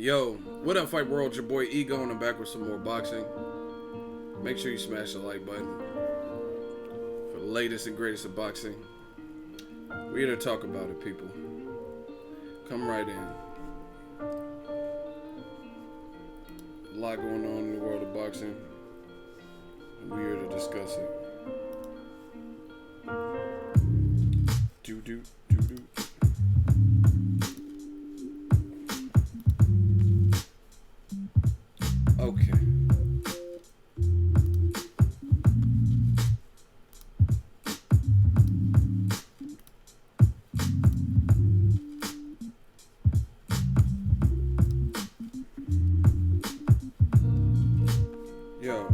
Yo, what up, Fight World? Your boy Ego, and I'm back with some more boxing. Make sure you smash the like button for the latest and greatest of boxing. We're here to talk about it, people. Come right in. A lot going on in the world of boxing, and we're here to discuss it. Do. Okay. Yo.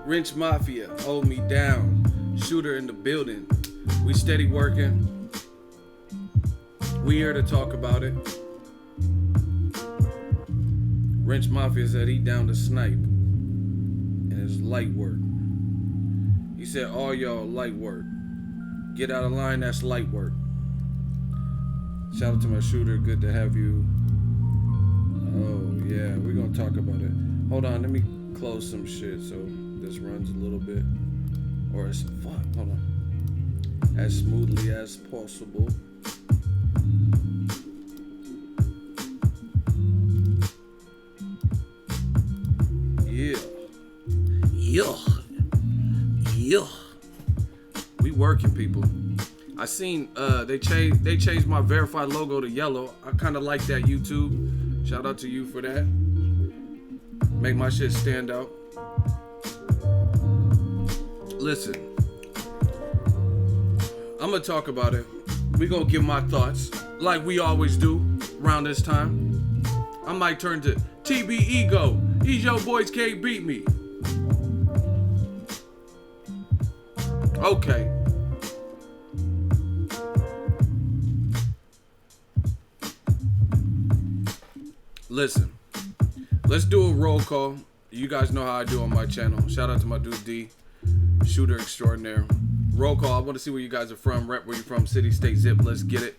Wrench Mafia, hold me down. Shooter in the building. We steady working. We here to talk about it. Wrench Mafia said he down to snipe. And it's light work. He said all y'all light work. Get out of line, that's light work. Shout out to my shooter, good to have you. Oh yeah, we're gonna talk about it. Hold on, let me close some shit so this runs a little bit. Or as hold on. As smoothly as possible. Yeah. We working, people. I seen they changed my verified logo to yellow. I kinda like that, YouTube. Shout out to you for that. Make my shit stand out. Listen, I'm gonna talk about it. We gonna give my thoughts like we always do around this time. I might turn to TB Ego. These yo boys can't beat me. Okay. Listen, let's do a roll call. You guys know how I do on my channel. Shout out to my dude D. Shooter extraordinaire. Roll call. I want to see where you guys are from. Rep where you from. City, state, zip. Let's get it.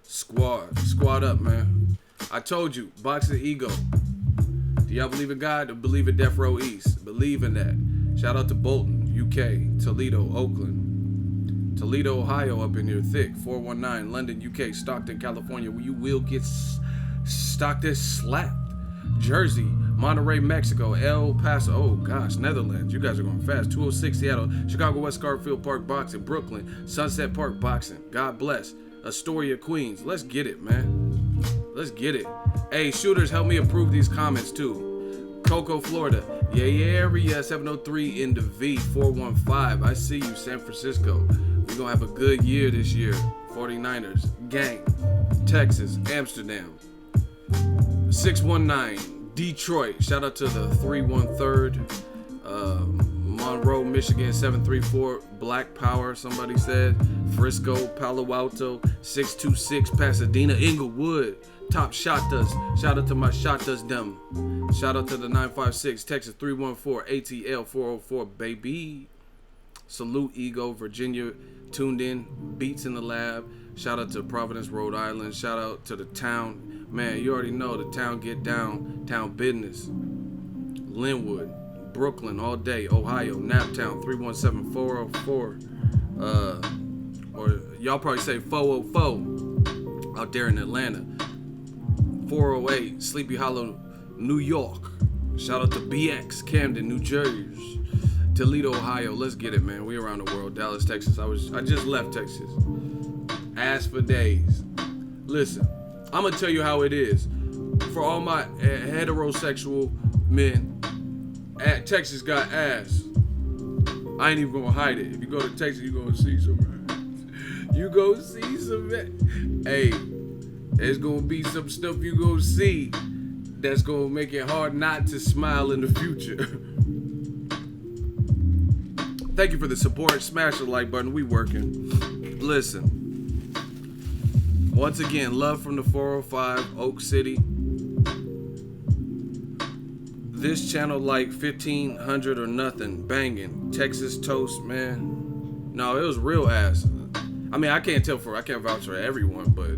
Squad up, man. I told you. Boxing Ego. Do y'all believe in God or believe in Death Row East? Believe in that. Shout out to Bolton, UK, Toledo, Oakland, Toledo, Ohio, up in here thick. 419, London, UK, Stockton, California, where you will get Stockton slapped. Jersey, Monterey, Mexico, El Paso, oh gosh, Netherlands, you guys are going fast. 206, Seattle, Chicago, West Garfield Park Boxing, Brooklyn, Sunset Park Boxing, God bless. Astoria, Queens, let's get it, man. Let's get it. Hey, shooters, help me approve these comments too. Cocoa, Florida, yeah, area 703 in the V, 415, I see you, San Francisco. We're going to have a good year this year. 49ers, gang, Texas, Amsterdam. 619 Detroit, shout out to the 313 Monroe, Michigan 734 Black Power, somebody said. Frisco, Palo Alto 626 Pasadena, Inglewood, Top Shot Does, shout out to my Shot Does them. Shout out to the 956 Texas 314 ATL 404 baby. Salute Ego, Virginia tuned in, Beats in the Lab. Shout out to Providence, Rhode Island. Shout out to the town. Man, you already know the town get down. Town business. Linwood, Brooklyn, all day. Ohio, Naptown, 317404. Or y'all probably say 404 out there in Atlanta. 408, Sleepy Hollow, New York. Shout out to BX, Camden, New Jersey. Toledo, Ohio. Let's get it, man. We around the world. Dallas, Texas. I just left Texas. Ass for days. Listen, I'm gonna tell you how it is. For all my heterosexual men, Texas got ass. I ain't even gonna hide it. If you go to Texas, you gonna see some. You gonna see some. Hey, there's gonna be some stuff you gonna see that's gonna make it hard not to smile in the future. Thank you for the support. Smash the like button. We working. Listen. Once again, love from the 405 Oak City. this channel like 1,500 or nothing. Banging. Texas toast, man. No, it was real ass. I mean, I can't vouch for everyone, but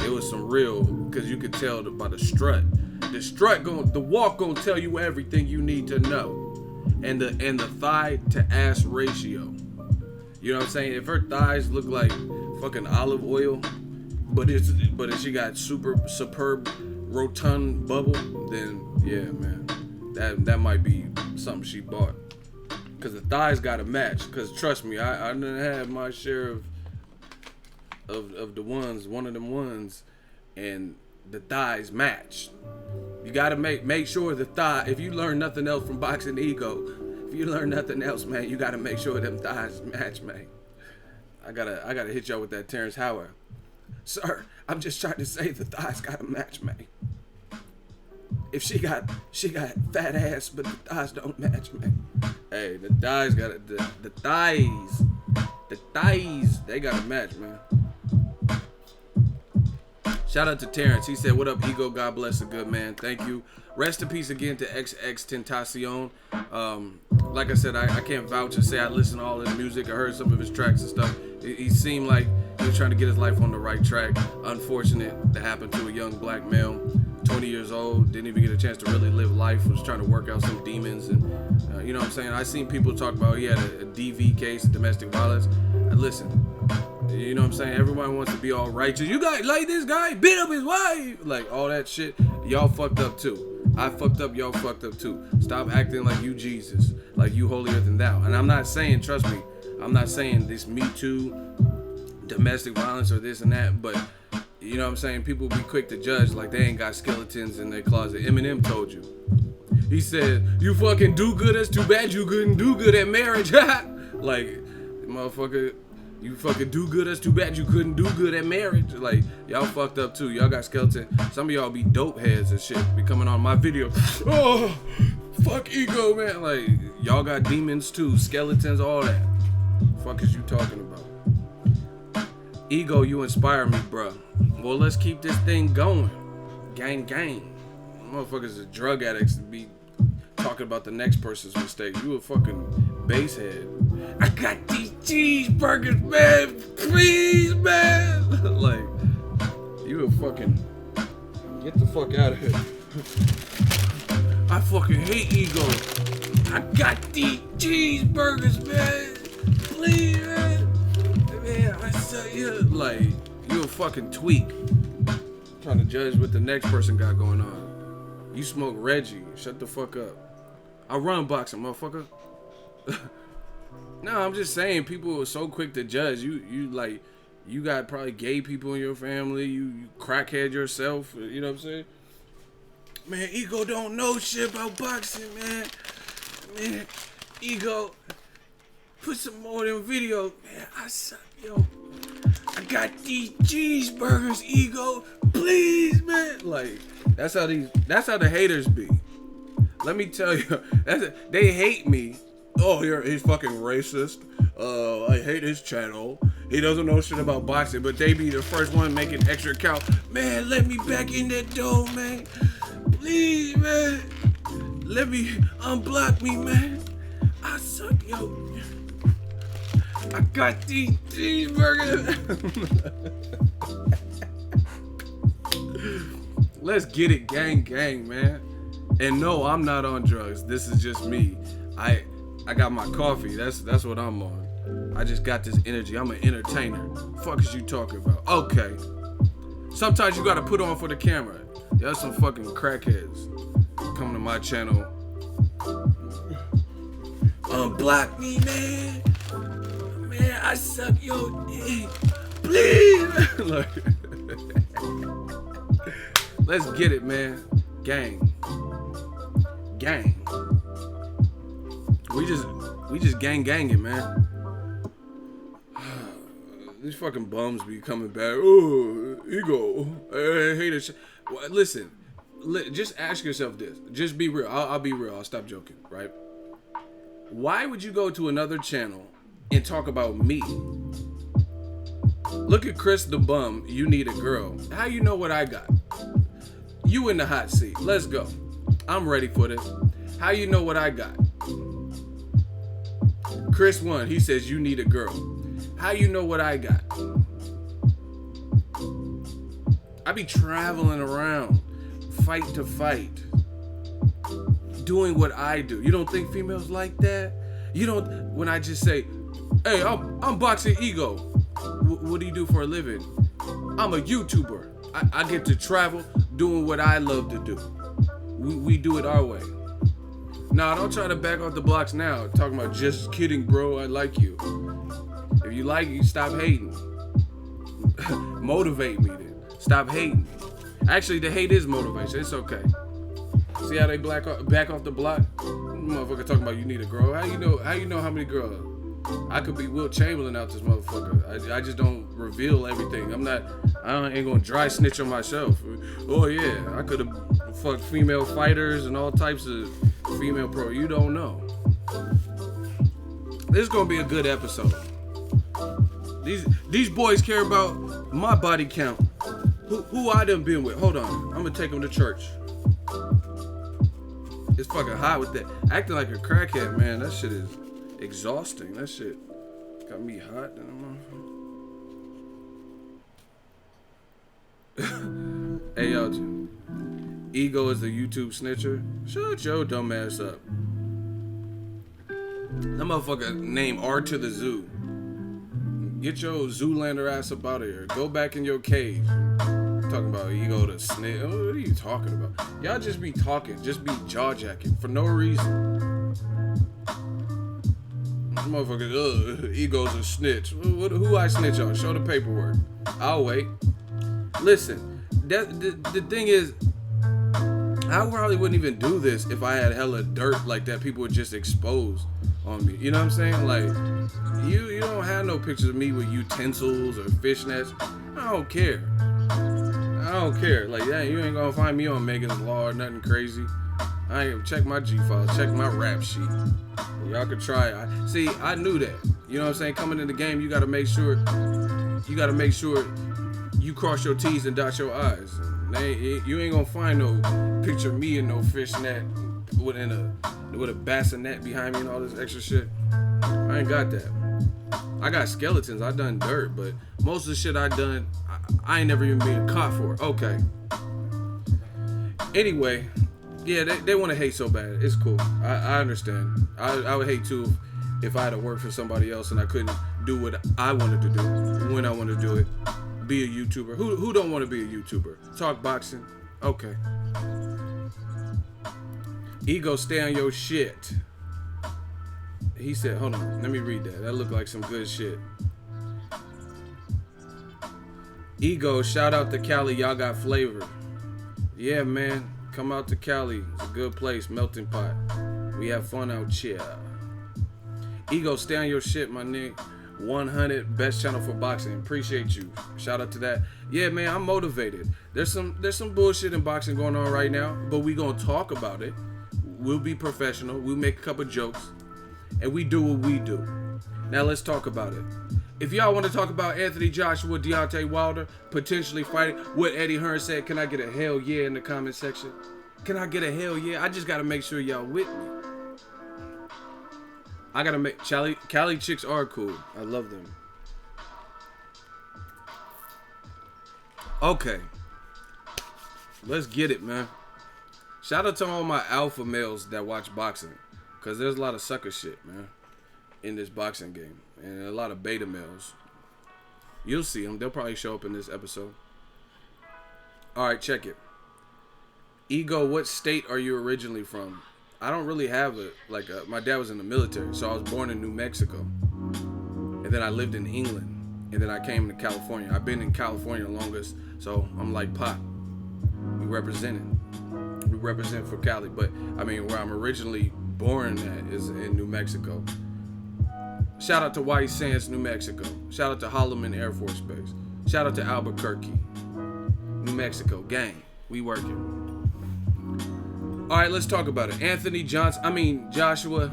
it was some real, because you could tell by the strut. The walk gonna tell you everything you need to know. And the thigh to ass ratio. You know what I'm saying? If her thighs look like fucking olive oil, but if she got superb rotund bubble, then yeah, man, that might be something she bought. Cause the thighs gotta match. Cause trust me, I done had my share of the ones, one of them ones, and the thighs match. You gotta make sure the thigh. If you learn nothing else from Boxingego, if you learn nothing else, man, you gotta make sure them thighs match, man. I gotta hit y'all with that Terrence Howard. Sir, I'm just trying to say the thighs gotta match, man. If she got fat ass, but the thighs don't match, man. Hey, the thighs gotta the thighs, they gotta match, man. Shout out to Terrence. He said, "What up, Ego? God bless the good man. Thank you. Rest in peace again to XX Tentacion." Like I said, I can't vouch and say I listened to all his music. I heard some of his tracks and stuff. He seemed like he was trying to get his life on the right track. Unfortunate that happened to a young black male, 20 years old, didn't even get a chance to really live life, was trying to work out some demons. And you know what I'm saying? I seen people talk about he had a DV case, domestic violence. Listen, you know what I'm saying? Everyone wants to be all righteous. You guys like this guy beat up his wife, like all that shit. Y'all fucked up too. I fucked up, y'all fucked up too. Stop acting like you Jesus, like you holier than thou. And I'm not saying, trust me, I'm not saying this Me Too, domestic violence or this and that, but you know what I'm saying? People be quick to judge like they ain't got skeletons in their closet. Eminem told you. He said, "You fucking do good, it's too bad you couldn't do good at marriage." Like, motherfucker, you fucking do good, it's too bad you couldn't do good at marriage. Like, y'all fucked up too. Y'all got skeleton. Some of y'all be dope heads and shit. Be coming on my video. Oh, fuck Ego, man. Like, y'all got demons too, skeletons, all that. Fuck is you talking about? Ego, you inspire me, bruh. Well, let's keep this thing going. Gang, gang. Motherfuckers are drug addicts to be talking about the next person's mistake. You a fucking basehead. I got these cheeseburgers, man. Please, man. Like, you a fucking... Get the fuck out of here. I fucking hate Ego. I got these cheeseburgers, man. Please, man. Man, I said, yeah. Like, you a fucking tweak. Trying to judge what the next person got going on. You smoke Reggie. Shut the fuck up. I run boxing, motherfucker. No, I'm just saying people are so quick to judge. You like, you got probably gay people in your family. You crackhead yourself. You know what I'm saying? Man, Ego don't know shit about boxing, man. Man, Ego, put some more in video. Man, yo, I got these cheeseburgers, Ego. Please, man. Like, that's how the haters be. Let me tell you, they hate me. Oh, he's fucking racist. I hate his channel. He doesn't know shit about boxing, but they be the first one making extra count. Man, let me back in that door, man. Please, man. Let me unblock me, man. I suck, yo. I got these cheeseburgers. Let's get it, gang, gang, man. And no, I'm not on drugs. This is just me. I got my coffee. That's what I'm on. I just got this energy. I'm an entertainer. Fuck is you talking about? Okay. Sometimes you gotta put on for the camera. Y'all some fucking crackheads. Come to my channel. Unblock me, man. Man, I suck your dick. Please. Like, let's get it, man. Gang. Gang. We just gang-ganging, man. These fucking bums be coming back. Oh, Ego. I hate it. Well, listen, just ask yourself this. Just be real. I'll be real. I'll stop joking, right? Why would you go to another channel and talk about me? Look at Chris the bum. You need a girl. How you know what I got? You in the hot seat. Let's go. I'm ready for this. How you know what I got? Chris 1, he says you need a girl. How you know what I got? I be traveling around, fight to fight, doing what I do. You don't think females like that? You don't, when I just say, hey, I'm Boxingego. What do you do for a living? I'm a YouTuber. I get to travel doing what I love to do. We do it our way. Nah, don't try to back off the blocks now. Talking about just kidding, bro. I like you. If you like you, stop hating. Motivate me then. Stop hating. Actually, the hate is motivation. It's okay. See how they back off the block? Motherfucker talking about you need a girl. How you know how many girls? I could be Will Chamberlain out this motherfucker. I just don't reveal everything. I ain't gonna dry snitch on myself. Oh yeah, I could have fucked female fighters and all types of female pro. You don't know. This is gonna be a good episode. These boys care about my body count. Who I done been with? Hold on, I'm gonna take them to church. It's fucking hot with that. Acting like a crackhead, man. That shit is exhausting. That shit got me hot. Hey, y'all. Ego is the YouTube snitcher. Shut your dumb ass up. That motherfucker named R to the Zoo. Get your Zoolander ass up out of here. Go back in your cage. Talking about Ego the snitch. What are you talking about? Y'all just be talking. Just be jaw-jacking for no reason. Motherfucker, Ego's a snitch. Who I snitch on? Show the paperwork. I'll wait. Listen, the thing is, I probably wouldn't even do this if I had hella dirt like that. People would just expose on me. You know what I'm saying? Like, you don't have no pictures of me with utensils or fishnets. I don't care. Like, yeah, you ain't gonna find me on Megan's Law or nothing crazy. I ain't check my G-files, check my rap sheet. Y'all could try. I knew that. You know what I'm saying? Coming in the game, you gotta make sure you cross your T's and dot your I's. You ain't gonna find no picture of me in no fishnet with a bassinet behind me and all this extra shit. I ain't got that. I got skeletons. I done dirt, but most of the shit I done, I ain't never even been caught for. Okay. Anyway, yeah, they want to hate so bad. It's cool. I understand. I would hate too if I had to work for somebody else and I couldn't do what I wanted to do when I wanted to do it. Be a YouTuber. Who don't want to be a YouTuber? Talk boxing. Okay. Ego, stay on your shit. He said, hold on, let me read that. That looked like some good shit. Ego, shout out to Cali, y'all got flavor. Yeah, man, come out to Cali. It's a good place, melting pot. We have fun out here. Ego, stay on your shit, my nigga. 100 best channel for boxing. Appreciate you. Shout out to that. Yeah, man, I'm motivated. There's some bullshit in boxing going on right now, but we gonna talk about it. We'll be professional. We'll make a couple jokes, and we do what we do. Now let's talk about it. If y'all want to talk about Anthony Joshua, Deontay Wilder potentially fighting, what Eddie Hearn said, can I get a hell yeah in the comment section? Can I get a hell yeah? I just gotta make sure y'all with me. I gotta make Cali chicks are cool. I love them. Okay. Let's get it, man. Shout out to all my alpha males that watch boxing. Cause there's a lot of sucker shit, man, in this boxing game. And a lot of beta males. You'll see them. They'll probably show up in this episode. Alright, check it. Ego, what state are you originally from? I don't really have my dad was in the military, so I was born in New Mexico. And then I lived in England. And then I came to California. I've been in California the longest, so I'm like Pop. We represent for Cali. But, I mean, where I'm originally born at is in New Mexico. Shout out to White Sands, New Mexico. Shout out to Holloman Air Force Base. Shout out to Albuquerque, New Mexico. Gang, we working. All right, let's talk about it. Joshua,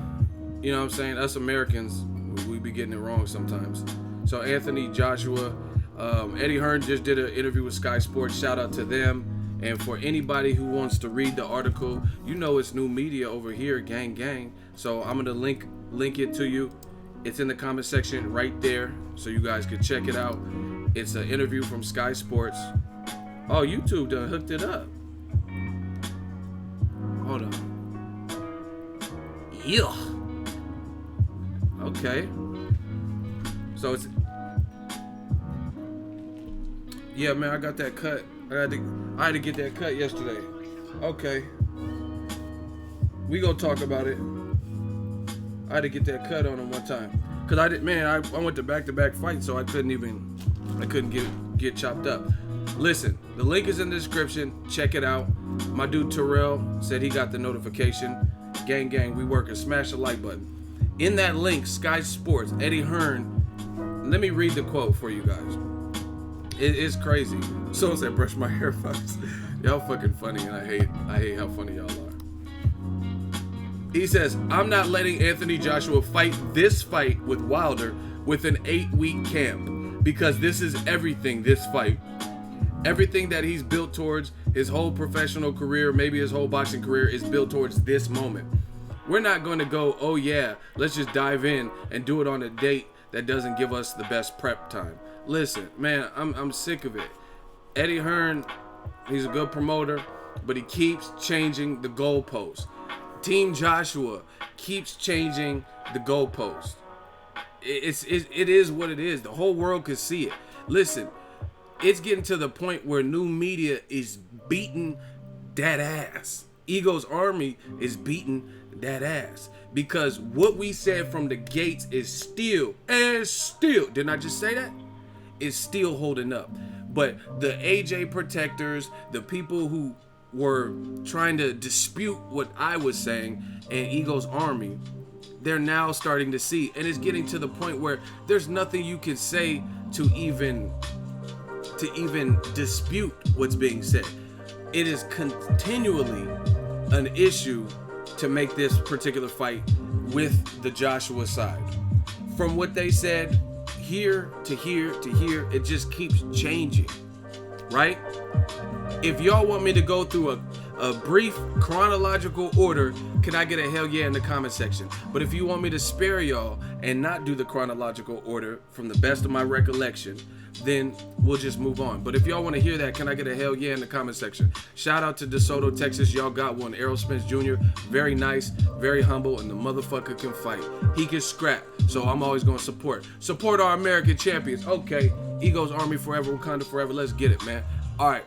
you know what I'm saying? Us Americans, we be getting it wrong sometimes. So Anthony Joshua, Eddie Hearn just did an interview with Sky Sports. Shout out to them. And for anybody who wants to read the article, you know it's new media over here, gang. So I'm gonna link it to you. It's in the comment section right there, so you guys can check it out. It's an interview from Sky Sports. Oh, YouTube done hooked it up. Hold on. Yeah. Okay. So it's. Yeah, man, I got that cut. I had to get that cut yesterday. Okay. We gonna talk about it. I had to get that cut on him one time. Cause I went to back-to-back fights, so I couldn't get chopped up. Listen, the link is in the description. Check it out. My dude Terrell said he got the notification. Gang, we working. Smash the like button. In that link, Sky Sports, Eddie Hearn. Let me read the quote for you guys. It is crazy. Someone said, brush my hair first. Y'all fucking funny, and I hate how funny y'all are. He says, I'm not letting Anthony Joshua fight this fight with Wilder with an 8-week camp, because this is everything, this fight. Everything that he's built towards, his whole professional career, maybe his whole boxing career, is built towards this moment. We're not going to go, oh yeah, let's just dive in and do it on a date that doesn't give us the best prep time. Listen, man, I'm sick of it. Eddie Hearn, he's a good promoter, but he keeps changing the goalposts. Team Joshua keeps changing the goalposts. It is what it is. The whole world could see it. Listen, it's getting to the point where new media is beating that ass. Ego's Army is beating that ass. Because what we said from the gates is still, didn't I just say that? Is still holding up. But the AJ protectors, the people who were trying to dispute what I was saying, and Ego's Army, they're now starting to see. And it's getting to the point where there's nothing you can say to even dispute what's being said. It is continually an issue to make this particular fight with the Joshua side. From what they said, here to here to here, it just keeps changing, right? If y'all want me to go through a brief chronological order, can I get a hell yeah in the comment section? But if you want me to spare y'all and not do the chronological order from the best of my recollection, then we'll just move on. But if y'all want to hear that, can I get a hell yeah in the comment section? Shout out to DeSoto, Texas. Y'all got one. Errol Spence Jr. Very nice, very humble, and the motherfucker can fight. He can scrap, so I'm always going to support our American champions. Okay, Ego's Army forever, Wakanda forever. Let's get it, man. All right,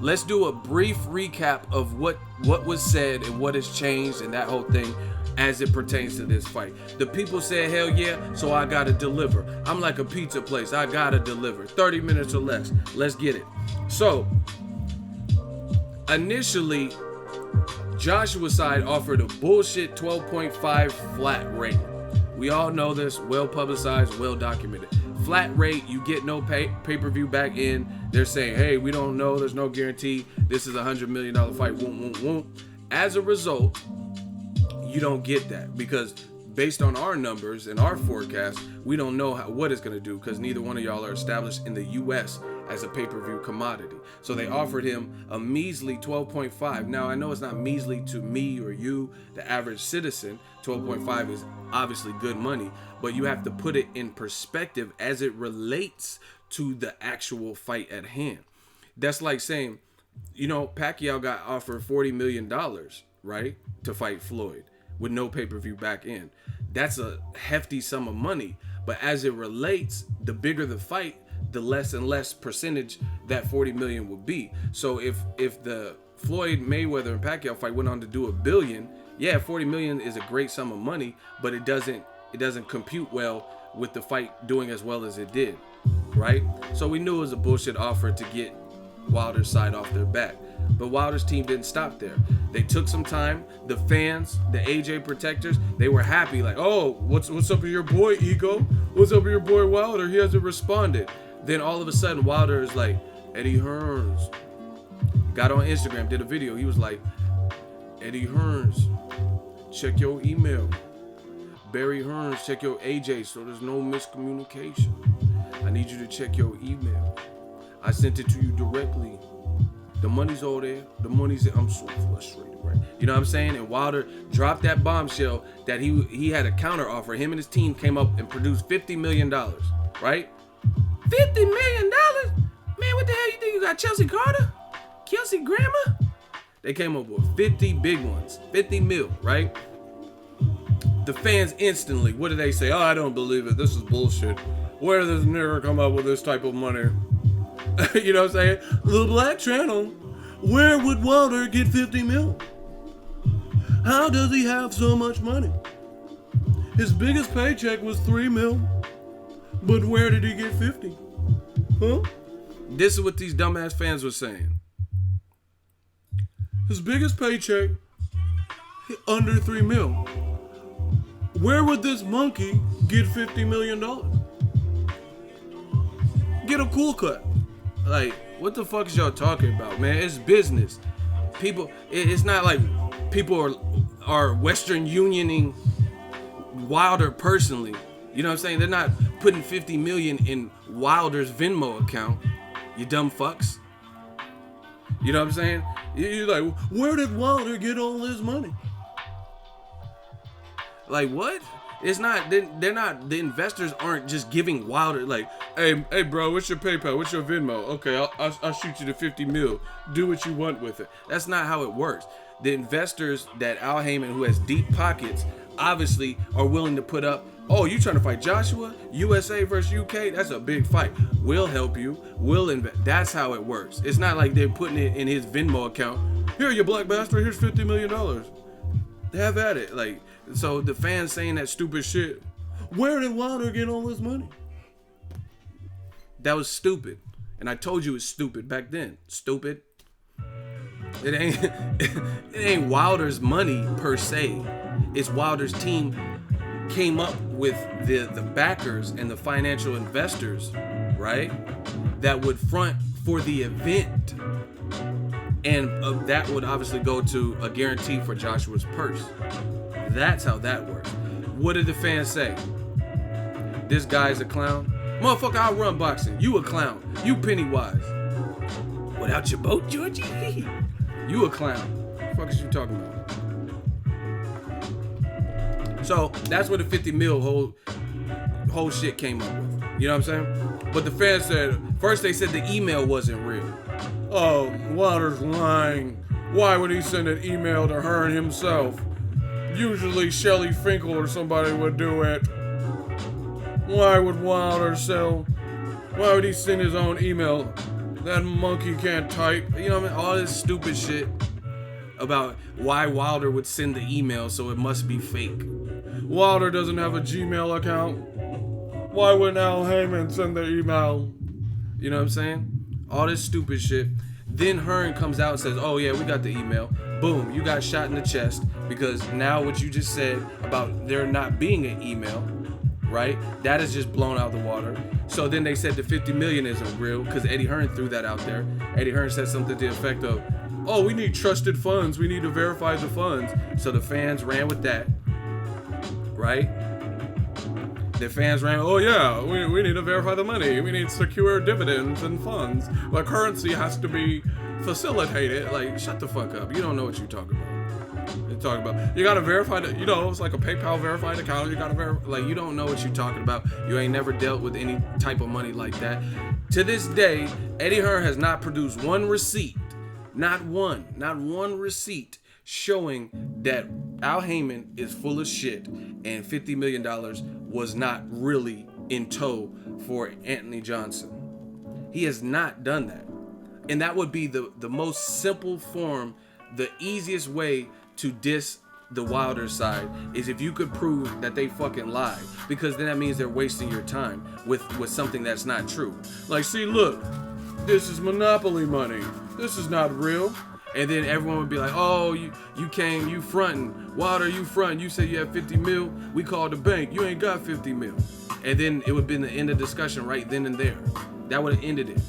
let's do a brief recap of what was said and what has changed and that whole thing as it pertains to this fight. The people said hell yeah, so I gotta deliver. I'm like a pizza place, I gotta deliver. 30 minutes or less, let's get it. So initially, Joshua's side offered a bullshit 12.5 flat rate. We all know this, well publicized, well documented. Flat rate, you get no pay-per-view back in. They're saying, hey, we don't know, there's no guarantee. This is a $100 million fight, won't. As a result, you don't get that, because based on our numbers and our forecast, we don't know what it's going to do, because neither one of y'all are established in the U.S. as a pay-per-view commodity. So they offered him a measly 12.5. Now, I know it's not measly to me or you, the average citizen. 12.5 is obviously good money, but you have to put it in perspective as it relates to the actual fight at hand. That's like saying, you know, Pacquiao got offered $40 million, right, to fight Floyd with no pay-per-view back in. That's a hefty sum of money, but as it relates, the bigger the fight, the less and less percentage that 40 million would be. So if the Floyd Mayweather and Pacquiao fight went on to do $1 billion, yeah, 40 million is a great sum of money, but it doesn't compute well with the fight doing as well as it did, right? So we knew it was a bullshit offer to get Wilder's side off their back. But Wilder's team didn't stop there. They took some time. The fans, the AJ protectors, they were happy, like, oh, what's up with your boy, Ego? What's up with your boy Wilder? He hasn't responded. Then all of a sudden, Wilder is like, Eddie Hearns got on Instagram, did a video. He was like, Eddie Hearns, check your email. Barry Hearns, check your AJ so there's no miscommunication. I need you to check your email. I sent it to you directly. The money's all there. The money's there. I'm so frustrated, right? You know what I'm saying? And Wilder dropped that bombshell that he had a counter offer. Him and his team came up and produced $50 million, right? $50 million? Man, what the hell you think you got, Chelsea Carter? Kelsey Grammer? They came up with 50 big ones. 50 mil, right? The fans instantly, what do they say? Oh, I don't believe it. This is bullshit. Where did this nigga come up with this type of money? You know what I'm saying? The Black Channel. Where would Wilder get 50 mil? How does he have so much money? His biggest paycheck was 3 mil. But where did he get 50? Huh? This is what these dumbass fans were saying. His biggest paycheck, under 3 mil. Where would this monkey get $50 million? Get a cool cut. Like, what the fuck is y'all talking about, man? It's business. People, it's not like people are Western Unioning Wilder personally. You know what I'm saying? They're not putting 50 million in Wilder's Venmo account. You dumb fucks. You know what I'm saying? You're like, where did Wilder get all this money? Like, what? It's not, they're not, the investors aren't just giving Wilder, like, hey bro, what's your PayPal? What's your Venmo? Okay, I'll shoot you the 50 mil. Do what you want with it. That's not how it works. The investors that Al Heyman, who has deep pockets, obviously are willing to put up, oh, you trying to fight Joshua? USA versus UK? That's a big fight. We'll help you. We'll invest. That's how it works. It's not like they're putting it in his Venmo account. Here, you black bastard. Here's $50 million. Have at it. Like, so the fans saying that stupid shit. Where did Wilder get all this money? That was stupid. And I told you it's stupid back then. Stupid. It ain't Wilder's money per se. It's Wilder's team came up with the backers and the financial investors, right? That would front for the event. And that would obviously go to a guarantee for Joshua's purse. That's how that works. What did the fans say? This guy's a clown? Motherfucker, I run boxing. You a clown. You Pennywise. Without your boat, Georgie? You a clown. What the fuck is you talking about? So that's where the 50 mil whole shit came up with. You know what I'm saying? But the fans said, first they said the email wasn't real. Oh, Wilder's lying. Why would he send an email to Hearn himself? Usually Shelly Finkel or somebody would do it. Why would Wilder why would he send his own email? That monkey can't type. You know what I mean? All this stupid shit about why Wilder would send the email, so it must be fake. Wilder doesn't have a Gmail account. Why wouldn't Al Heyman send the email? You know what I'm saying? All this stupid shit. Then Hearn comes out and says, oh yeah, we got the email. Boom, you got shot in the chest because now what you just said about there not being an email, right? That is just blown out the water. So then they said the 50 million isn't real because Eddie Hearn threw that out there. Eddie Hearn said something to the effect of, oh, we need trusted funds. We need to verify the funds. So the fans ran with that, right? The fans ran, oh yeah, we need to verify the money. We need secure dividends and funds. The currency has to be facilitated. Like, shut the fuck up. You don't know what you're talking about. You're talking about, you gotta verify that, you know, it's like a PayPal verified account. You gotta verify, like, you don't know what you're talking about. You ain't never dealt with any type of money like that. To this day, Eddie Hearn has not produced one receipt, not one receipt showing that Al Heyman is full of shit and $50 million was not really in tow for Anthony Johnson. He has not done that. And that would be the most simple form, the easiest way to diss the Wilder side is if you could prove that they fucking lied, because then that means they're wasting your time with something that's not true. Like, see, look, this is monopoly money. This is not real. And then everyone would be like, oh, you came, you fronting. Wilder, you fronting. You said you have 50 mil. We called the bank. You ain't got 50 mil. And then it would have been the end of discussion right then and there. That would have ended it.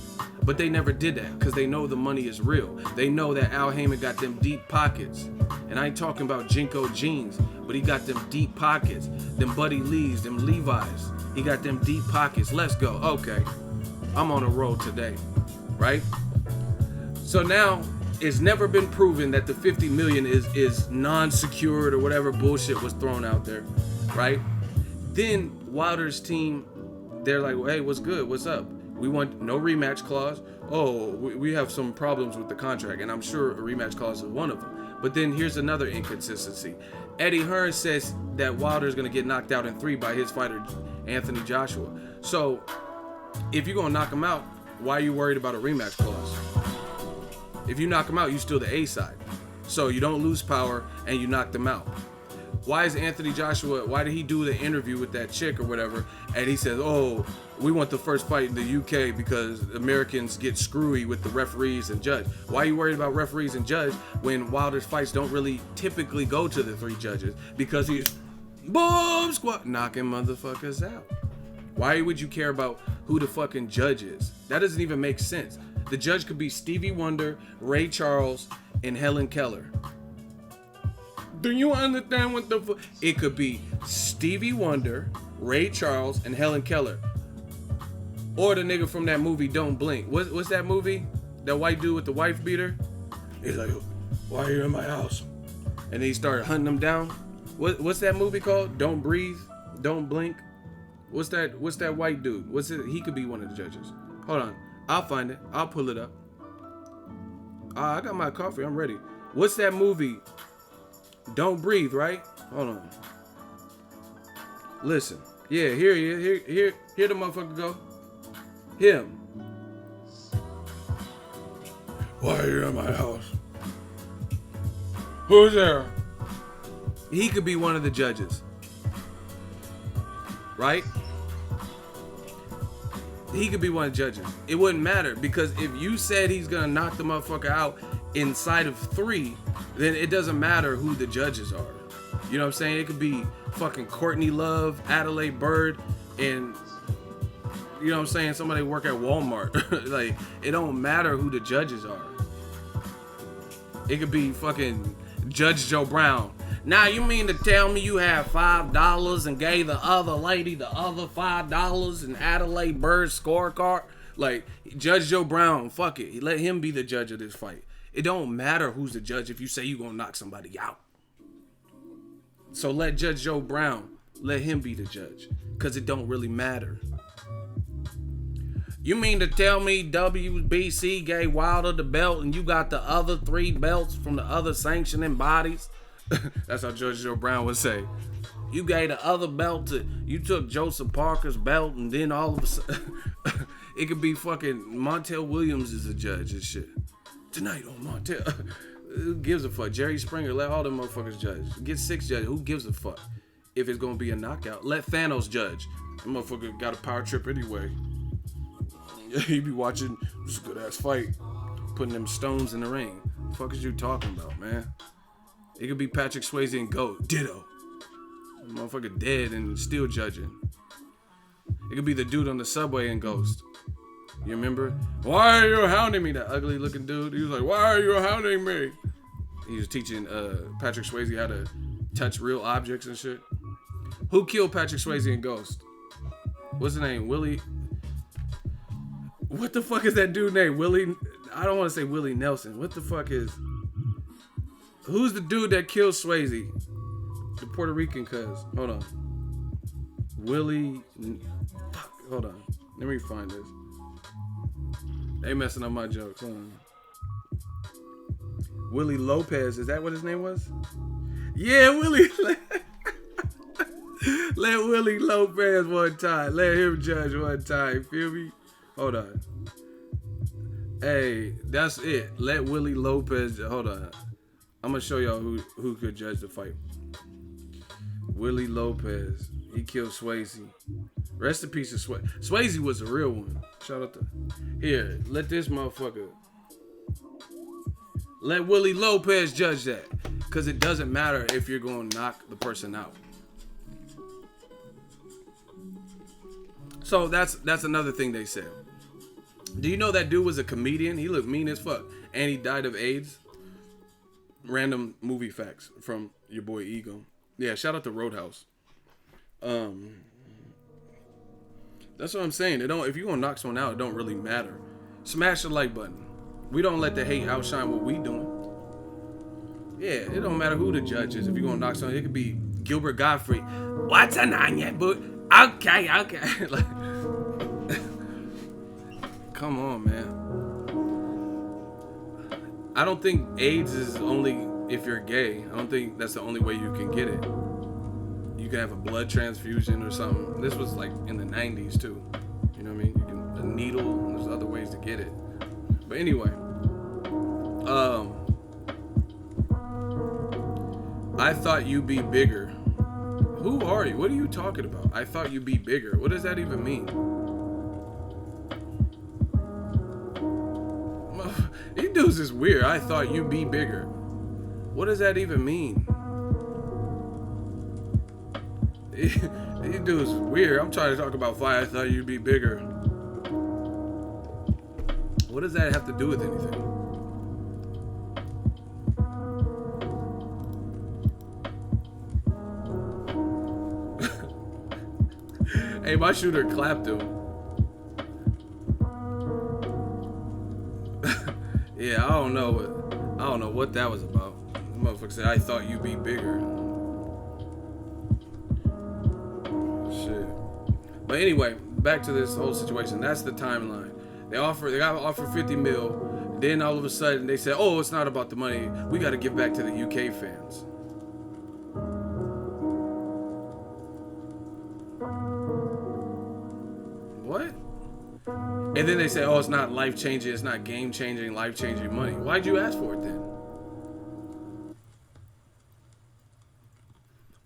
But they never did that because they know the money is real. They know that Al Heyman got them deep pockets. And I ain't talking about Jinko jeans, but he got them deep pockets. Them Buddy Lees, them Levi's. He got them deep pockets. Let's go. Okay. I'm on a roll today. Right? So now it's never been proven that the 50 million is non-secured or whatever bullshit was thrown out there, right? Then Wilder's team, they're like, well, hey, what's good? What's up? We want no rematch clause. Oh, we have some problems with the contract, and I'm sure a rematch clause is one of them. But then here's another inconsistency. Eddie Hearn says that Wilder's going to get knocked out in 3 by his fighter, Anthony Joshua. So if you're going to knock him out, why are you worried about a rematch clause? If you knock him out, you still the A side. So you don't lose power and you knock them out. Why is Anthony Joshua, why did he do the interview with that chick or whatever, and he says, oh, we want the first fight in the UK because Americans get screwy with the referees and judge. Why are you worried about referees and judge when Wilder's fights don't really typically go to the 3 judges? Because he's boom squat knocking motherfuckers out. Why would you care about who the fucking judge is? That doesn't even make sense. The judge could be Stevie Wonder, Ray Charles, and Helen Keller. Do you understand what the fuck? It could be Stevie Wonder, Ray Charles, and Helen Keller. Or the nigga from that movie Don't Blink. What's that movie? That white dude with the wife beater? He's like, why are you in my house? And then he started hunting them down. What's that movie called? Don't Breathe? Don't Blink? What's that white dude? What's it? He could be one of the judges. Hold on. I'll find it. I'll pull it up. I got my coffee. I'm ready. What's that movie? Don't Breathe, right? Hold on. Listen. Yeah, here the motherfucker go. Him. Why are you in my house? Who's there? He could be one of the judges. Right? He could be one of the judges. It wouldn't matter because if you said he's gonna knock the motherfucker out inside of 3, then it doesn't matter who the judges are. You know what I'm saying? It could be fucking Courtney Love, Adelaide Bird, and you know what I'm saying? Somebody work at Walmart. Like, it don't matter who the judges are. It could be fucking Judge Joe Brown. Now you mean to tell me you have $5 and gave the other lady the other $5 in Adelaide Bird's scorecard? Like, Judge Joe Brown, fuck it. Let him be the judge of this fight. It don't matter who's the judge if you say you gonna knock somebody out. So let Judge Joe Brown, let him be the judge. Cause it don't really matter. You mean to tell me WBC gave Wilder the belt and you got the other 3 belts from the other sanctioning bodies? That's how Judge Joe Brown would say. You gave the other belt to, you took Joseph Parker's belt and then all of a sudden, it could be fucking Montel Williams is a judge and shit. Tonight on Montel. Who gives a fuck? Jerry Springer, let all them motherfuckers judge. Get 6 judges. Who gives a fuck? If it's gonna be a knockout, let Thanos judge. That motherfucker got a power trip anyway. He be watching this good ass fight, putting them stones in the ring. What the fuck is you talking about, man? It could be Patrick Swayze and GOAT. Ditto. Motherfucker dead and still judging. It could be the dude on the subway in Ghost. You remember? Why are you hounding me? That ugly looking dude. He was like, why are you hounding me? He was teaching Patrick Swayze how to touch real objects and shit. Who killed Patrick Swayze in Ghost? What's his name? Willie? What the fuck is that dude named? Willie? I don't want to say Willie Nelson. What the fuck is... Who's the dude that killed Swayze? The Puerto Rican cuz. Hold on. Willie... Fuck. Hold on. Let me find this. They messing up my jokes. Hold on. Willie Lopez. Is that what his name was? Yeah, Willie. Let Willie Lopez one time. Let him judge one time. Feel me? Hold on. Hey, that's it. Let Willie Lopez. Hold on. I'm gonna show y'all who could judge the fight. Willie Lopez. He killed Swayze. Rest in peace of Swayze. Swayze was a real one. Shout out to... Here, let this motherfucker... Let Willie Lopez judge that. Because it doesn't matter if you're going to knock the person out. So that's another thing they said. Do you know that dude was a comedian? He looked mean as fuck. And he died of AIDS. Random movie facts from your boy Ego. Yeah, shout out to Roadhouse. That's what I'm saying. It don't. If you're gonna knock someone out, it don't really matter. Smash the like button. We don't let the hate outshine what we doing. Yeah, it don't matter who the judge is. If you're gonna knock something, it could be Gilbert Godfrey. What's an onion, but okay. Like, come on, man. I don't think AIDS is only if you're gay. I don't think that's the only way you can get it. You can have a blood transfusion or something. This was like in the 90s too. You know what I mean? You can a needle. There's other ways to get it. But anyway, I thought you'd be bigger. Who are you? What are you talking about? I thought you'd be bigger. What does that even mean? These dudes is weird. I thought you'd be bigger. What does that even mean? These dudes is weird. I'm trying to talk about fire. I thought you'd be bigger. What does that have to do with anything? Hey, my shooter clapped him. Yeah, I don't know what that was about. The motherfucker said, I thought you'd be bigger. Shit. But anyway, back to this whole situation. That's the timeline. They got offered 50 mil. Then all of a sudden they said, oh, it's not about the money. We got to give back to the UK fans. What? And then they say, oh, it's not life-changing, it's not game-changing, life-changing money. Why'd you ask for it then?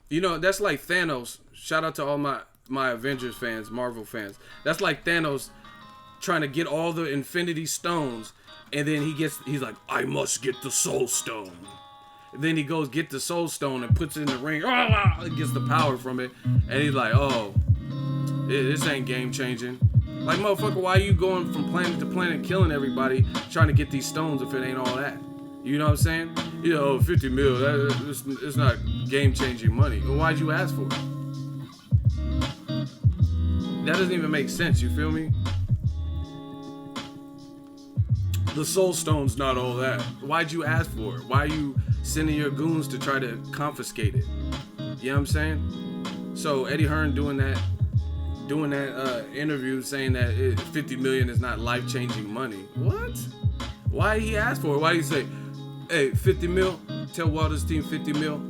You know, that's like Thanos. Shout out to all my Avengers fans, Marvel fans. That's like Thanos trying to get all the Infinity Stones, and then he's like, I must get the Soul Stone. And then he goes get the Soul Stone and puts it in the ring. It gets the power from it. And he's like, oh, this ain't game-changing. Like, motherfucker, why are you going from planet to planet killing everybody trying to get these stones if it ain't all that? You know what I'm saying? You know, 50 mil, it's not game-changing money. Well, why'd you ask for it? That doesn't even make sense, you feel me? The Soul Stone's not all that. Why'd you ask for it? Why are you sending your goons to try to confiscate it? You know what I'm saying? So Eddie Hearn doing that interview saying that 50 million is not life-changing money. What? Why did he ask for it? Why did he say, hey, 50 mil, tell Walter's team 50 mil,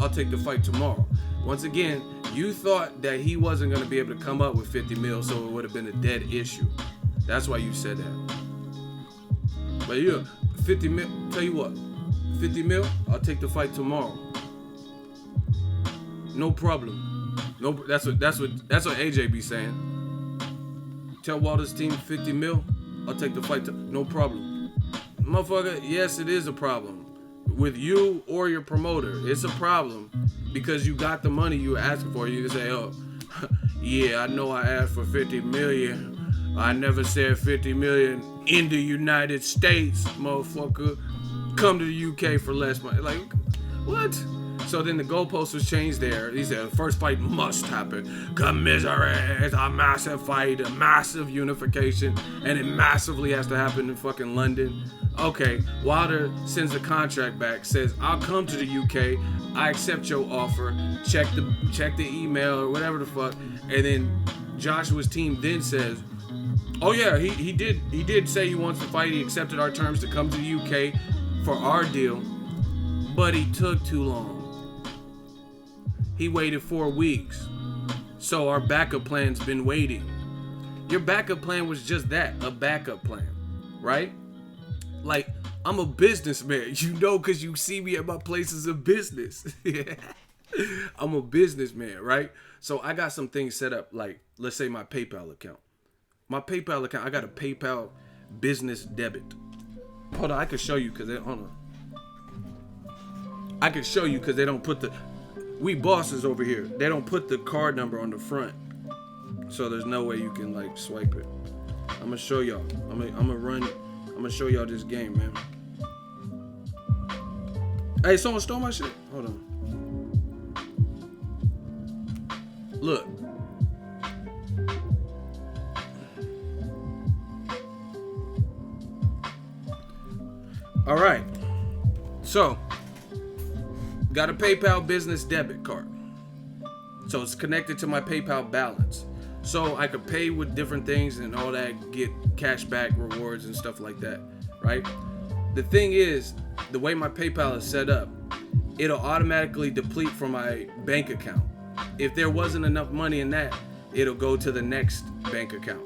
I'll take the fight tomorrow. Once again, you thought that he wasn't going to be able to come up with 50 mil, so it would have been a dead issue. That's why you said that. But yeah, 50 mil, tell you what, 50 mil, I'll take the fight tomorrow. No problem. No, that's what AJ be saying. Tell Walter's team 50 mil, I'll take the fight. No problem. Motherfucker, yes, it is a problem. With you or your promoter, it's a problem because you got the money you were asking for. You can say, oh, yeah, I know I asked for 50 million. I never said 50 million in the United States, motherfucker. Come to the UK for less money. Like, what? So then the goalpost was changed there. He said, the first fight must happen. Commiserate, a massive fight, a massive unification, and it massively has to happen in fucking London. Okay, Wilder sends a contract back, says, I'll come to the UK, I accept your offer, check the email or whatever the fuck, and then Joshua's team then says, oh yeah, he did say he wants to fight, he accepted our terms to come to the UK for our deal, but he took too long. He waited 4 weeks. So our backup plan's been waiting. Your backup plan was just that, a backup plan, right? Like, I'm a businessman, you know, because you see me at my places of business. I'm a businessman, right? So I got some things set up, like, let's say my PayPal account. My PayPal account, I got a PayPal business debit. Hold on, I can show you because I can show you because they don't put we bosses over here, they don't put the card number on the front. So there's no way you can like swipe it. I'm gonna show y'all. I'm gonna show y'all this game, man. Hey, someone stole my shit? Hold on. Look. All right. So, got a PayPal business debit card. So it's connected to my PayPal balance. So I could pay with different things and all that, get cash back rewards and stuff like that, right? The thing is, the way my PayPal is set up, it'll automatically deplete from my bank account. If there wasn't enough money in that, it'll go to the next bank account.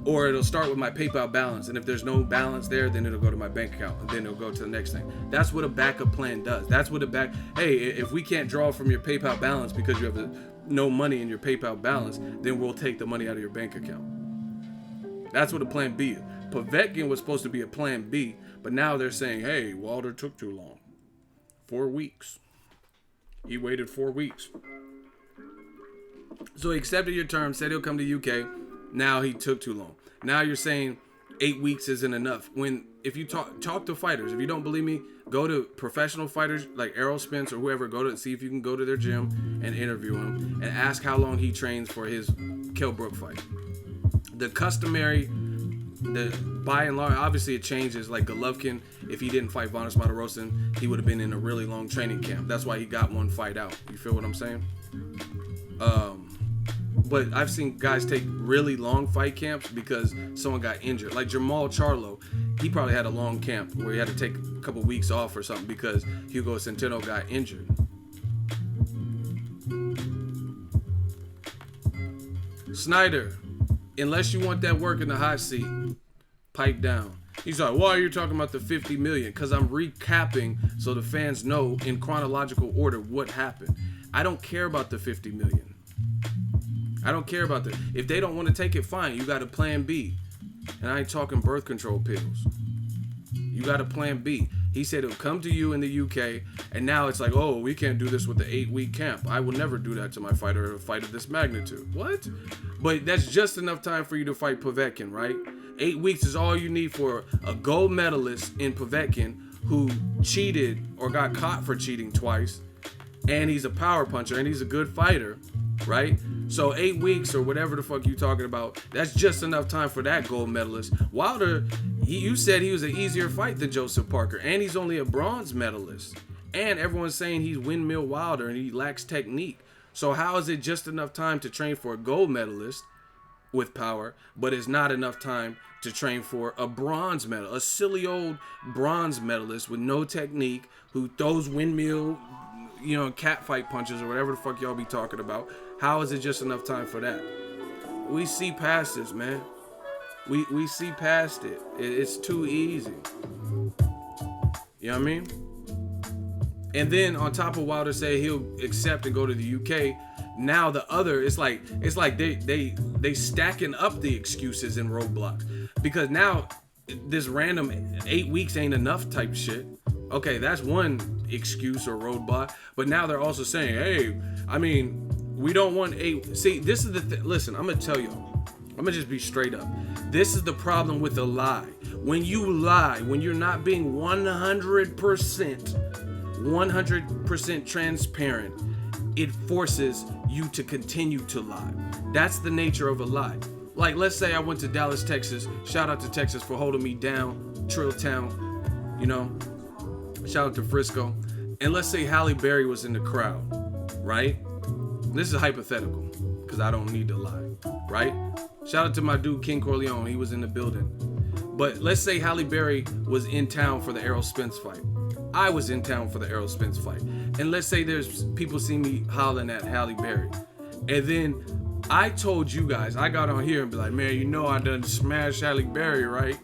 Or it'll start with my PayPal balance, and if there's no balance there, then it'll go to my bank account, and then it'll go to the next thing. That's what a backup plan does. That's what hey, if we can't draw from your PayPal balance because you have no money in your PayPal balance, then we'll take the money out of your bank account. That's what a plan B is. Povetkin was supposed to be a plan B, but now they're saying, hey, Wilder took too long. 4 weeks. He waited 4 weeks. So he accepted your terms, said he'll come to UK. Now he took too long. Now you're saying 8 weeks isn't enough. If you talk to fighters, if you don't believe me, go to professional fighters like ERROL, SPENCE, or whoever. See if you can go to their gym and interview him and ask how long he trains for his Kell Brook fight. The by and large, obviously it changes. Like Golovkin, if he didn't fight Vanes Martirosyan, he would have been in a really long training camp. That's why he got one fight out. You feel what I'm saying? But I've seen guys take really long fight camps because someone got injured. Like Jamal Charlo, he probably had a long camp where he had to take a couple weeks off or something because Hugo Centeno got injured. Snyder, unless you want that work in the hot seat, pipe down. He's like, why are you talking about the 50 million? Because I'm recapping so the fans know in chronological order what happened. I don't care about the 50 million. I don't care about that. If they don't want to take it, fine. You got a plan B. And I ain't talking birth control pills. You got a plan B. He said it'll come to you in the UK, and now it's like, oh, we can't do this with the 8-week camp. I will never do that to my fighter at a fight of this magnitude. What? But that's just enough time for you to fight Povetkin, right? 8 weeks is all you need for a gold medalist in Povetkin who cheated or got caught for cheating twice, and he's a power puncher, and he's a good fighter, right? So 8 weeks or whatever the fuck you talking about, that's just enough time for that gold medalist. Wilder, you said he was an easier fight than Joseph Parker, and he's only a bronze medalist. And everyone's saying he's windmill Wilder and he lacks technique. So how is it just enough time to train for a gold medalist with power, but it's not enough time to train for a bronze medal, a silly old bronze medalist with no technique who throws windmill, cat fight punches or whatever the fuck y'all be talking about? How is it just enough time for that? We see past this, man. We see past it. It's too easy. You know what I mean? And then on top of Wilder say he'll accept and go to the UK, now the other, it's like they stacking up the excuses in Roadblock, because now this random 8 weeks ain't enough type shit. Okay, that's one excuse or roadblock, but now they're also saying, hey, I mean, we don't want see, this is the thing. Listen, I'm gonna tell you, I'm gonna just be straight up. This is the problem with a lie. When you lie, when you're not being 100% transparent, it forces you to continue to lie. That's the nature of a lie. Like, let's say I went to Dallas, Texas. Shout out to Texas for holding me down. Trill Town, Shout out to Frisco. And let's say Halle Berry was in the crowd, right? This is hypothetical, because I don't need to lie, right? Shout out to my dude, King Corleone. He was in the building. But let's say Halle Berry was in town for the ERROL Spence fight. I was in town for the ERROL Spence fight. And let's say there's people see me hollering at Halle Berry. And then I told you guys, I got on here and be like, man, I done smashed Halle Berry, right?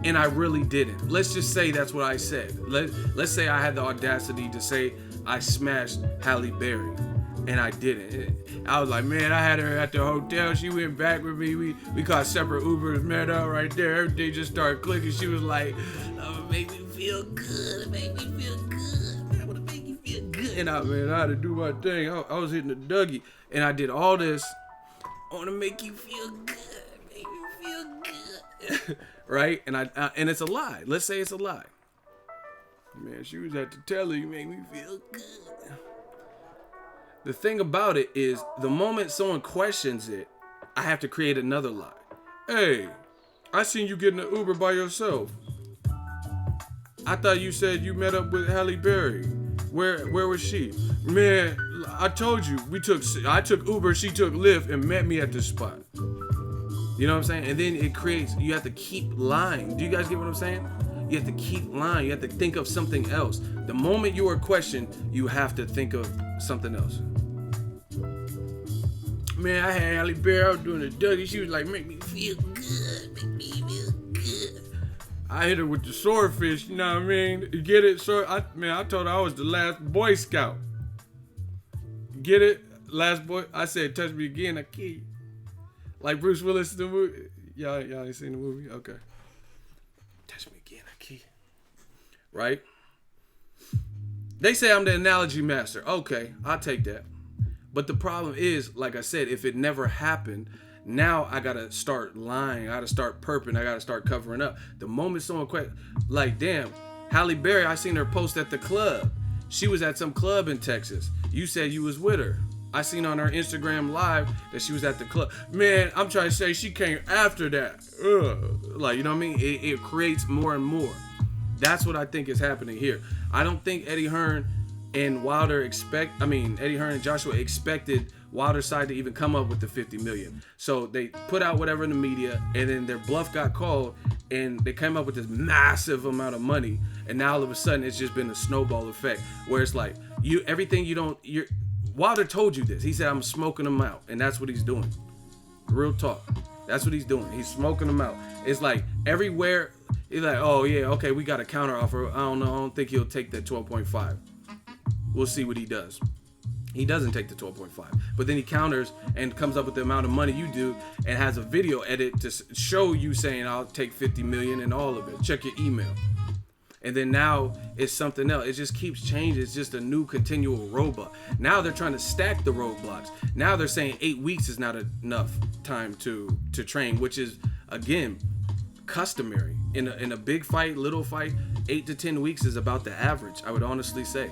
And I really didn't. Let's just say that's what I said. Let's say I had the audacity to say I smashed Halle Berry, and I didn't. I was like, man, I had her at the hotel. She went back with me. We caught separate Ubers, met up right there. Everything just started clicking. She was like, oh, make me feel good. Make me feel good. I want to make you feel good. And I had to do my thing. I was hitting the Dougie, and I did all this. I want to make you feel good. Make me feel good. Right? And and it's a lie. Let's say it's a lie. Man, she was at the telly. You make me feel good. The thing about it is, the moment someone questions it, I have to create another lie. Hey, I seen you getting an Uber by yourself. I thought you said you met up with Halle Berry. Where was she? Man, I told you I took Uber, she took Lyft and met me at this spot. You know what I'm saying? And then you have to keep lying. Do you guys get what I'm saying? You have to keep lying. You have to think of something else. The moment you are questioned, you have to think of something else. Man, I had Halle Berry, I was doing a Dougie. She was like, make me feel good, make me feel good. I hit her with the swordfish, you know what I mean? You get it? I told her I was the last Boy Scout. Get it? Last boy. I said, touch me again, I kill you. Like Bruce Willis in the movie. Y'all ain't seen the movie? Okay. Touch me again, I kill you. Right? They say I'm the analogy master. Okay, I'll take that. But the problem is, like I said, if it never happened, now I gotta start lying. I gotta start perping. I gotta start covering up. The moment someone like, damn, Halle Berry, I seen her post at the club. She was at some club in Texas. You said you was with her. I seen on her Instagram live that she was at the club. Man, I'm trying to say she came after that. Like, you know what I mean? It creates more and more. That's what I think is happening here. I don't think Eddie Hearn and Eddie Hearn and Joshua expected Wilder's side to even come up with the 50 million. So they put out whatever in the media, and then their bluff got called, and they came up with this massive amount of money. And now all of a sudden, it's just been a snowball effect where it's like Wilder told you this. He said, I'm smoking them out, and that's what he's doing. Real talk. That's what he's doing. He's smoking them out. It's like everywhere. It's like, oh yeah, okay, we got a counter offer. I don't know. I don't think he'll take that 12.5. We'll see what he does. He doesn't take the 12.5, but then he counters and comes up with the amount of money you do and has a video edit to show you saying, I'll take 50 million and all of it. Check your email. And then now it's something else. It just keeps changing. It's just a new continual robot. Now they're trying to stack the roadblocks. Now they're saying 8 weeks is not enough time to train, which is, again, customary. In a big fight, little fight, 8 to 10 weeks is about the average, I would honestly say.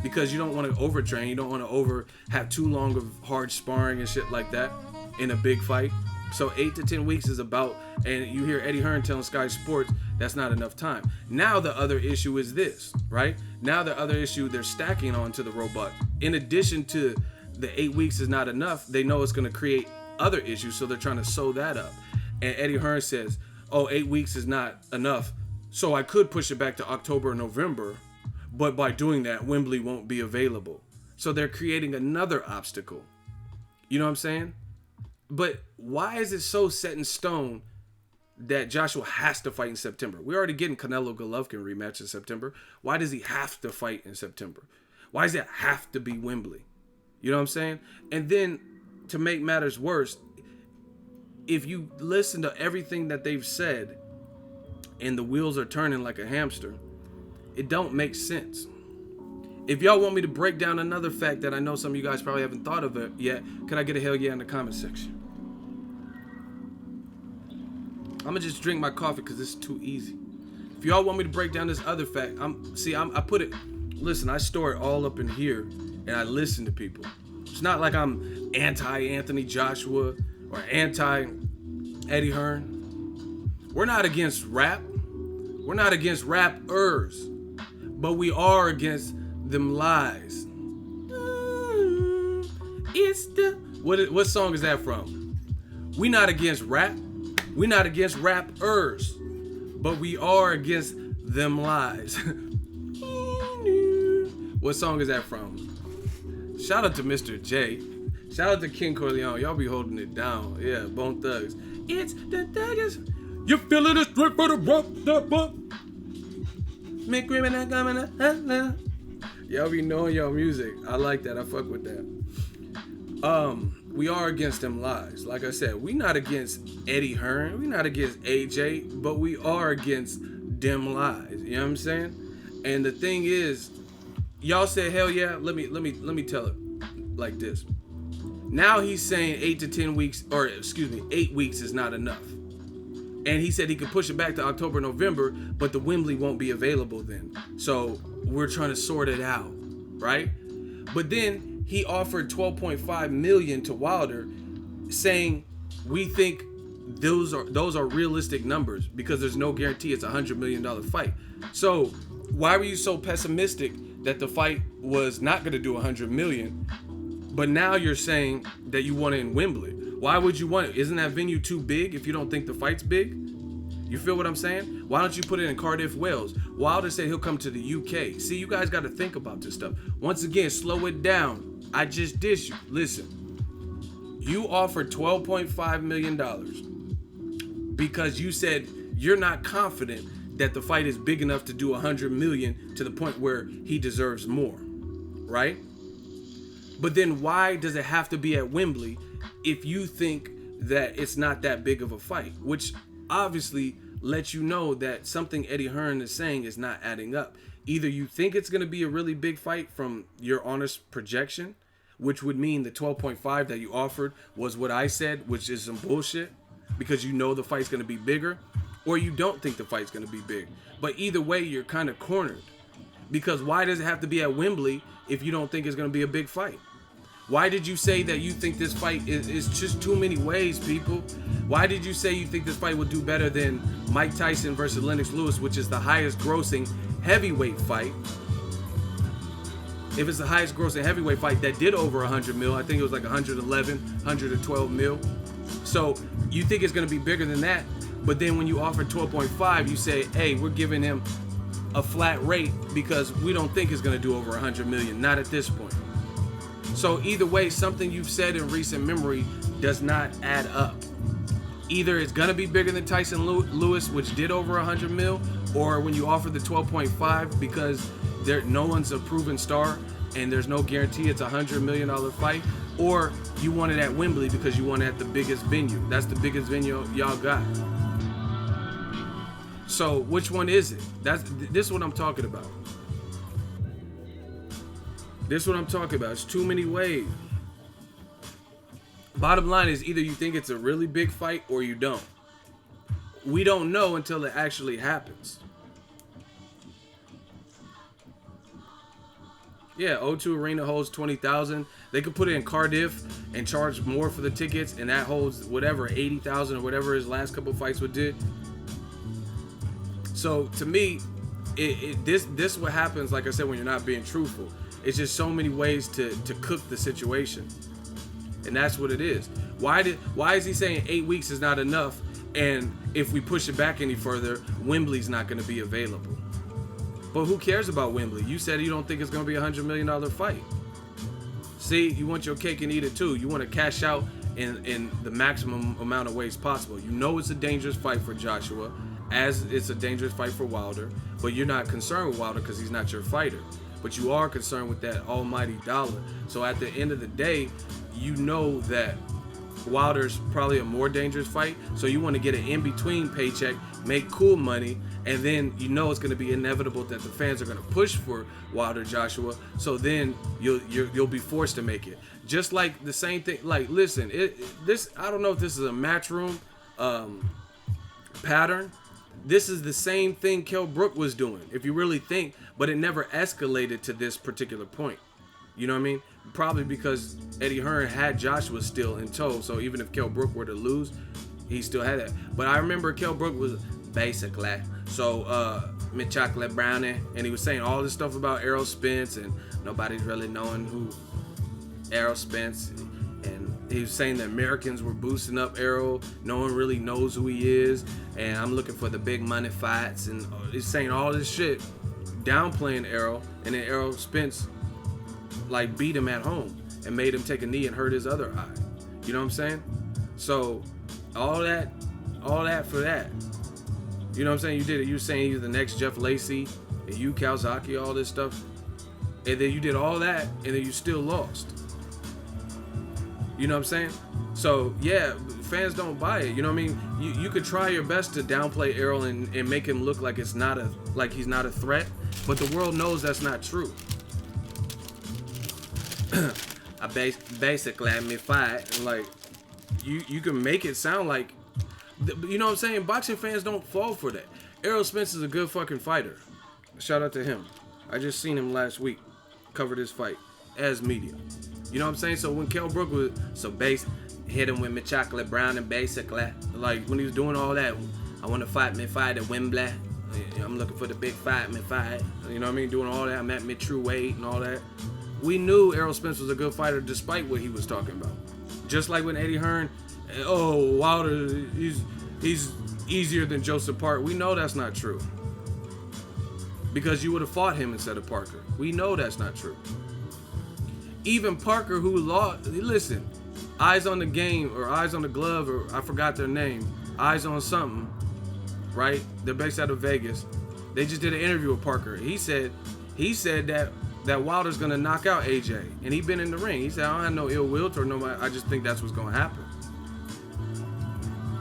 Because you don't want to overtrain. You don't want to have too long of hard sparring and shit like that in a big fight. So 8 to 10 weeks is about, and you hear Eddie Hearn telling Sky Sports that's not enough time. Now the other issue is this, right? Now the other issue they're stacking onto the robot. In addition to the 8 weeks is not enough, they know it's going to create other issues, so they're trying to sew that up. And Eddie Hearn says, 8 weeks is not enough, so I could push it back to October or November, but by doing that, Wembley won't be available. So they're creating another obstacle. You know what I'm saying? But why is it so set in stone that Joshua has to fight in September? We're already getting Canelo Golovkin rematch in September. Why does he have to fight in September? Why does it have to be Wembley? You know what I'm saying? And then to make matters worse, if you listen to everything that they've said and the wheels are turning like a hamster, it don't make sense. If y'all want me to break down another fact that I know some of you guys probably haven't thought of it yet, can I get a hell yeah in the comment section? I'm gonna just drink my coffee because it's too easy. If y'all want me to break down this other fact, I put it, listen, I store it all up in here and I listen to people. It's not like I'm anti-Anthony Joshua or anti-Eddie Hearn. We're not against rap. We're not against rappers. But we are against them lies. It's the... What song is that from? We not against rap. We not against rappers. But we are against them lies. What song is that from? Shout out to Mr. J. Shout out to King Corleone. Y'all be holding it down. Yeah, Bone Thugs. It's the thuggers. You feeling the straight for the rock, step up. Make women not coming up. Y'all be knowing y'all music. I like that. I fuck with that. We are against them lies. Like I said, we not against Eddie Hearn. We not against AJ, but we are against them lies. You know what I'm saying? And the thing is, y'all said hell yeah. Let me tell it like this. Now he's saying 8 to 10 weeks, or excuse me, 8 weeks is not enough. And he said he could push it back to October, November, but the Wembley won't be available then. So we're trying to sort it out, right? But then he offered 12.5 million to Wilder, saying we think those are realistic numbers because there's no guarantee it's $100 million fight. So why were you so pessimistic that the fight was not going to do 100 million, but now you're saying that you want it in Wembley? Why would you want it? Isn't that venue too big if you don't think the fight's big? You feel what I'm saying? Why don't you put it in Cardiff, Wales? Wilder said he'll come to the UK. See, you guys got to think about this stuff. Once again, slow it down. I just dissed you. Listen, you offered $12.5 million because you said you're not confident that the fight is big enough to do 100 million to the point where he deserves more, right? But then why does it have to be at Wembley if you think that it's not that big of a fight? Which obviously lets you know that something Eddie Hearn is saying is not adding up. Either you think it's going to be a really big fight from your honest projection, which would mean the 12.5 that you offered was what I said, which is some bullshit because you know the fight's going to be bigger, or you don't think the fight's going to be big. But either way, you're kind of cornered. Because why does it have to be at Wembley if you don't think it's going to be a big fight? Why did you say that you think this fight is just too many ways, people? Why did you say you think this fight would do better than Mike Tyson versus Lennox Lewis, which is the highest grossing heavyweight fight? If it's the highest grossing heavyweight fight that did over 100 mil, I think it was like 111, 112 mil. So you think it's going to be bigger than that? But then when you offer 12.5, you say, hey, we're giving him a flat rate because we don't think it's going to do over 100 million. Not at this point. So either way, something you've said in recent memory does not add up. Either it's going to be bigger than Tyson Lewis, which did over 100 mil, or when you offer the 12.5 because no one's a proven star and there's no guarantee it's a $100 million fight, or you want it at Wembley because you want it at the biggest venue. That's the biggest venue y'all got. So which one is it? This is what I'm talking about. This is what I'm talking about. It's too many ways. Bottom line is either you think it's a really big fight or you don't. We don't know until it actually happens. Yeah, O2 Arena holds 20,000. They could put it in Cardiff and charge more for the tickets, and that holds whatever, 80,000 or whatever his last couple fights would did. So to me, this is what happens, like I said, when you're not being truthful. It's just so many ways to cook the situation. And that's what it is. Why is he saying 8 weeks is not enough, and if we push it back any further, Wembley's not going to be available? But who cares about Wembley? You said you don't think it's going to be a $100 million fight. See, you want your cake and eat it too. You want to cash out in the maximum amount of ways possible. You know it's a dangerous fight for Joshua, as it's a dangerous fight for Wilder, but you're not concerned with Wilder because he's not your fighter. But you are concerned with that almighty dollar. So at the end of the day, you know that Wilder's probably a more dangerous fight. So you want to get an in-between paycheck, make cool money, and then you know it's going to be inevitable that the fans are going to push for Wilder Joshua. So then you'll be forced to make it. Just like the same thing. Like, listen, this I don't know if this is a matchroom pattern. This is the same thing Kell Brook was doing, if you really think, but it never escalated to this particular point. You know what I mean? Probably because Eddie Hearn had Joshua still in tow, so even if Kell Brook were to lose, he still had that. But I remember Kell Brook was basically, me chocolate brownie, and he was saying all this stuff about Errol Spence, and nobody's really knowing who Errol Spence, and he was saying the Americans were boosting up Errol. No one really knows who he is, and I'm looking for the big money fights, and he's saying all this shit, downplaying Errol, and then Errol Spence like beat him at home and made him take a knee and hurt his other eye. You know what I'm saying? So all that for that. You know what I'm saying? You did it. You were saying you're the next Jeff Lacey and you Kawasaki, all this stuff, and then you did all that, and then you still lost. You know what I'm saying? So yeah, fans don't buy it. You know what I mean? You could try your best to downplay Errol and make him look like he's not a threat, but the world knows that's not true. I basically let me fight. Like you can make it sound like, you know what I'm saying? Boxing fans don't fall for that. Errol Spence is a good fucking fighter. Shout out to him. I just seen him last week, covered his fight as media. You know what I'm saying? So when Kell Brook was hit him with me chocolate brown and basically. Like, when he was doing all that, I want to fight at Wembley. I'm looking for the big fight. You know what I mean? Doing all that. I'm at my true weight and all that. We knew Errol Spence was a good fighter despite what he was talking about. Just like when Eddie Hearn, oh, Wilder, he's easier than Joseph Parker. We know that's not true. Because you would have fought him instead of Parker. We know that's not true. Even Parker, who lost, listen, Eyes on the Game or Eyes on the Glove, or I forgot their name, Eyes on something, right? They're based out of Vegas. They just did an interview with Parker. He said that Wilder's gonna knock out AJ, and he been in the ring. He said, I don't have no ill will or nobody. I just think that's what's gonna happen.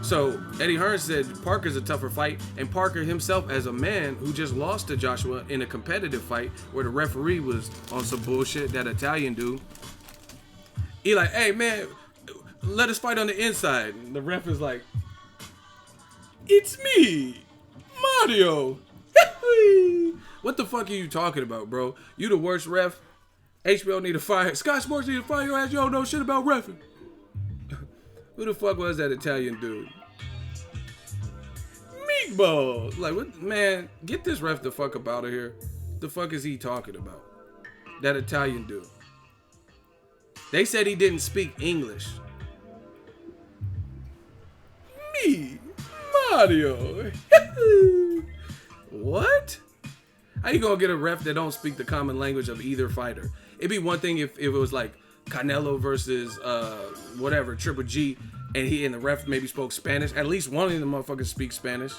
So Eddie Hearn said Parker's a tougher fight, and Parker himself, as a man who just lost to Joshua in a competitive fight where the referee was on some bullshit, that Italian dude. He like, hey man, let us fight on the inside. And the ref is like, it's me, Mario. What the fuck are you talking about, bro? You the worst ref. HBO need to fire. Sky Sports need to fire your ass. You don't know shit about reffing. Who the fuck was that Italian dude? Meatball. Like, what? Man, get this ref the fuck up out of here. The fuck is he talking about? That Italian dude. They said he didn't speak English. Me, Mario. What? How you gonna get a ref that don't speak the common language of either fighter? It'd be one thing if it was like Canelo versus whatever, Triple G, and the ref maybe spoke Spanish. At least one of the motherfuckers speak Spanish.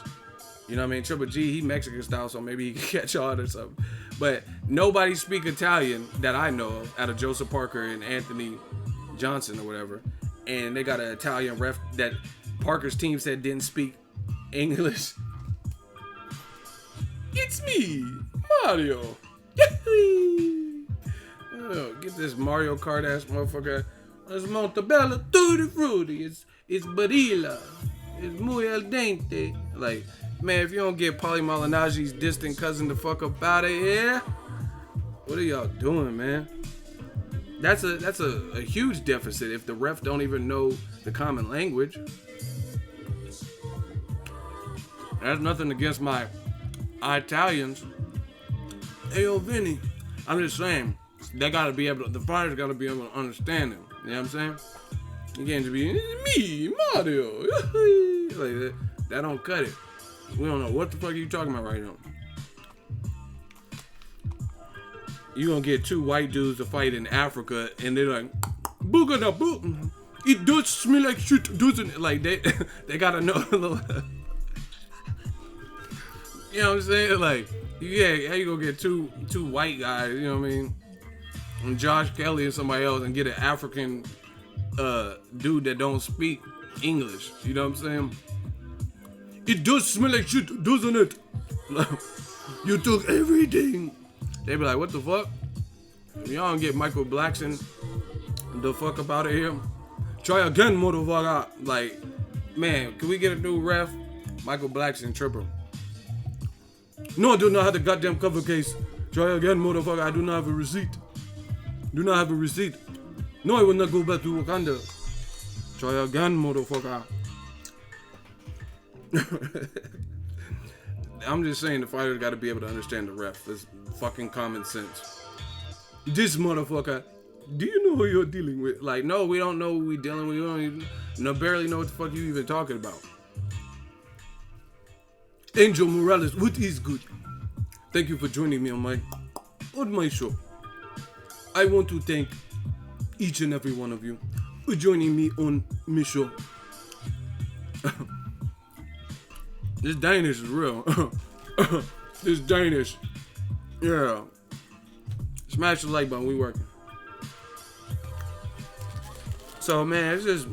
You know what I mean? Triple G, he Mexican style, so maybe he can catch on or something. But nobody speak Italian that I know of out of Joseph Parker and Anthony Johnson or whatever. And they got an Italian ref that Parker's team said didn't speak English. It's me, Mario. Oh, get this Mario Kart ass motherfucker. It's Montebello Tutti Frutti. It's Barilla. It's muy al dente. Like, man, if you don't get Paulie Malignaggi's distant cousin the fuck up out of here, what are y'all doing, man? That's a huge deficit if the ref don't even know the common language. That's nothing against my Italians. Hey, yo, Vinny. I'm just saying, they gotta be able to, the fighters gotta be able to understand them. You know what I'm saying? You getting to be me, Mario. Like that don't cut it. We don't know what the fuck are you talking about right now. You gonna get two white dudes to fight in Africa, and they're like, booga da boo. It does smell like shit, doesn't it? Like they gotta know a little. You know what I'm saying? Like, yeah, how you gonna get two white guys, you know what I mean? And Josh Kelly and somebody else, and get an African dude that don't speak English. You know what I'm saying? It does smell like shit, doesn't it? You took everything. They be like, what the fuck? If y'all don't get Michael Blackson the fuck up out of here, try again, motherfucker. Like, man, can we get a new ref? Michael Blackson, triple. No, I do not have the goddamn cover case. Try again, motherfucker. I do not have a receipt. Do not have a receipt. No, I will not go back to Wakanda. Try again, motherfucker. I'm just saying the fighters got to be able to understand the ref. That's fucking common sense. This motherfucker, do you know who you're dealing with? Like, no, we don't know who we're dealing with. We don't even, barely know what the fuck you even talking about. Angel Morales, what is good? Thank you for joining me on my show. I want to thank each and every one of you for joining me on my show. This Danish is real. This Danish. Yeah. Smash the like button, we working. So man, it's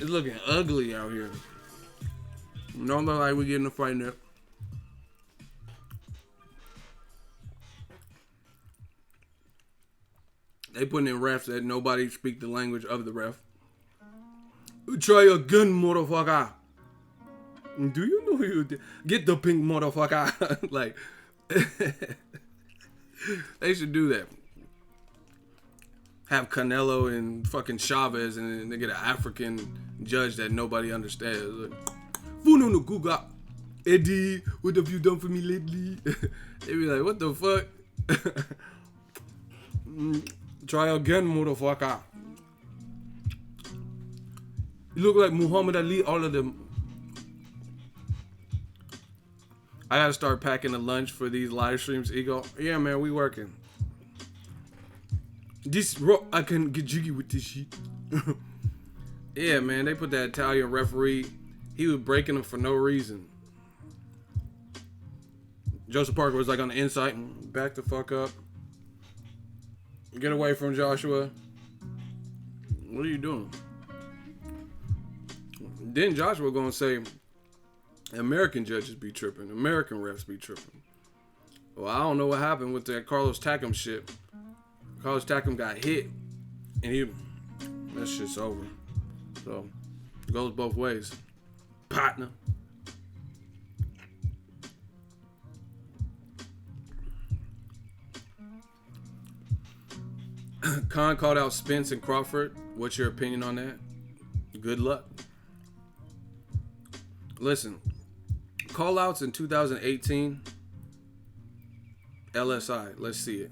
looking ugly out here. Don't look like we're getting a fight there. They putting in refs that nobody speak the language of the ref. Try again, motherfucker. Do you know you get the pink motherfucker? Like, they should do that. have Canelo and fucking Chavez, and then they get an African judge that nobody understands. Like, Funo no Guga. Eddie, what have you done for me lately? They be like, what the fuck? Try again, motherfucker. You look like Muhammad Ali, all of them. I gotta start packing a lunch for these live streams, Ego. Yeah, man, we working. I can get jiggy with this shit. Yeah, man, they put that Italian referee. He was breaking them for no reason. Joseph Parker was like on the inside. Back the fuck up. Get away from Joshua. What are you doing? Then Joshua gonna say, American judges be tripping. American refs be tripping. Well, I don't know what happened with that Carlos Takam shit. Carlos Takam got hit, and that shit's over. So, it goes both ways. Partner. Khan called out Spence and Crawford. What's your opinion on that? Good luck. Listen, call outs in 2018, LSI, let's see it.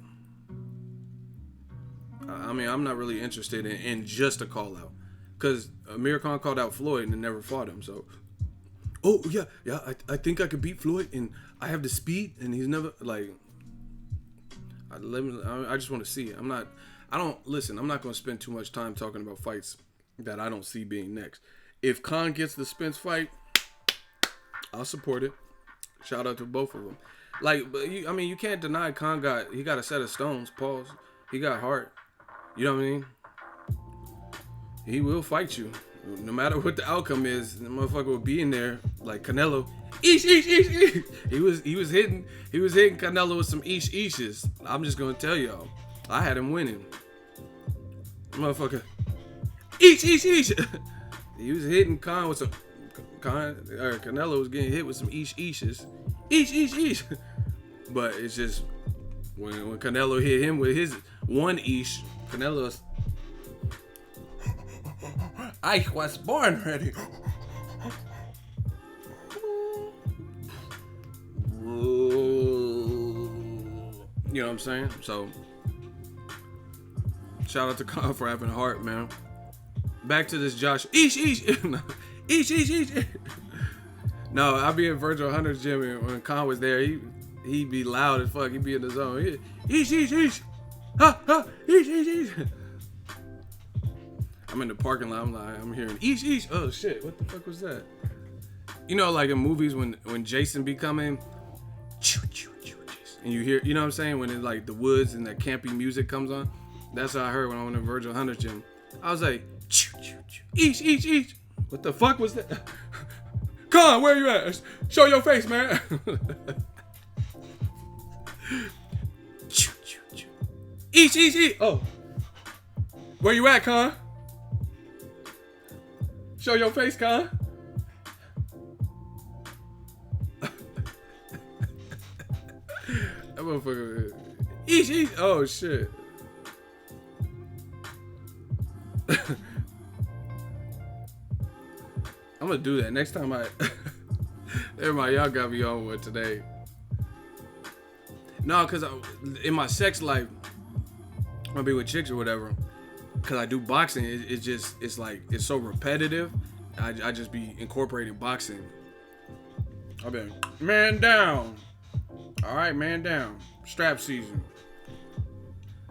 I mean, I'm not really interested in just a call out, because Amir Khan called out Floyd and never fought him. So, oh yeah, I think I could beat Floyd, and I have the speed, and he's never like. I just want to see it. I'm not going to spend too much time talking about fights that I don't see being next. If Khan gets the Spence fight, I'll support it. Shout out to both of them. Like, but you can't deny Khan got a set of stones. Pause. He got heart. You know what I mean? He will fight you, no matter what the outcome is. The motherfucker will be in there like Canelo. Eesh. He was hitting Canelo with some eesh. I'm just gonna tell y'all, I had him winning. Motherfucker. Eesh. He was hitting Khan with some. Canelo was getting hit with some eesh. But it's just when Canelo hit him with his one eesh, Canelo's. I was born ready. You know what I'm saying? So, shout out to Khan for having heart, man. Back to this Josh. Eesh. No, I be in Virgil Hunter's gym, and when Khan was there, he'd be loud as fuck. He'd be in the zone. Eesh. Ha. Eesh. I'm in the parking lot. I'm hearing eesh. Oh shit! What the fuck was that? You know, like in movies when Jason be coming, and you hear, you know what I'm saying, when it's like the woods and that campy music comes on. That's what I heard when I went to Virgil Hunter's gym. I was like, eesh. What the fuck was that? Khan, where you at? Show your face, man. Eesh. Oh, where you at, Khan? Show your face, Khan. That motherfucker. Eesh. Oh shit. I'm gonna do that next time everybody, y'all got me on with today. No, cause in my sex life, when I be with chicks or whatever, cause I do boxing, it's like it's so repetitive. I just be incorporating boxing. I'll be like, man down. All right, man down. Strap season.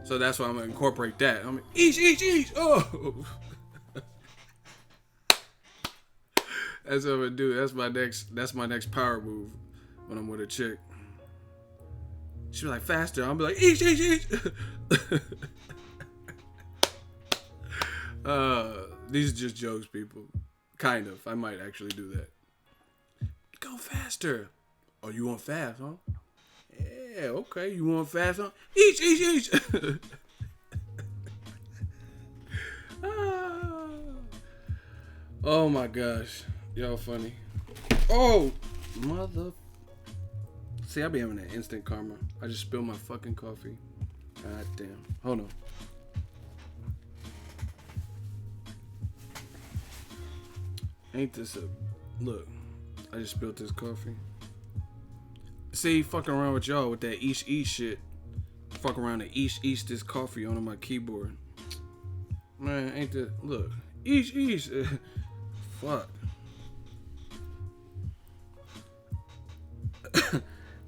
So that's why I'm gonna incorporate that. I'm like, eesh. Oh. That's what I'm gonna do. That's my next power move when I'm with a chick. She'll be like, faster. I'll be like, eesh. These are just jokes, people. Kind of. I might actually do that. Go faster. Oh, you want fast, huh? Yeah, okay. You want fast, huh? Eesh. Oh my gosh. Y'all funny. Oh, mother. See, I be having that instant karma. I just spilled my fucking coffee. God damn. Hold on. Ain't this a... Look, I just spilled this coffee. See, fucking around with y'all with that east shit. Fuck around and east this coffee onto my keyboard. Man, ain't that... Look. East. Fuck.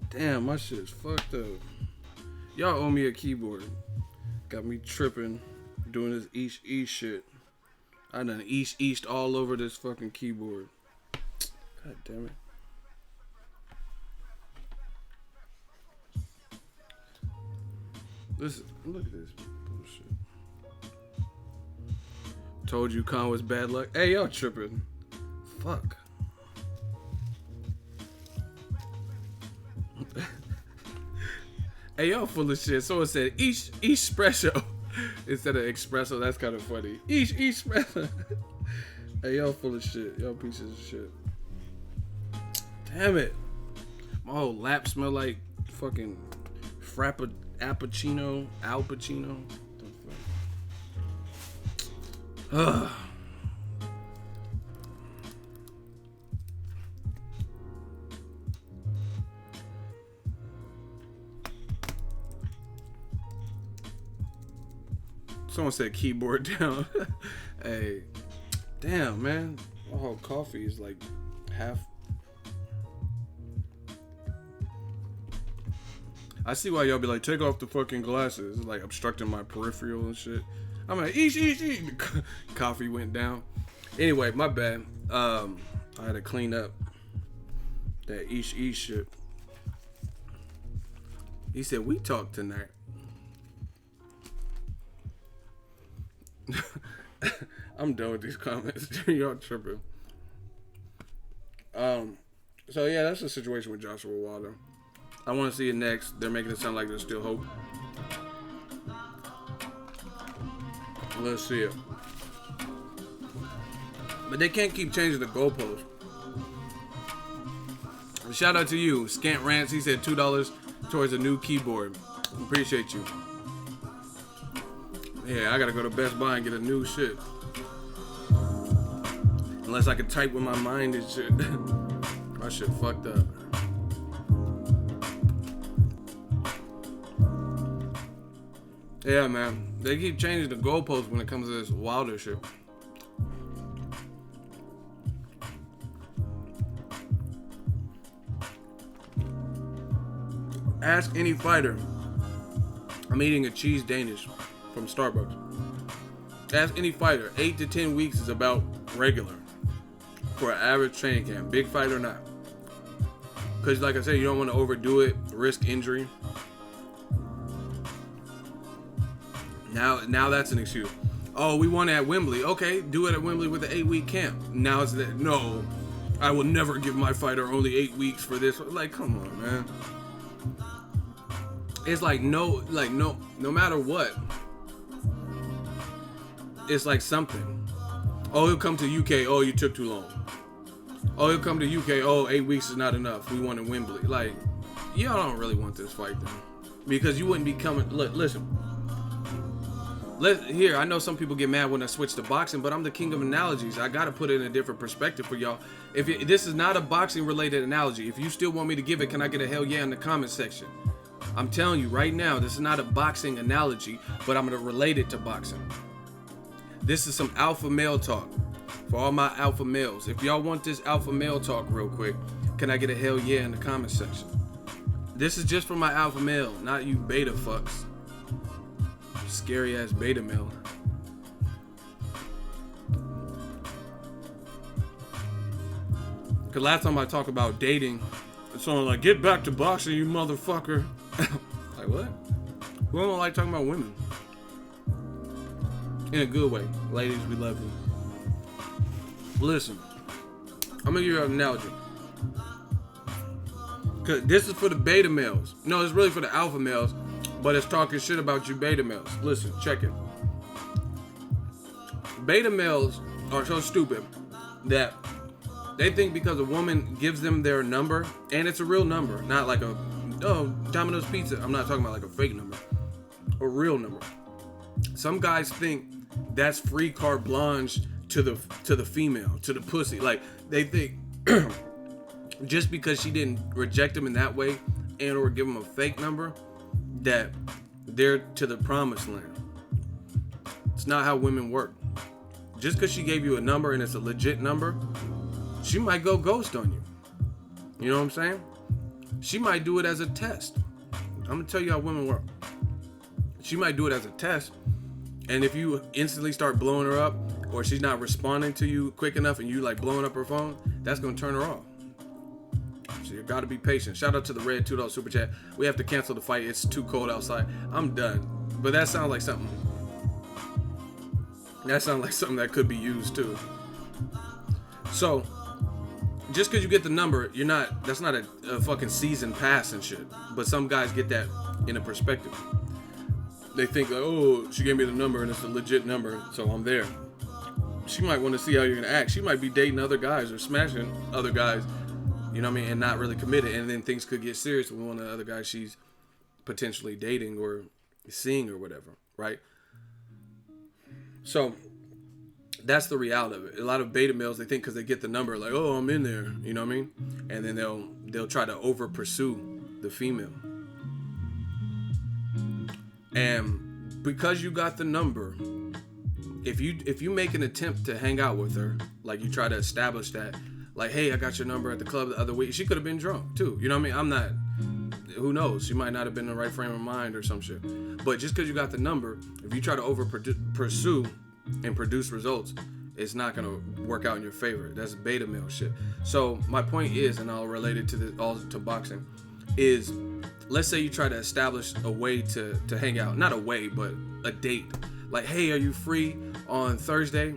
Damn, my shit's fucked up. Y'all owe me a keyboard. Got me tripping doing this east shit. I done east all over this fucking keyboard. God damn it. Listen, look at this bullshit. Told you Con was bad luck. Hey, y'all tripping. Fuck. Hey, y'all full of shit. Someone said espresso instead of espresso. That's kind of funny. Espresso. Hey, y'all full of shit. Y'all pieces of shit. Damn it. My whole lap smell like fucking Al Pacino. Ugh. Someone said keyboard down. Hey, damn, man. My whole coffee is like half. I see why y'all be like, take off the fucking glasses. It's like obstructing my peripheral and shit. I'm like, eat. Coffee went down. Anyway, my bad. I had to clean up that eat shit. He said, we talk tonight. I'm done with these comments. Y'all tripping. So yeah, that's the situation with Joshua Wilder. I want to see it next. They're making it sound like there's still hope. Let's see it. But they can't keep changing the goalpost. Shout out to you, Scant Rants. He said $2 towards a new keyboard. Appreciate you. Yeah, I gotta go to Best Buy and get a new shit. Unless I can type with my mind and shit. My shit fucked up. Yeah, man. They keep changing the goalposts when it comes to this Wilder shit. Ask any fighter. I'm eating a cheese Danish from Starbucks. Ask any fighter. 8 to 10 weeks is about regular for an average training camp, big fight or not. Because like I said, you don't want to overdo it, risk injury. Now that's an excuse. Oh, we won at Wembley. Okay, do it at Wembley with an 8-week camp. Now it's that, no, I will never give my fighter only 8 weeks for this. Like, come on, man. It's like no matter what. It's like something. Oh, he'll come to UK. Oh, you took too long. Oh, he'll come to UK. Oh, 8 weeks is not enough. We won in Wembley. Like, y'all don't really want this fight then, because you wouldn't be coming. Listen. Here, I know some people get mad when I switch to boxing, but I'm the king of analogies. I gotta put it in a different perspective for y'all. This is not a boxing related analogy. If you still want me to give it, can I get a hell yeah in the comment section? I'm telling you right now, this is not a boxing analogy, but I'm gonna relate it to boxing. This is some alpha male talk for all my alpha males. If y'all want this alpha male talk real quick, can I get a hell yeah in the comment section? This is just for my alpha male, not you beta fucks. Scary ass beta male. Cause last time I talked about dating, someone like, get back to boxing, you motherfucker. Like, what? We don't like talking about women. In a good way. Ladies, we love you. Listen, I'm gonna give you an analogy. Cause this is for the beta males. No, it's really for the alpha males, but it's talking shit about you beta males. Listen, check it. Beta males are so stupid that they think because a woman gives them their number, and it's a real number, not like a, oh, Domino's Pizza. I'm not talking about like a fake number. A real number. Some guys think that's free carte blanche to the female, to the pussy. Like, they think just because she didn't reject him in that way and or give him a fake number, that they're to the promised land. It's not how women work. Just because she gave you a number and it's a legit number, she might go ghost on you. You know what I'm saying? She might do it as a test. I'm gonna tell you how women work. She might do it as a test, and if you instantly start blowing her up, or she's not responding to you quick enough and you like blowing up her phone, that's gonna turn her off. So you gotta be patient. Shout out to the Red $2 super chat. We have to cancel the fight. It's too cold outside. I'm done. But that sounds like something. That sounds like something that could be used too. So, just because you get the number, you're not. That's not a fucking season pass and shit. But some guys get that in a perspective. They think like, oh, she gave me the number and it's a legit number, so I'm there. She might want to see how you're gonna act. She might be dating other guys or smashing other guys, you know what I mean, and not really committed. And then things could get serious with one of the other guys she's potentially dating or seeing or whatever, right? So that's the reality of it. A lot of beta males, they think because they get the number, like, oh, I'm in there, you know what I mean? And then they'll try to over pursue the female. And because you got the number, if you make an attempt to hang out with her, like you try to establish that, like, hey, I got your number at the club the other week. She could have been drunk too. You know what I mean? Who knows? She might not have been in the right frame of mind or some shit. But just because you got the number, if you try to pursue and produce results, it's not gonna work out in your favor. That's beta male shit. So my point is, and I'll relate it to boxing, is let's say you try to establish a way to hang out. Not a way, but a date. Like, hey, are you free on Thursday?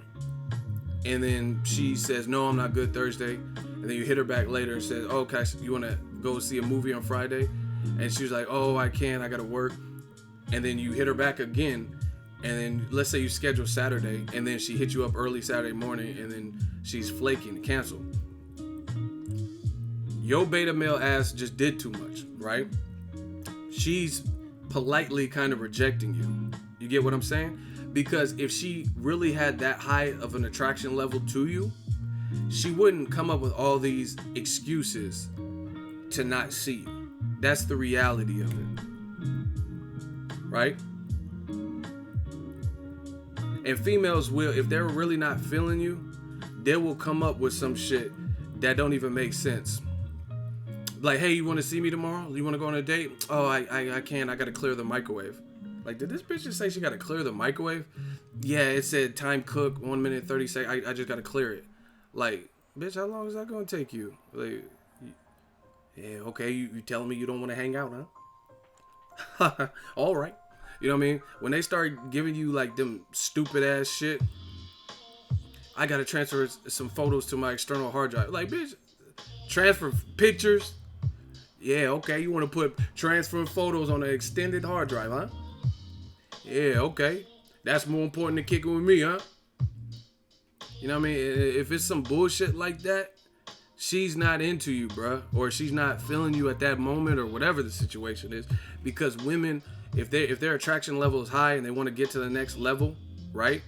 And then she says, no, I'm not good Thursday. And then you hit her back later and says, oh, okay, you want to go see a movie on Friday? And she's like, oh, I can't, I got to work. And then you hit her back again. And then let's say you schedule Saturday, and then she hits you up early Saturday morning, and then she's flaking, cancel. Your beta male ass just did too much, right? She's politely kind of rejecting you. You get what I'm saying? Because if she really had that high of an attraction level to you, she wouldn't come up with all these excuses to not see you. That's the reality of it. Right? And females will, if they're really not feeling you, they will come up with some shit that don't even make sense. Like, hey, you want to see me tomorrow? You want to go on a date? Oh, I can't. I got to clear the microwave. Like, did this bitch just say she got to clear the microwave? Yeah, it said time cook, 1 minute, 30 seconds. I just got to clear it. Like, bitch, how long is that going to take you? Like, yeah, okay, you telling me you don't want to hang out, huh? All right. You know what I mean? When they start giving you, like, them stupid ass shit, I got to transfer some photos to my external hard drive. Like, bitch, transfer pictures? Yeah, okay, you want to put transfer photos on an extended hard drive, huh? Yeah, okay. That's more important than kicking with me, huh? You know what I mean? If it's some bullshit like that, she's not into you, bruh. Or she's not feeling you at that moment, or whatever the situation is. Because women, if their attraction level is high and they want to get to the next level, right?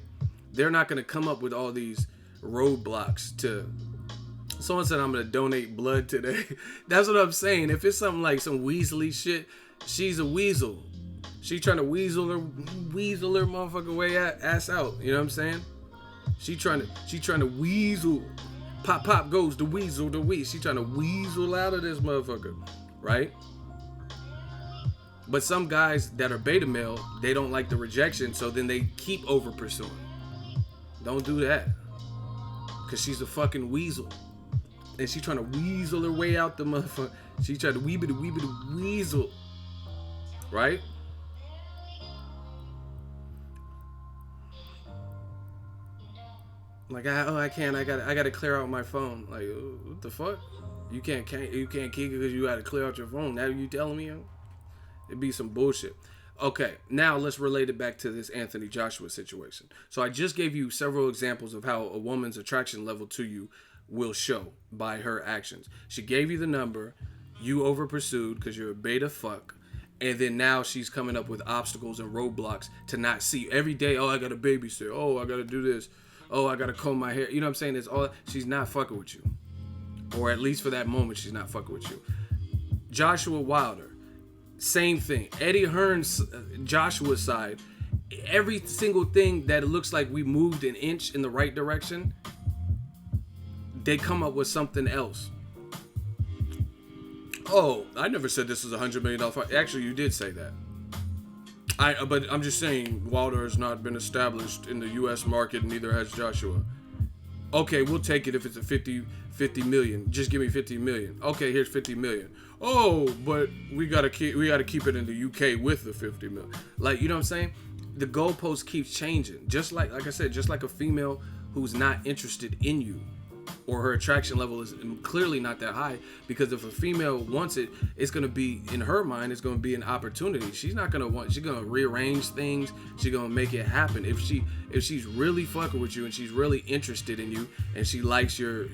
They're not going to come up with all these roadblocks to... Someone said I'm going to donate blood today. That's what I'm saying. If it's something like some Weasley shit, she's a weasel. She trying to weasel her motherfucking way ass out. You know what I'm saying? She trying to weasel. Pop goes the weasel, the weasel. She trying to weasel out of this motherfucker, right? But some guys that are beta male, they don't like the rejection, so then they keep over pursuing. Don't do that, cause she's a fucking weasel, and she trying to weasel her way out the motherfucker. She trying to weebity weasel, right? Like, I can't. I gotta clear out my phone. Like, what the fuck? You can't kick it because you gotta clear out your phone. Now you telling me? It'd be some bullshit. Okay, now let's relate it back to this Anthony Joshua situation. So I just gave you several examples of how a woman's attraction level to you will show by her actions. She gave you the number, you over pursued because you're a beta fuck, and then now she's coming up with obstacles and roadblocks to not see you every day. Oh, I got to babysit. Oh, I got to do this. oh, I gotta comb my hair. You know what I'm saying? It's all, she's not fucking with you. Or at least for that moment, she's not fucking with you. Joshua Wilder, same thing. Eddie Hearn's Joshua's side, every single thing that it looks like we moved an inch in the right direction, they come up with something else. Oh, I never said this was $100 million fight. Actually, you did say that. But I'm just saying, Wilder has not been established in the U.S. market, and neither has Joshua. Okay, we'll take it if it's a 50 million. Just give me 50 million. Okay, here's 50 million. Oh, but we gotta keep it in the UK with the 50 million. Like, you know what I'm saying? The goalpost keeps changing. Just like I said, just like a female who's not interested in you, or her attraction level is clearly not that high, because if a female wants it, it's going to be, in her mind, it's going to be an opportunity. She's not going to want, she's going to rearrange things. She's going to make it happen. If she's really fucking with you and she's really interested in you and she likes your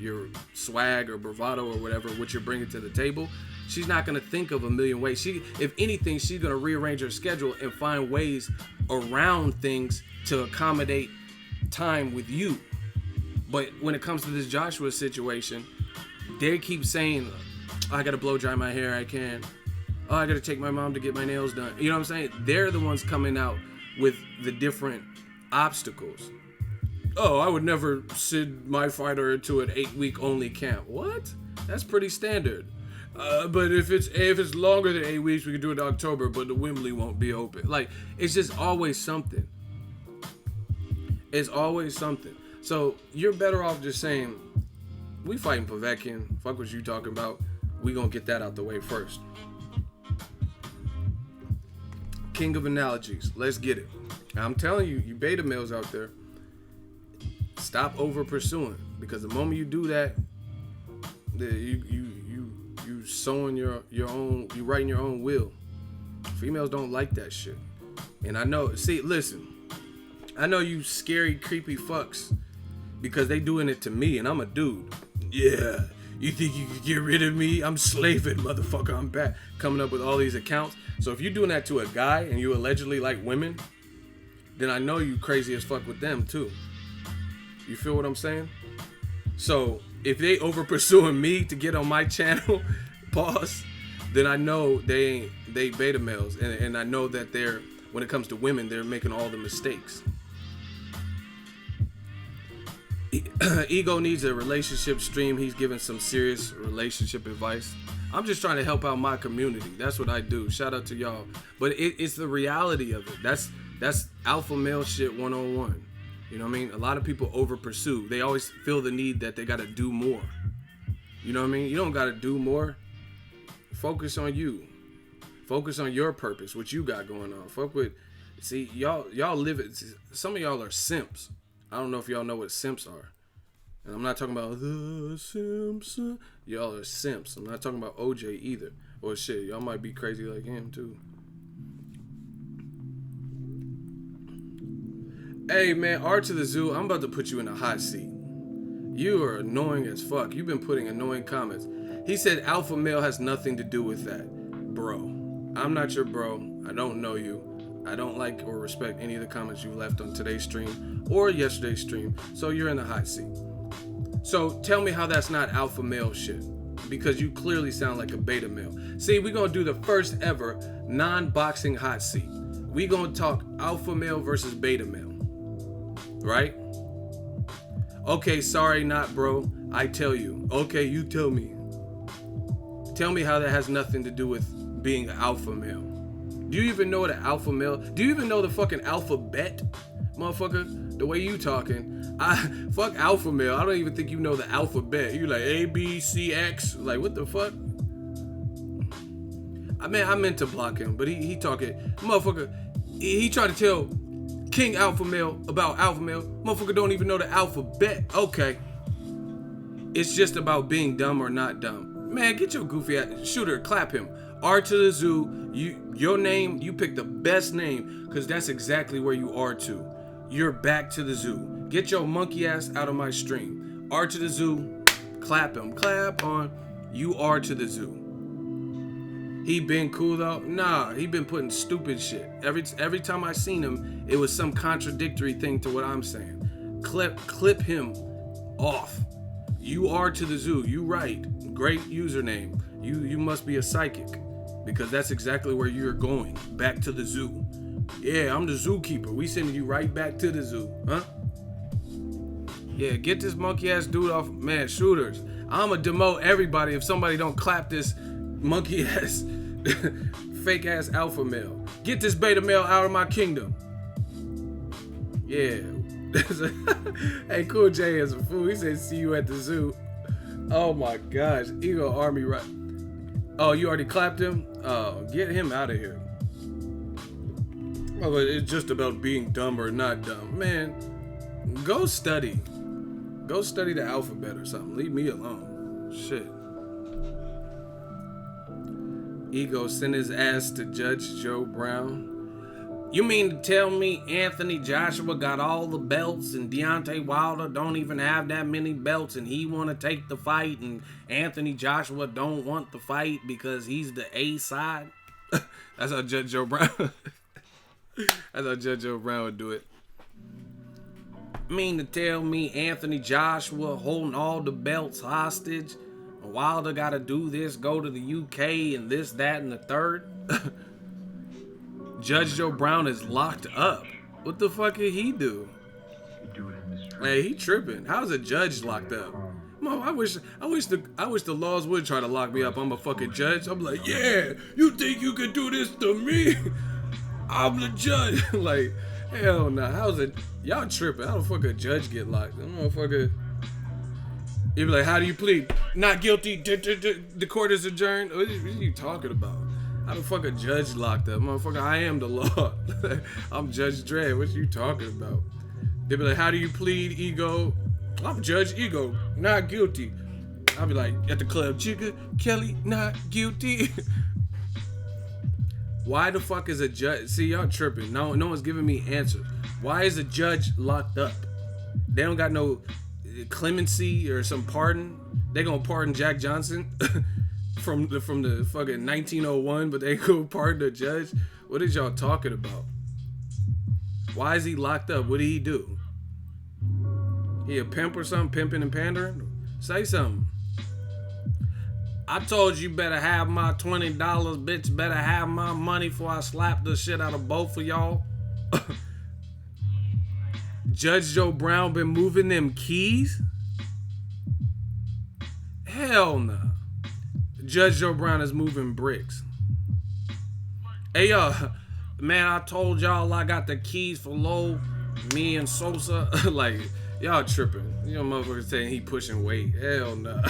swag or bravado or whatever, what you're bringing to the table, she's not going to think of a million ways. If anything, she's going to rearrange her schedule and find ways around things to accommodate time with you. But when it comes to this Joshua situation, they keep saying, oh, I gotta blow dry my hair, I can't. Oh, I gotta take my mom to get my nails done. You know what I'm saying? They're the ones coming out with the different obstacles. Oh, I would never send my fighter into an 8-week only camp. What? That's pretty standard. But if it's longer than 8 weeks, we can do it in October, but the Wembley won't be open. Like, it's just always something. It's always something. So you're better off just saying, we fighting Povetkin. Fuck what you talking about. We gonna get that out the way first. King of analogies. Let's get it. I'm telling you, you beta males out there, stop over pursuing, because the moment you do that, you sowing your own, you writing your own will. Females don't like that shit. And I know, listen, I know you scary, creepy fucks, because they doing it to me and I'm a dude. Yeah, you think you can get rid of me? I'm slaving, motherfucker, I'm back. Coming up with all these accounts. So if you're doing that to a guy and you allegedly like women, then I know you crazy as fuck with them too. You feel what I'm saying? So if they over pursuing me to get on my channel, pause, then I know they beta males. And I know that when it comes to women, they're making all the mistakes. Ego needs a relationship stream. He's giving some serious relationship advice. I'm just trying to help out my community. That's what I do. Shout out to y'all. But it's the reality of it. That's alpha male shit 101. You know what I mean? A lot of people over pursue. They always feel the need that they got to do more. You know what I mean? You don't got to do more. Focus on you. Focus on your purpose, what you got going on. See, y'all live it. Some of y'all are simps. I don't know if y'all know what simps are. And I'm not talking about the Simpsons. Y'all are simps. I'm not talking about OJ either. Or shit, y'all might be crazy like him too. Hey man, R to the Zoo, I'm about to put you in a hot seat. You are annoying as fuck. You've been putting annoying comments. He said alpha male has nothing to do with that. Bro, I'm not your bro. I don't know you. I don't like or respect any of the comments you left on today's stream or yesterday's stream, so you're in the hot seat. So tell me how that's not alpha male shit, because you clearly sound like a beta male. See, we're gonna do the first ever non-boxing hot seat. We're gonna talk alpha male versus beta male, right? Okay, sorry, not bro. I tell you. Okay, you tell me. Tell me how that has nothing to do with being an alpha male. Do you even know what an alpha male? Do you even know the fucking alphabet, motherfucker? The way you talking, fuck alpha male. I don't even think you know the alphabet. You like A, B, C, X. Like what the fuck? I meant to block him, but he talking, motherfucker. He tried to tell King Alpha Male about Alpha Male. Motherfucker don't even know the alphabet. Okay. It's just about being dumb or not dumb. Man, get your goofy ass. Shooter, clap him. R to the Zoo, your name, you picked the best name, because that's exactly where you are to. You're back to the zoo. Get your monkey ass out of my stream. R to the Zoo, clap him. Clap on. You are to the zoo. He been cool though? Nah, he been putting stupid shit. Every time I seen him, it was some contradictory thing to what I'm saying. clip him off. You are to the zoo. You right. Great username. You must be a psychic, because that's exactly where you're going. Back to the zoo. Yeah, I'm the zookeeper. We sending you right back to the zoo, huh? Yeah, get this monkey ass dude off. Man, shooters. I'ma demote everybody if somebody don't clap this monkey ass fake ass alpha male. Get this beta male out of my kingdom. Yeah. Hey, Cool J is a fool. He said, see you at the zoo. Oh my gosh. Ego Army right. Oh, you already clapped him? Oh, get him out of here. Oh, but it's just about being dumb or not dumb. Man, go study. Go study the alphabet or something. Leave me alone. Shit. Ego sent his ass to Judge Joe Brown. You mean to tell me Anthony Joshua got all the belts and Deontay Wilder don't even have that many belts and he want to take the fight and Anthony Joshua don't want the fight because he's the A side? That's how Judge Joe Brown That's how Judge Joe Brown would do it. Mean to tell me Anthony Joshua holding all the belts hostage? Wilder gotta do this, go to the UK and this, that, and the third? Judge Joe Brown is locked up. What the fuck did he do? Hey, he tripping. How's a judge locked up? Mom, I wish the laws would try to lock me up. I'm a fucking judge. I'm like, yeah, you think you could do this to me? I'm the judge. Like, hell nah. How's it? Y'all tripping. How the fuck a judge get locked? That motherfucker. You be like, how do you plead? Not guilty. The court is adjourned. What are you talking about? How the fuck a judge locked up? Motherfucker, I am the law. I'm Judge Dredd. What you talking about? They be like, how do you plead, Ego? I'm Judge Ego. Not guilty. I'll be like, at the club, Jigga, Kelly, not guilty. Why the fuck is a judge? See, y'all tripping. No one's giving me answers. Why is a judge locked up? They don't got no clemency or some pardon. They gonna pardon Jack Johnson from the fucking 1901, but they go pardon the judge. What is y'all talking about? Why is he locked up? What did he do? He a pimp or something? Pimping and pandering? Say something. I told you better have my $20, bitch. Better have my money before I slap the shit out of both of y'all. Judge Joe Brown been moving them keys? Hell no. Judge Joe Brown is moving bricks. Hey, man, I told y'all I got the keys for Low, me and Sosa. Like, y'all tripping. You know, motherfuckers saying he pushing weight. Hell no.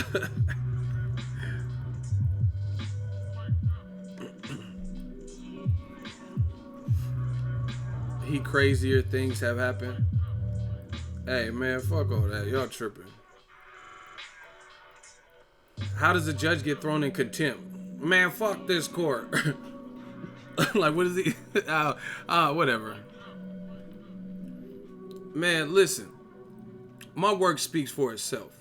He crazier things have happened. Hey, man, fuck all that. Y'all tripping. How does a judge get thrown in contempt? Man, fuck this court. Like, what is he? Whatever. Man, listen. My work speaks for itself.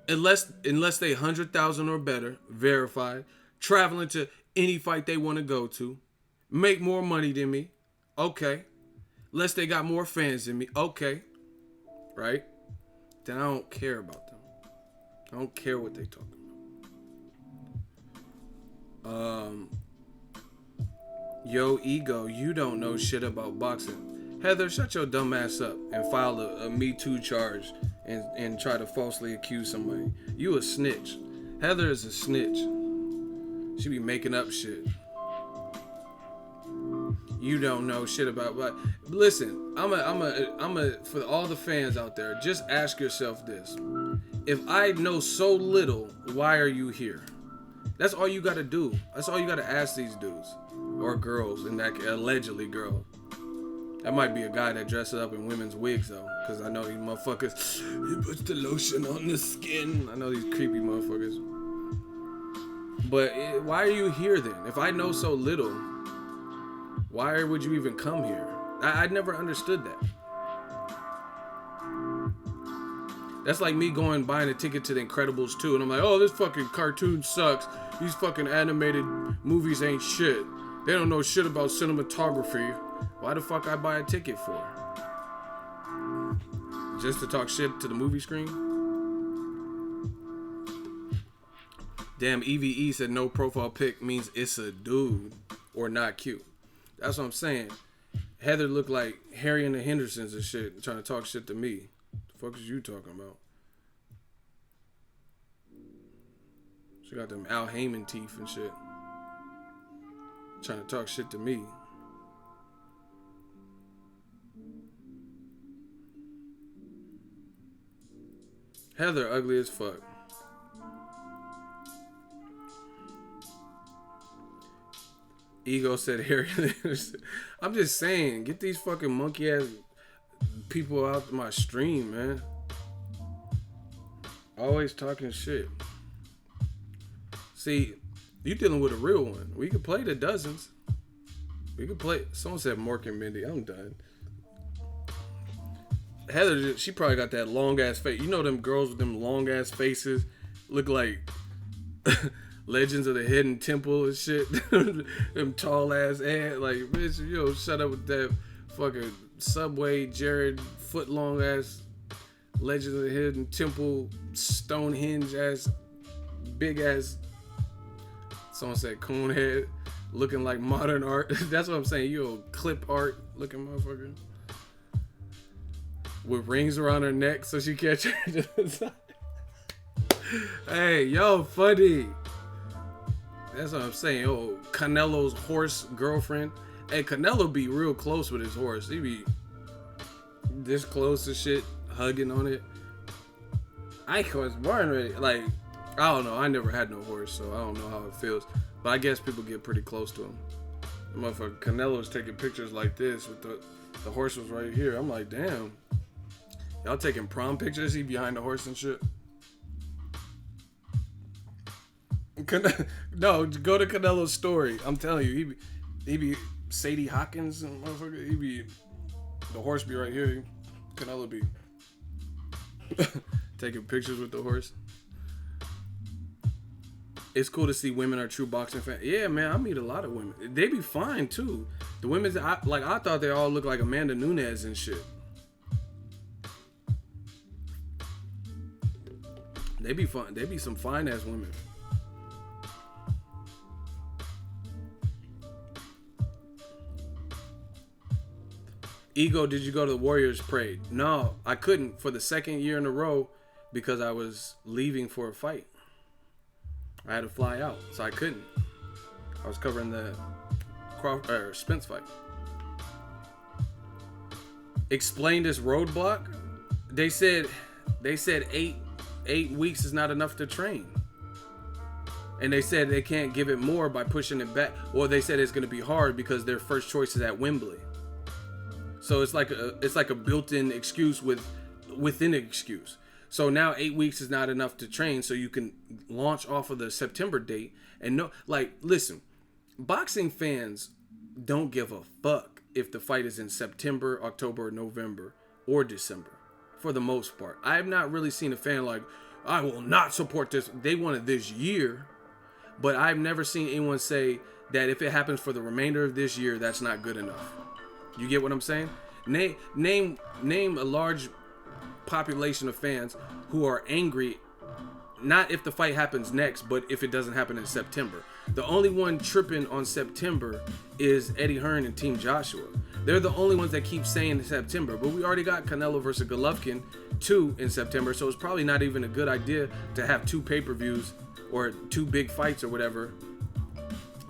Unless they 100,000 or better, verified, traveling to any fight they want to go to, make more money than me, okay. Unless they got more fans than me, okay. Right? Then I don't care about them. I don't care what they talking about. Yo, Ego, you don't know shit about boxing. Heather, shut your dumb ass up and file a Me Too charge and try to falsely accuse somebody. You a snitch. Heather is a snitch. She be making up shit. You don't know shit about, but listen, I'm a for all the fans out there, just ask yourself this. If I know so little, why are you here? That's all you gotta do. That's all you gotta ask these dudes or girls, and that allegedly girl. That might be a guy that dresses up in women's wigs though, because I know these motherfuckers. He puts the lotion on the skin. I know these creepy motherfuckers. But why are you here then? If I know so little, why would you even come here? I never understood that. That's like me going buying a ticket to The Incredibles 2, and I'm like, oh, this fucking cartoon sucks. These fucking animated movies ain't shit. They don't know shit about cinematography. Why the fuck I buy a ticket for? Just to talk shit to the movie screen? Damn, EVE said no profile pic means it's a dude or not cute. That's what I'm saying. Heather looked like Harry and the Hendersons and shit, trying to talk shit to me. The fuck is you talking about? She got them Al Heyman teeth and shit. Trying to talk shit to me. Heather ugly as fuck. Ego said Harry. I'm just saying, get these fucking monkey ass people out my stream, man. Always talking shit. See, you dealing with a real one. We could play the dozens. We could play. Someone said Mork and Mindy. I'm done. Heather, she probably got that long ass face. You know them girls with them long ass faces look like Legends of the Hidden Temple and shit. Them tall ass ass. Like, bitch, yo, shut up with that fucking Subway Jared foot long ass Legends of the Hidden Temple Stonehenge ass big ass. Someone said coon head looking like modern art. That's what I'm saying. You a clip art looking motherfucker. With rings around her neck so she can't change to the side. Hey, yo, funny. That's what I'm saying. Oh, Canelo's horse girlfriend. Hey, Canelo be real close with his horse. He be this close to shit, hugging on it. I was born ready. Like, I don't know. I never had no horse, so I don't know how it feels. But I guess people get pretty close to him. The motherfucker Canelo's taking pictures like this with the horse was right here. I'm like, damn. Y'all taking prom pictures? He behind the horse and shit. No, go to Canelo's story. I'm telling you, he be Sadie Hawkins and motherfucker. He be the horse be right here. Canelo be taking pictures with the horse. It's cool to see women are true boxing fans. Yeah, man, I meet a lot of women. They be fine too. The women, I thought they all look like Amanda Nunes and shit. They be fun. They be some fine ass women. Ego, did you go to the Warriors parade? No, I couldn't for the second year in a row because I was leaving for a fight. I had to fly out, so I couldn't. I was covering the Spence fight. Explain this roadblock. They said 8 weeks is not enough to train. And they said they can't give it more by pushing it back. Or they said it's going to be hard because their first choice is at Wembley. So it's like a built-in excuse within an excuse. So now 8 weeks is not enough to train, so you can launch off of the September date. And no, like, listen, boxing fans don't give a fuck if the fight is in September, October, November, or December. For the most part, I have not really seen a fan like, I will not support this. They want it this year, but I've never seen anyone say that if it happens for the remainder of this year, that's not good enough. You get what I'm saying? Name a large population of fans who are angry, not if the fight happens next, but if it doesn't happen in September. The only one tripping on September is Eddie Hearn and Team Joshua. They're the only ones that keep saying September, but we already got Canelo versus Golovkin 2 in September, so it's probably not even a good idea to have 2 pay-per-views or 2 big fights or whatever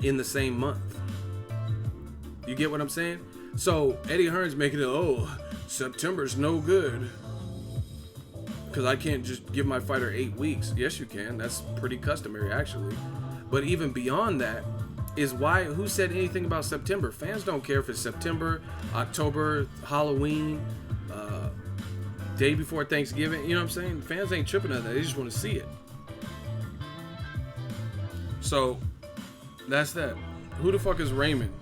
in the same month. You get what I'm saying? So Eddie Hearn's making it, September's no good because I can't just give my fighter 8 weeks. Yes, you can. That's pretty customary, actually. But even beyond that is who said anything about September? Fans don't care if it's September, October, Halloween, day before Thanksgiving. You know what I'm saying? Fans ain't tripping on that. They just want to see it. So that's that. Who the fuck is Raymond?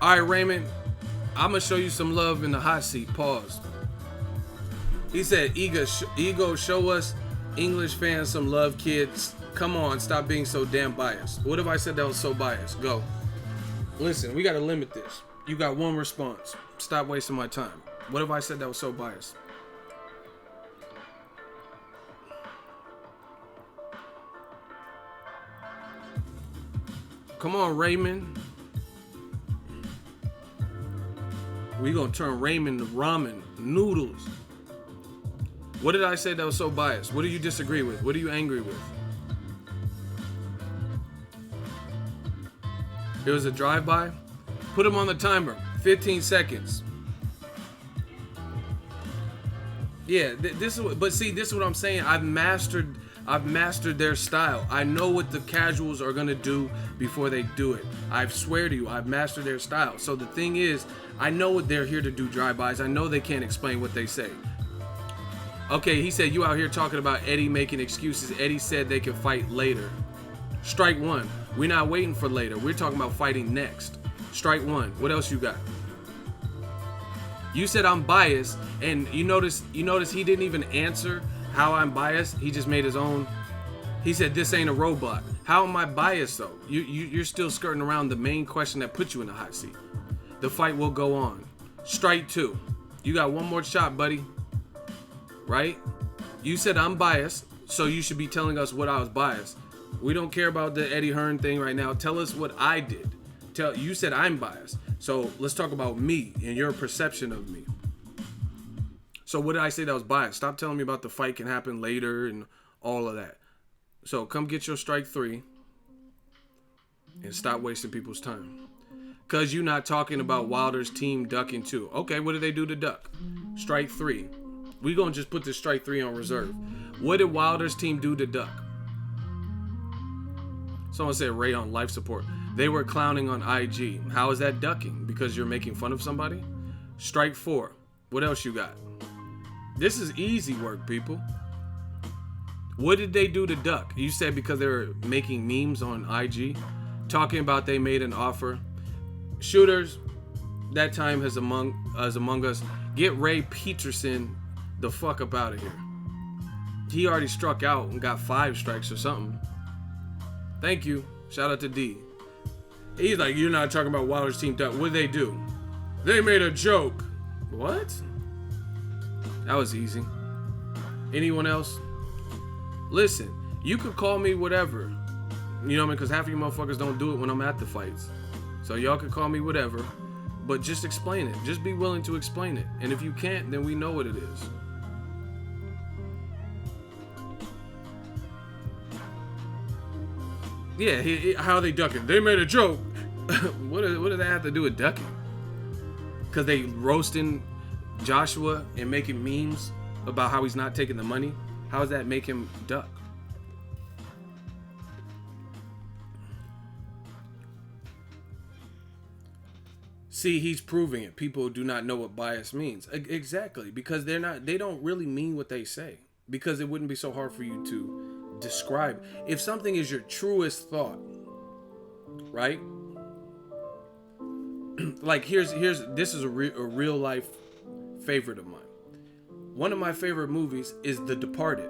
All right, Raymond, I'm going to show you some love in the hot seat. Pause. He said, Ego, show us English fans some love, kids. Come on, stop being so damn biased. What if I said that was so biased? Go. Listen, we got to limit this. You got one response. Stop wasting my time. What if I said that was so biased? Come on, Raymond. We gonna turn ramen to ramen noodles. What did I say that was so biased? What do you disagree with? What are you angry with? It was a drive-by. Put them on the timer. 15 seconds. Yeah, this is. But see, this is what I'm saying. I've mastered their style. I know what the casuals are gonna do before they do it. I swear to you, I've mastered their style. So the thing is, I know what they're here to do drive-bys. I know they can't explain what they say. Okay, he said you out here talking about Eddie making excuses. Eddie said they can fight later. Strike one. We're not waiting for later. We're talking about fighting next. Strike one. What else you got? You said I'm biased, and you notice he didn't even answer how I'm biased. He just made his own. He said this ain't a roadblock. How am I biased though? You're still skirting around the main question that put you in the hot seat. The fight will go on. Strike two. You got one more shot, buddy. Right? You said I'm biased, so you should be telling us what I was biased. We don't care about the Eddie Hearn thing right now. Tell us what I did. You said I'm biased. So let's talk about me and your perception of me. So what did I say that was biased? Stop telling me about the fight can happen later and all of that. So come get your strike three and stop wasting people's time. Because you're not talking about Wilder's team ducking too. Okay, what did they do to duck? Strike three. We're going to just put this strike three on reserve. What did Wilder's team do to duck? Someone said Ray on life support. They were clowning on IG. How is that ducking? Because you're making fun of somebody? Strike four. What else you got? This is easy work, people. What did they do to duck? You said because they were making memes on IG, talking about they made an offer. Shooters, that time is among us. Get Ray Peterson the fuck up out of here. He already struck out and got 5 strikes or something. Thank you. Shout out to D. He's like, you're not talking about Wilder's team duck. What did they do? They made a joke. What? That was easy. Anyone else? Listen, you could call me whatever. You know what I mean? Because half of you motherfuckers don't do it when I'm at the fights. So y'all could call me whatever. But just explain it. Just be willing to explain it. And if you can't, then we know what it is. Yeah, how are they ducking? They made a joke. What does that have to do with ducking? Because they roasting Joshua and making memes about how he's not taking the money? How does that make him duck? See, he's proving it. People do not know what bias means. Exactly, because they don't really mean what they say. Because it wouldn't be so hard for you to describe. If something is your truest thought, right? Like this is a real life favorite of mine. One of my favorite movies is The Departed.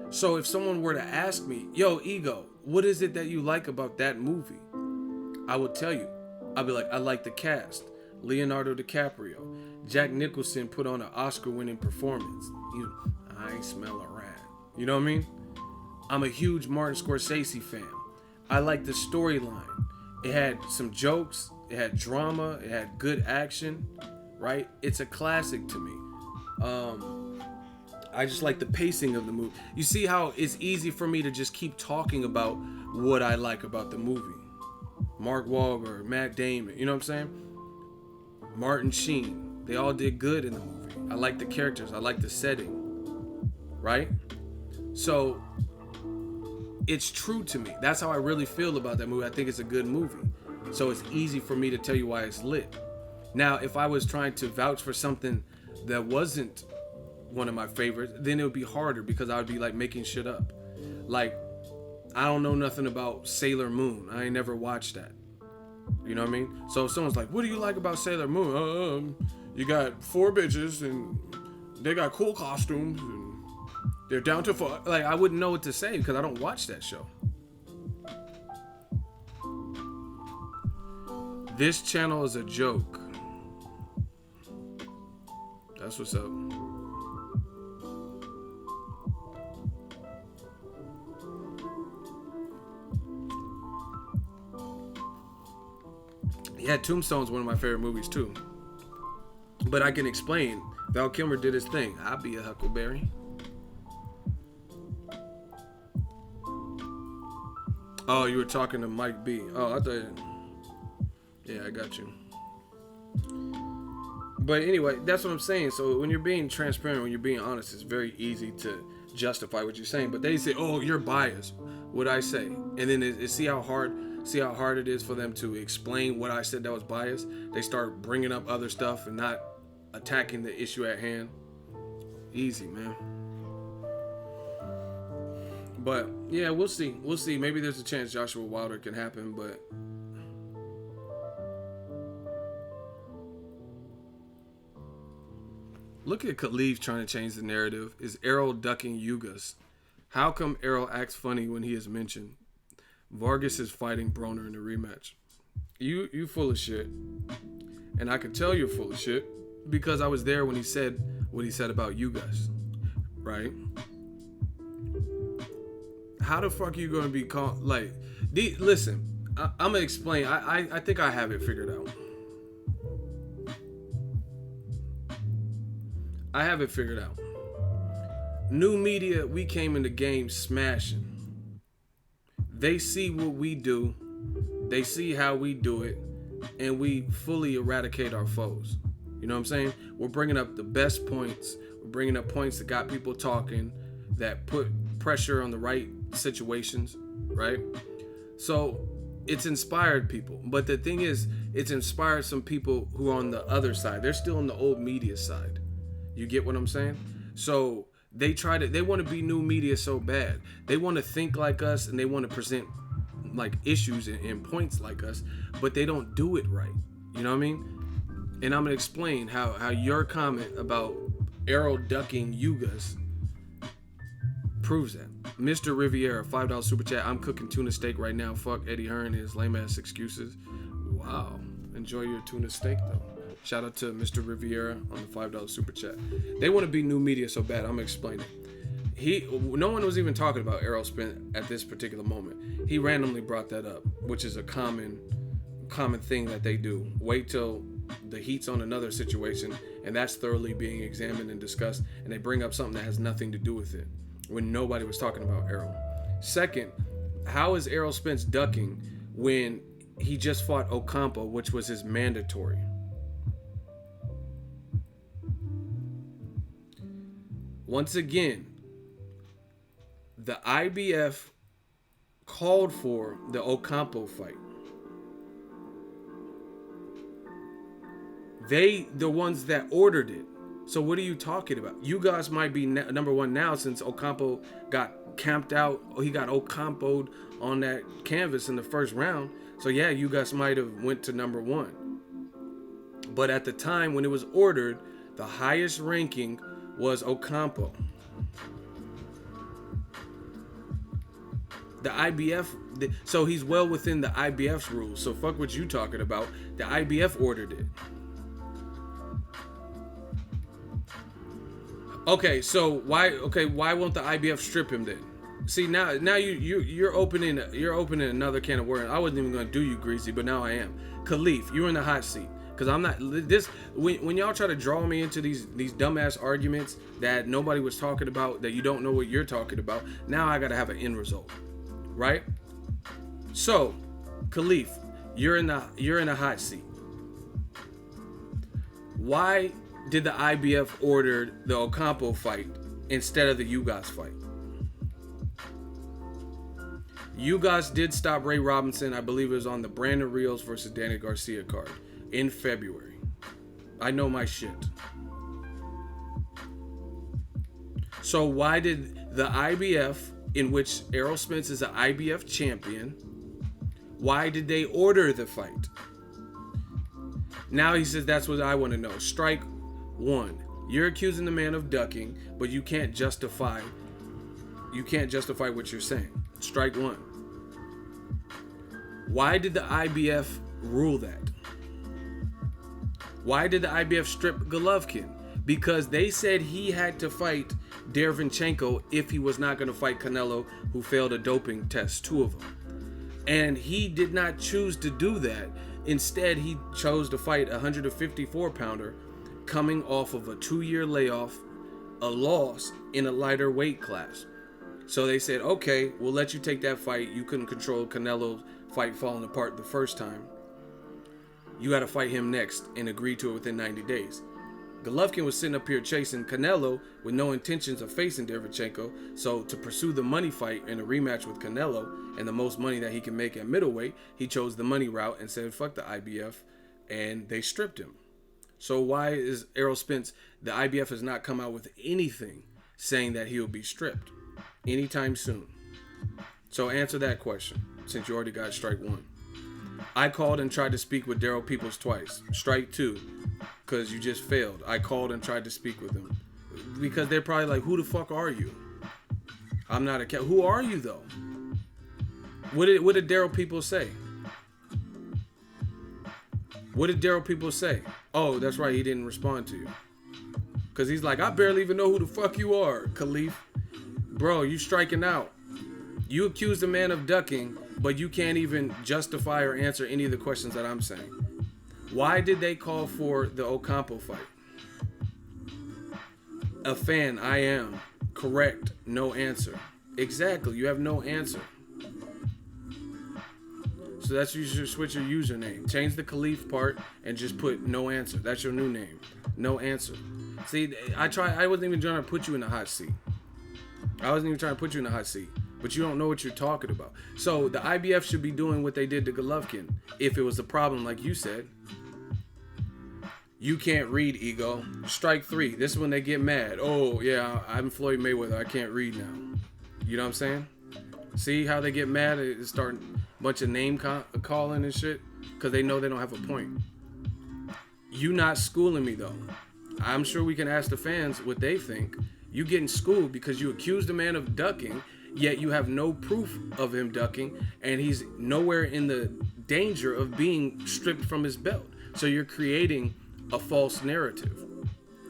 So if someone were to ask me, yo, Ego, what is it that you like about that movie? I would tell you. I'd be like, I like the cast. Leonardo DiCaprio. Jack Nicholson put on an Oscar-winning performance. I smell a rat. You know what I mean? I'm a huge Martin Scorsese fan. I like the storyline. It had some jokes. It had drama. It had good action. Right? It's a classic to me. I just like the pacing of the movie. You see how it's easy for me to just keep talking about what I like about the movie. Mark Wahlberg, Matt Damon, you know what I'm saying? Martin Sheen. They all did good in the movie. I like the characters. I like the setting. Right? So, it's true to me. That's how I really feel about that movie. I think it's a good movie. So, it's easy for me to tell you why it's lit. Now, if I was trying to vouch for something that wasn't one of my favorites, then it would be harder because I would be like making shit up. Like, I don't know nothing about Sailor Moon. I ain't never watched that. You know what I mean? So if someone's like, what do you like about Sailor Moon? You got 4 bitches and they got cool costumes and They're down to four. Like, I wouldn't know what to say because I don't watch that show. This channel is a joke. That's what's up. Yeah, Tombstone's one of my favorite movies too. But I can explain. Val Kilmer did his thing. I'll be a Huckleberry. Oh, you were talking to Mike B. Oh, I thought. Yeah, I got you. But anyway, that's what I'm saying. So when you're being transparent, when you're being honest, it's very easy to justify what you're saying. But they say, "Oh, you're biased." What I say, and then see how hard it is for them to explain what I said that was biased. They start bringing up other stuff and not attacking the issue at hand. Easy, man. But yeah, we'll see. We'll see. Maybe there's a chance Joshua Wilder can happen, but look at Khalif trying to change the narrative. Is Errol ducking Ugas? How come Errol acts funny when he is mentioned? Vargas is fighting Broner in the rematch. You full of shit. And I can tell you're full of shit because I was there when he said what he said about you guys. Right? How the fuck are you going to be called? Like, listen, I'm going to explain. I think I have it figured out. I have it figured out. New media, we came in the game smashing. They see what we do. They see how we do it. And we fully eradicate our foes. You know what I'm saying? We're bringing up the best points. We're bringing up points that got people talking, that put pressure on the right situations, right? So it's inspired people. But the thing is, it's inspired some people who are on the other side. They're still on the old media side. You get what I'm saying? So they want to be new media so bad. They want to think like us and they want to present like issues and points like us, but they don't do it right. You know what I mean? And I'm going to explain how your comment about Errol ducking Ugas proves that. Mr. Riviera, $5 super chat. I'm cooking tuna steak right now. Fuck Eddie Hearn and his lame ass excuses. Wow. Enjoy your tuna steak though. Shout out to Mr. Riviera on the $5 super chat. They want to be new media so bad. I'm gonna explain it. No one was even talking about Errol Spence at this particular moment. He randomly brought that up, which is a common thing that they do. Wait till the heat's on another situation and that's thoroughly being examined and discussed, and they bring up something that has nothing to do with it when nobody was talking about Errol. Second, how is Errol Spence ducking when he just fought Ocampo, which was his mandatory? Once again, the IBF called for the Ocampo fight. The ones that ordered it. So what are you talking about? You guys might be number one now since Ocampo got camped out. He got Ocampo'd on that canvas in the first round. So yeah, you guys might have went to number one. But at the time when it was ordered, the highest ranking was Ocampo. The IBF, so he's well within the IBF's rules. So fuck what you talking about. The IBF ordered it. Okay, so why won't the IBF strip him then? See, now you're opening another can of worms. I wasn't even gonna do you, Greasy, but now I am. Khalif, you're in the hot seat. Cause I'm not this when y'all try to draw me into these dumbass arguments that nobody was talking about, that you don't know what you're talking about. Now I gotta have an end result, right? So, Khalif, you're in the hot seat. Why did the IBF order the Ocampo fight instead of the Ugas fight? Ugas did stop Ray Robinson. I believe it was on the Brandon Rios versus Danny Garcia card in February. I know my shit. So why did the IBF, in which Errol Spence is an IBF champion, why did they order the fight? Now he says that's what I want to know. Strike one. You're accusing the man of ducking, but you can't justify what you're saying. Strike one. Why did the IBF rule that? Why did the IBF strip Golovkin? Because they said he had to fight Derevyanchenko if he was not going to fight Canelo, who failed a doping test, 2 of them. And he did not choose to do that. Instead, he chose to fight a 154-pounder coming off of a 2-year layoff, a loss in a lighter weight class. So they said, okay, we'll let you take that fight. You couldn't control Canelo's fight falling apart the first time. You got to fight him next, and agree to it within 90 days. Golovkin was sitting up here chasing Canelo with no intentions of facing Derevyanchenko. So to pursue the money fight in a rematch with Canelo and the most money that he can make at middleweight, he chose the money route and said, fuck the IBF, and they stripped him. So why is Errol Spence, the IBF has not come out with anything saying that he'll be stripped anytime soon? So answer that question, since you already got strike one. I called and tried to speak with Daryl Peoples twice. Strike two, because you just failed. I called and tried to speak with him. Because they're probably like, who the fuck are you? I'm not a cat. Who are you, though? What did Daryl Peoples say? What did Daryl Peoples say? Oh, that's right, he didn't respond to you. Because he's like, I barely even know who the fuck you are, Khalif. Bro, you striking out. You accused a man of ducking, but you can't even justify or answer any of the questions that I'm saying. Why did they call for the Ocampo fight? A fan, I am. Correct, no answer. Exactly, you have no answer. So that's you should switch your username. Change the Khalif part and just put no answer. That's your new name. No answer. See, I wasn't even trying to put you in the hot seat. But you don't know what you're talking about. So the IBF should be doing what they did to Golovkin if it was a problem, like you said. You can't read, ego. Strike three. This is when they get mad. Oh, yeah, I'm Floyd Mayweather. I can't read now. You know what I'm saying? See how they get mad? They start a bunch of name calling and shit because they know they don't have a point. You not schooling me, though. I'm sure we can ask the fans what they think. You getting schooled because you accused a man of ducking, yet you have no proof of him ducking, and he's nowhere in the danger of being stripped from his belt. So you're creating a false narrative.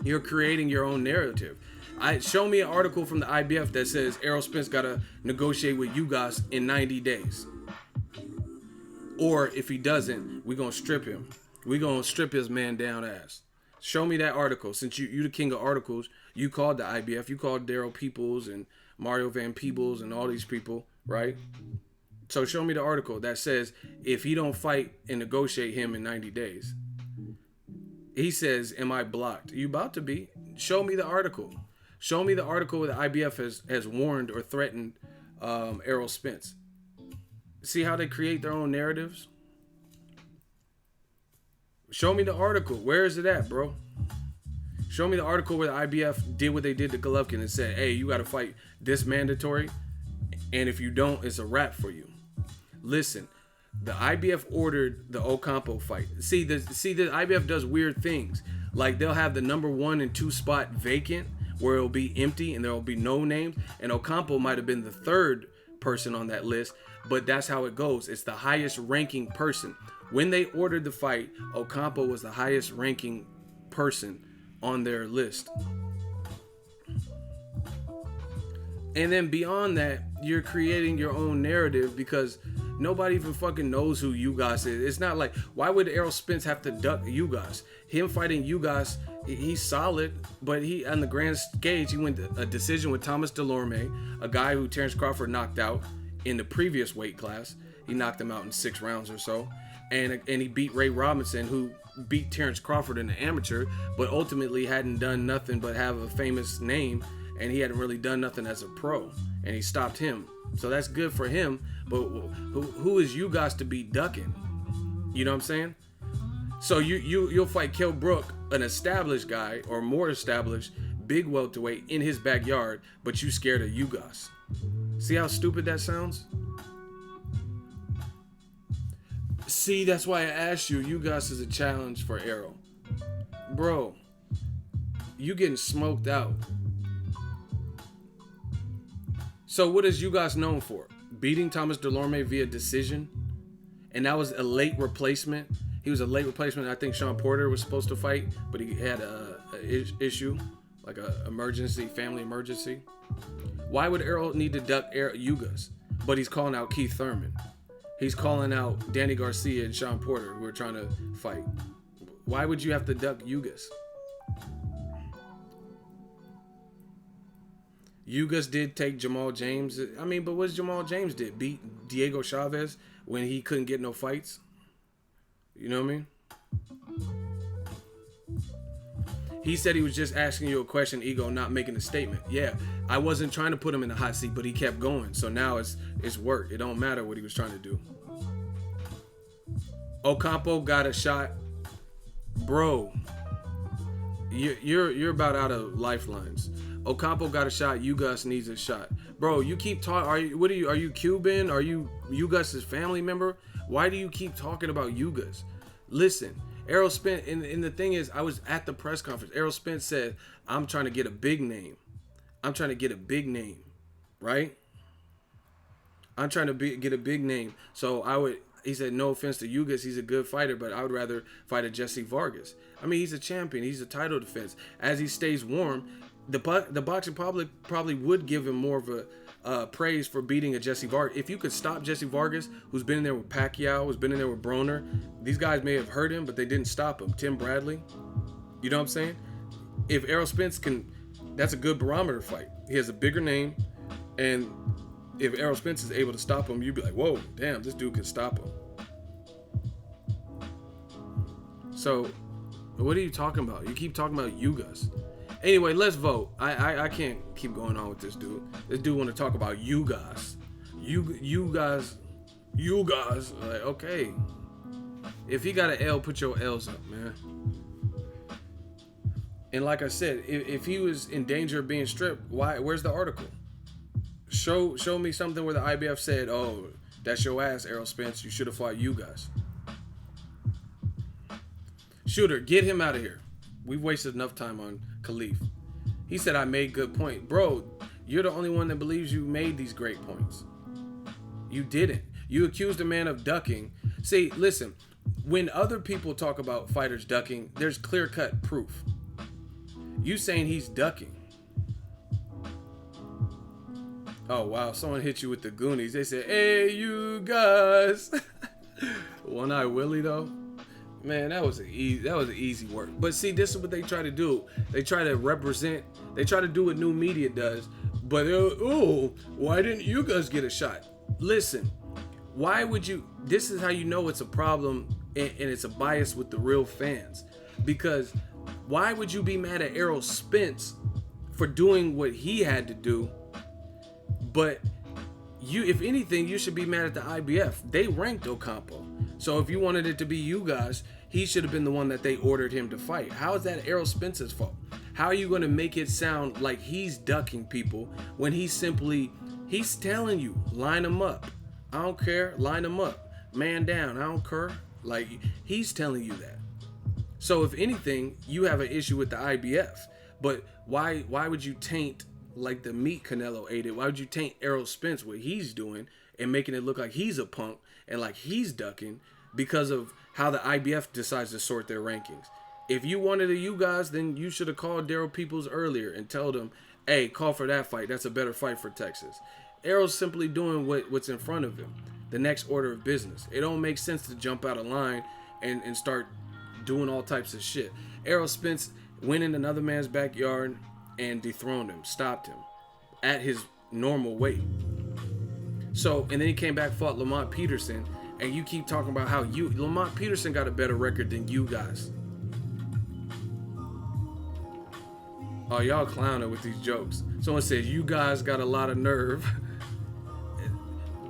You're creating your own narrative. Show me an article from the IBF that says Errol Spence got to negotiate with you guys in 90 days. Or if he doesn't, we're going to strip him. We're going to strip his man down ass. Show me that article. Since you the king of articles, you called the IBF, you called Daryl Peoples and Mario Van Peebles and all these people, right? So show me the article that says if he don't fight and negotiate him in 90 days. He says, am I blocked? You about to be. Show me the article. Show me the article where the IBF has warned or threatened Errol Spence. See how they create their own narratives? Show me the article. Where is it at, bro? Show me the article where the IBF did what they did to Golovkin and said, hey, you got to fight this mandatory, and if you don't, it's a wrap for you. Listen, the IBF ordered the Ocampo fight. See, the IBF does weird things. Like, they'll have the number 1 and 2 spot vacant, where it'll be empty and there will be no names, and Ocampo might have been the 3rd person on that list, but that's how it goes. It's the highest ranking person. When they ordered the fight, Ocampo was the highest ranking person on their list. And then beyond that, you're creating your own narrative because nobody even fucking knows who Ugas is. It's not like, why would Errol Spence have to duck Ugas? Him fighting Ugas, he's solid, but he on the grand stage, he went to a decision with Thomas Delorme, a guy who Terence Crawford knocked out in the previous weight class. He knocked him out in 6 rounds or so. And he beat Ray Robinson, who beat Terence Crawford in the amateur, but ultimately hadn't done nothing but have a famous name, and he hadn't really done nothing as a pro, and he stopped him. So that's good for him, but who is you guys to be ducking? You know what I'm saying? So you'll fight Kell Brook, an established guy, or more established, big welterweight in his backyard, but you scared of Ugas. See how stupid that sounds? See, that's why I asked you. Ugas is a challenge for Errol. Bro, You getting smoked out. So what is you guys known for? Beating Thomas Delorme via decision, and that was a late replacement. He was a late replacement. I think Sean Porter was supposed to fight, but he had a issue, like a emergency, family emergency. Why would Errol need to duck Ugas? But he's calling out Keith Thurman. He's calling out Danny Garcia and Sean Porter, who are trying to fight. Why would you have to duck Ugas? Ugas did take Jamal James. I mean, but what Jamal James did? Beat Diego Chavez when he couldn't get no fights? You know what I mean? He said he was just asking you a question, Ego, not making a statement. Yeah, I wasn't trying to put him in the hot seat, but he kept going. So now it's work. It don't matter what he was trying to do. Ocampo got a shot. Bro, you're about out of lifelines. Ocampo got a shot. Ugas needs a shot. Bro, you keep talking. Are you Cuban? Are you Ugas' family member? Why do you keep talking about Ugas? Listen, Errol Spence, and the thing is, I was at the press conference. Errol Spence said, I'm trying to get a big name. I'm trying to get a big name, right? I'm trying to get a big name. So he said, no offense to Ugas, he's a good fighter, but I would rather fight a Jesse Vargas. I mean, he's a champion. He's a title defense. As he stays warm, the boxing public probably would give him more of a praise for beating a Jesse Vargas. If you could stop Jesse Vargas, who's been in there with Pacquiao, who's been in there with Broner, these guys may have hurt him, but they didn't stop him. Tim Bradley, you know what I'm saying? If Errol Spence can, that's a good barometer fight. He has a bigger name, and if Errol Spence is able to stop him, you'd be like, whoa, damn, this dude can stop him. So, what are you talking about? You keep talking about Ugas. Anyway, let's vote. I can't keep going on with this dude. This dude want to talk about you guys. You guys. Like, okay. If he got an L, put your L's up, man. And like I said, if he was in danger of being stripped, where's the article? Show me something where the IBF said, oh, that's your ass, Errol Spence. You should have fought you guys. Shooter, get him out of here. We've wasted enough time on Khalif. He said I made good point. Bro, you're the only one that believes you made these great points. You didn't. You accused a man of ducking. See, listen, when other people talk about fighters ducking, there's clear-cut proof. You saying he's ducking. Oh, wow. Someone hit you with the Goonies. They said, hey, you guys. One Eye Willie, though. Man, that was an easy work. But see, this is what they try to do. They try to represent. They try to do what new media does. But why didn't you guys get a shot? Listen, why would you? This is how you know it's a problem and it's a bias with the real fans. Because why would you be mad at Errol Spence for doing what he had to do? But you, if anything, you should be mad at the IBF. They ranked Ocampo. So if you wanted it to be you guys, he should have been the one that they ordered him to fight. How is that Errol Spence's fault? How are you going to make it sound like he's ducking people when he's telling you, line them up. I don't care, line them up. Man down, I don't care. Like, he's telling you that. So if anything, you have an issue with the IBF. But why would you taint like the meat Canelo ate it? Why would you taint Errol Spence, what he's doing, and making it look like he's a punk and like he's ducking because of how the IBF decides to sort their rankings? If you wanted you guys, then you should have called Daryl Peoples earlier and told him, hey, call for that fight. That's a better fight for Texas. Errol's simply doing what's in front of him, the next order of business. It don't make sense to jump out of line and start doing all types of shit. Errol Spence went in another man's backyard and dethroned him, stopped him at his normal weight. So, and then he came back, fought Lamont Peterson, and you keep talking about how Lamont Peterson got a better record than you guys. Oh, y'all clowning with these jokes. Someone says you guys got a lot of nerve.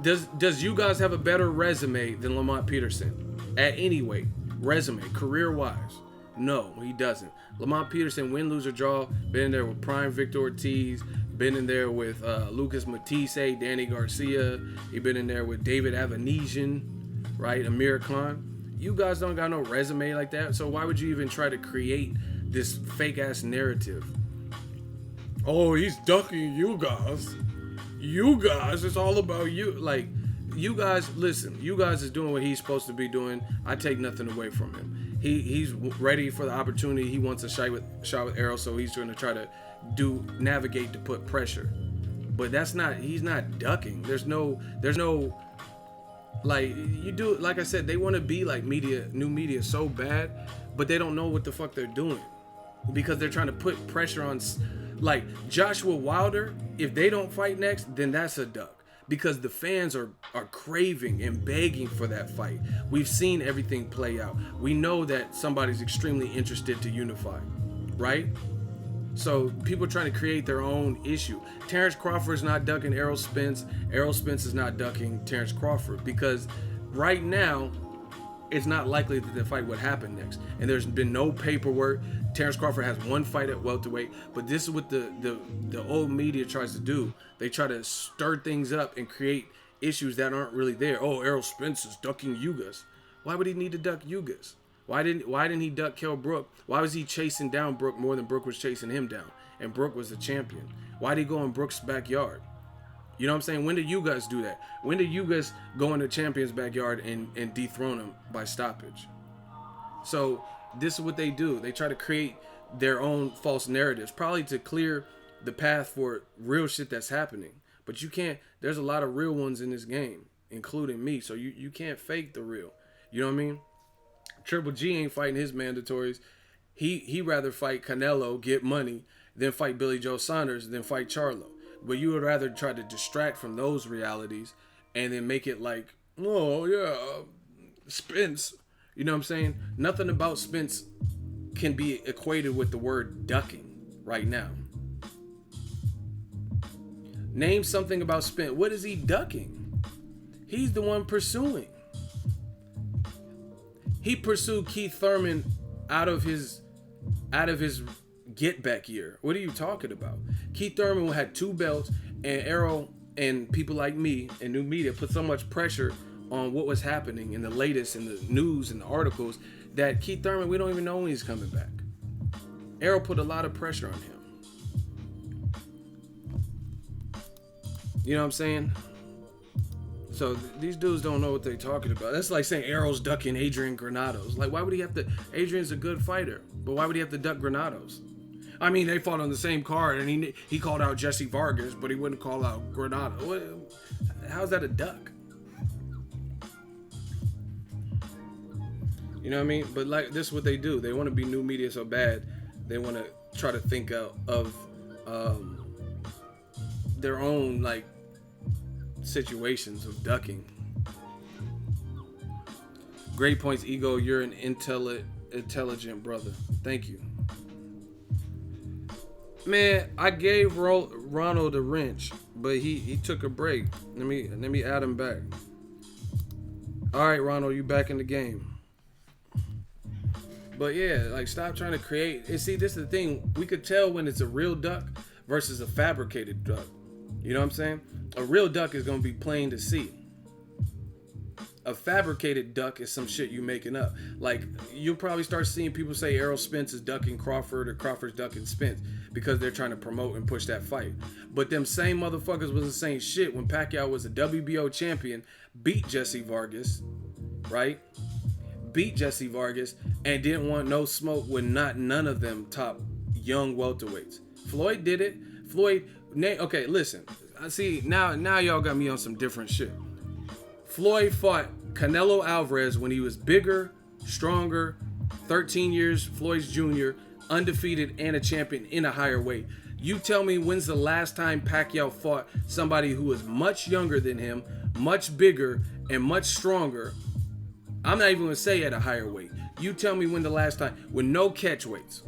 Does you guys have a better resume than Lamont Peterson at any weight? Resume, career-wise? No, he doesn't. Lamont Peterson, win, lose, or draw, been in there with Prime Victor Ortiz, been in there with Lucas Matisse, Danny Garcia, he been in there with David Avanesian, right, Amir Khan. You guys don't got no resume like that, so why would you even try to create this fake ass narrative. Oh, he's ducking you guys. You guys, it's all about you. Like, you guys, listen, you guys is doing what he's supposed to be doing. I take nothing away from him. He's ready for the opportunity. He wants a shot with Errol, so he's going to try to navigate to put pressure. But he's not ducking. There's no like, you do, like I said, they want to be like new media so bad, but they don't know what the fuck they're doing because they're trying to put pressure on, like, Joshua Wilder. If they don't fight next, then that's a duck because the fans are craving and begging for that fight. We've seen everything play out. We know that somebody's extremely interested to unify, right? So people are trying to create their own issue. Terrence Crawford's not ducking Errol Spence. Errol Spence is not ducking Terrence Crawford because right now it's not likely that the fight would happen next. And there's been no paperwork. Terrence Crawford has one fight at welterweight, but this is what the old media tries to do. They try to stir things up and create issues that aren't really there. Oh, Errol Spence is ducking Ugas. Why would he need to duck Ugas? Why didn't he duck Kell Brook? Why was he chasing down Brook more than Brook was chasing him down? And Brook was the champion. Why did he go in Brook's backyard? You know what I'm saying? When did you guys do that? When did you guys go in the champion's backyard and dethrone him by stoppage? So this is what they do. They try to create their own false narratives, probably to clear the path for real shit that's happening. But you can't, there's a lot of real ones in this game, including me. So you can't fake the real. You know what I mean? Triple G ain't fighting his mandatories. He rather fight Canelo, get money, than fight Billy Joe Saunders, than fight Charlo. But you would rather try to distract from those realities and then make it like, oh yeah, Spence. You know what I'm saying? Nothing about Spence can be equated with the word ducking right now. Name something about Spence. What is he ducking? He's the one pursuing. He pursued Keith Thurman out of his get back year. What are you talking about? Keith Thurman had 2 belts, and Errol and people like me and new media put so much pressure on what was happening in the latest in the news and the articles that Keith Thurman, we don't even know when he's coming back. Errol put a lot of pressure on him. You know what I'm saying? So these dudes don't know what they're talking about. That's like saying Errol's ducking Adrian Granados. Like, why would he have to? Adrian's a good fighter, but why would he have to duck Granados? I mean, they fought on the same card, and he called out Jesse Vargas, but he wouldn't call out Granado. How's that a duck? You know what I mean? But like, this is what they do. They want to be new media so bad. They want to try to think out of their own like situations of ducking. Great points, Ego. You're an intelligent brother. Thank you. Man, I gave Ronald a wrench, but he took a break. Let me add him back. All right, Ronald, you back in the game. But yeah, like, stop trying to create. And see, this is the thing. We could tell when it's a real duck versus a fabricated duck. You know what I'm saying? A real duck is going to be plain to see. A fabricated duck is some shit you making up. Like, you'll probably start seeing people say Errol Spence is ducking Crawford or Crawford's ducking Spence because they're trying to promote and push that fight. But them same motherfuckers wasn't saying shit when Pacquiao was a WBO champion, beat Jesse Vargas, right? Beat Jesse Vargas and didn't want no smoke with none of them top young welterweights. Floyd did it. Okay, listen. I see now y'all got me on some different shit. Floyd fought Canelo Alvarez when he was bigger, stronger, 13 years, Floyd's junior, undefeated and a champion in a higher weight. You tell me when's the last time Pacquiao fought somebody who was much younger than him, much bigger, and much stronger. I'm not even going to say at a higher weight. You tell me when the last time, with no catch weights.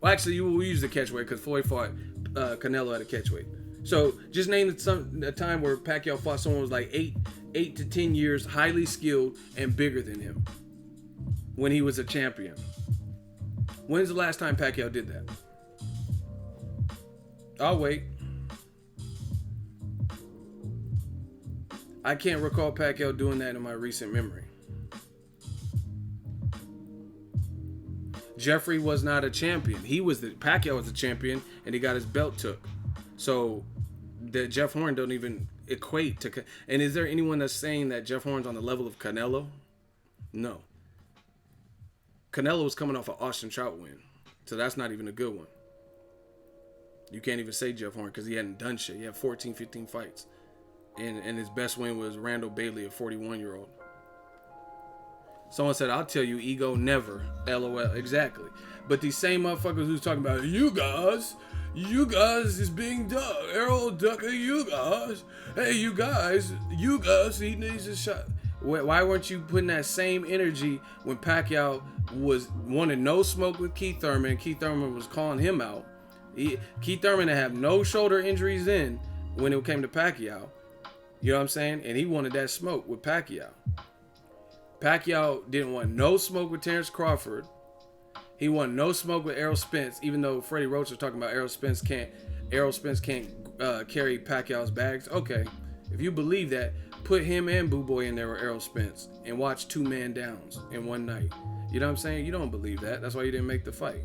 Well, actually, you will use the catch weight because Floyd fought Canelo at a catch weight. So just name a time where Pacquiao fought someone who was like 8 to 10 years, highly skilled and bigger than him when he was a champion. When's the last time Pacquiao did that? I'll wait. I can't recall Pacquiao doing that in my recent memory. Jeffrey was not a champion. Pacquiao was the champion, and he got his belt took. So that Jeff Horn don't even equate to. And is there anyone that's saying that Jeff Horn's on the level of Canelo? No. Canelo was coming off an Austin Trout win, so that's not even a good one. You can't even say Jeff Horn because he hadn't done shit. He had 14, 15 fights. And his best win was Randall Bailey, a 41-year-old. Someone said, I'll tell you, ego never. LOL. Exactly. But these same motherfuckers who's talking about, you guys is being done. Errol Ducker, you guys. Hey, you guys, he needs a shot. Why weren't you putting that same energy when Pacquiao wanted no smoke with Keith Thurman? Keith Thurman was calling him out. Keith Thurman had no shoulder injuries in when it came to Pacquiao. You know what I'm saying? And he wanted that smoke with Pacquiao. Pacquiao didn't want no smoke with Terrence Crawford. He wanted no smoke with Errol Spence, even though Freddie Roach was talking about Errol Spence can't carry Pacquiao's bags. Okay, if you believe that, put him and Boo Boy in there with Errol Spence and watch 2-man downs in one night. You know what I'm saying? You don't believe that. That's why you didn't make the fight.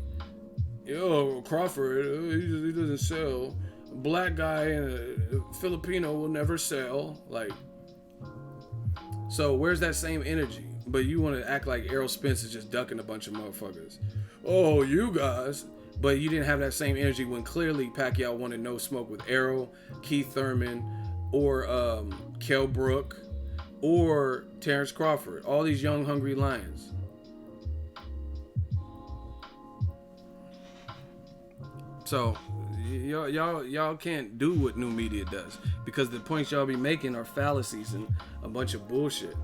Yo, Crawford, he doesn't sell. Black guy and a Filipino will never sell. Like, so where's that same energy? But you want to act like Errol Spence is just ducking a bunch of motherfuckers. Oh, you guys. But you didn't have that same energy when clearly Pacquiao wanted no smoke with Errol, Keith Thurman, or Kell Brook, or Terrence Crawford. All these young, hungry lions. So y'all can't do what new media does because the points y'all be making are fallacies and a bunch of bullshit.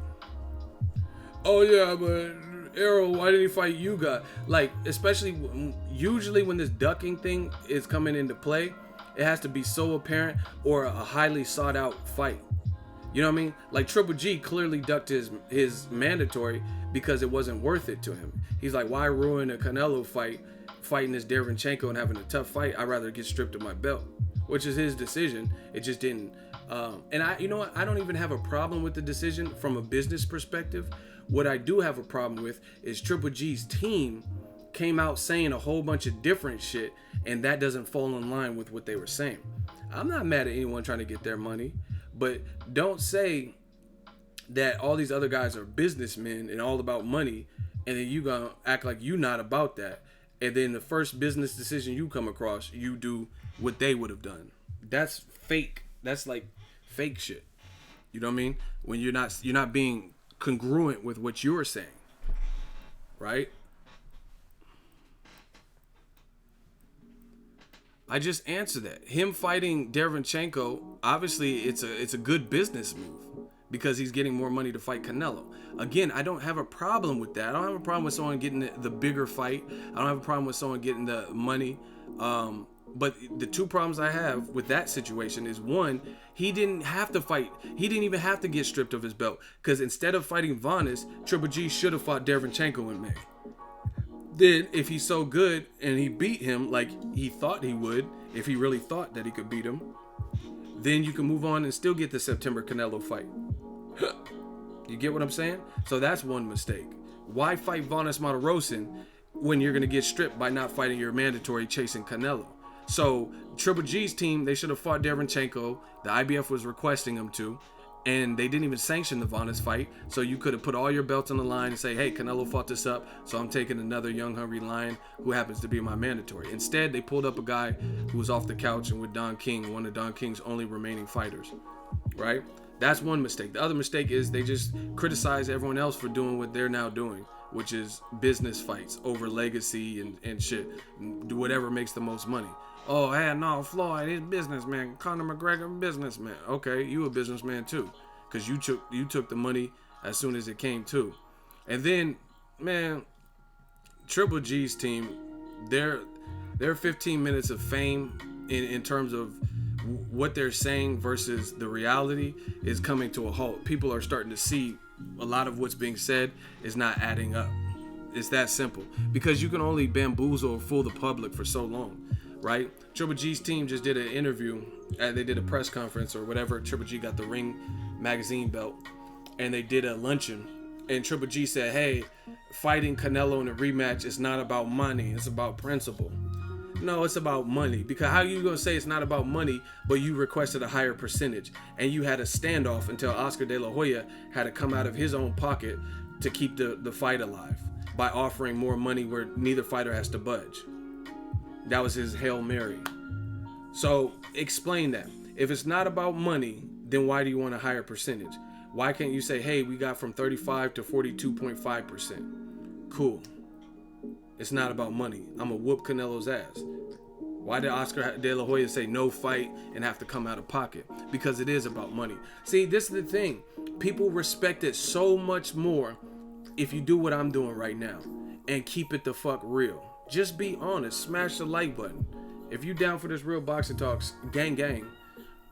Oh yeah, but Errol, why didn't he fight you guys? Like, especially usually when this ducking thing is coming into play, it has to be so apparent or a highly sought out fight. You know what I mean? Like Triple G clearly ducked his mandatory because it wasn't worth it to him. He's like, why ruin a Canelo fight? Fighting this Derevyanchenko and having a tough fight, I'd rather get stripped of my belt, which is his decision. it just didn't. And you know what? I don't even have a problem with the decision from a business perspective. What I do have a problem with is Triple G's team came out saying a whole bunch of different shit, and that doesn't fall in line with what they were saying. I'm not mad at anyone trying to get their money, but don't say that all these other guys are businessmen and all about money, and then you gonna act like you not about that, and then the first business decision you come across, you do what they would have done. That's fake. That's like fake shit. You know what I mean? When you're not being congruent with what you're saying, right? I just answered that. Him fighting Derevyanchenko, obviously it's a good business move because he's getting more money to fight Canelo. Again, I don't have a problem with that. I don't have a problem with someone getting the bigger fight. I don't have a problem with someone getting the money. But the two problems I have with that situation is, one, he didn't have to fight. He didn't even have to get stripped of his belt, because instead of fighting Vanis, Triple G should have fought Derevyanchenko in May. Then, if he's so good and he beat him like he thought he would, if he really thought that he could beat him, then you can move on and still get the September Canelo fight. You get what I'm saying? So that's one mistake. Why fight Vanis Martirosyan when you're going to get stripped by not fighting your mandatory chasing Canelo? So Triple G's team, they should have fought Derevyanchenko. The IBF was requesting them to, and they didn't even sanction the Vanis fight. So you could have put all your belts on the line and say, hey, Canelo fought this up, so I'm taking another young, hungry lion who happens to be my mandatory. Instead, they pulled up a guy who was off the couch and with Don King, one of Don King's only remaining fighters, right? That's one mistake. The other mistake is they just criticize everyone else for doing what they're now doing, which is business fights over legacy and shit. Do whatever makes the most money. Oh, hey, no, Floyd, he's a businessman. Conor McGregor, businessman. Okay, you a businessman too, because you took the money as soon as it came too. And then, man, Triple G's team, their 15 minutes of fame in terms of what they're saying versus the reality is coming to a halt. People are starting to see a lot of what's being said is not adding up. It's that simple, because you can only bamboozle or fool the public for so long. Right? Triple G's team just did an interview. They did a press conference or whatever. Triple G got the Ring magazine belt, and they did a luncheon. And Triple G said, hey, fighting Canelo in a rematch is not about money, it's about principle. No, it's about money. Because how you gonna say it's not about money, but you requested a higher percentage, and you had a standoff until Oscar De La Hoya had to come out of his own pocket to keep the fight alive by offering more money where neither fighter has to budge. That was his Hail Mary. So explain that. If it's not about money, then why do you want a higher percentage? Why can't you say, hey, we got from 35 to 42.5%? Cool. It's not about money. I'm going to whoop Canelo's ass. Why did Oscar De La Hoya say no fight and have to come out of pocket? Because it is about money. See, this is the thing. People respect it so much more if you do what I'm doing right now and keep it the fuck real. Just be honest. Smash the like button. If you down for this real boxing talks, gang,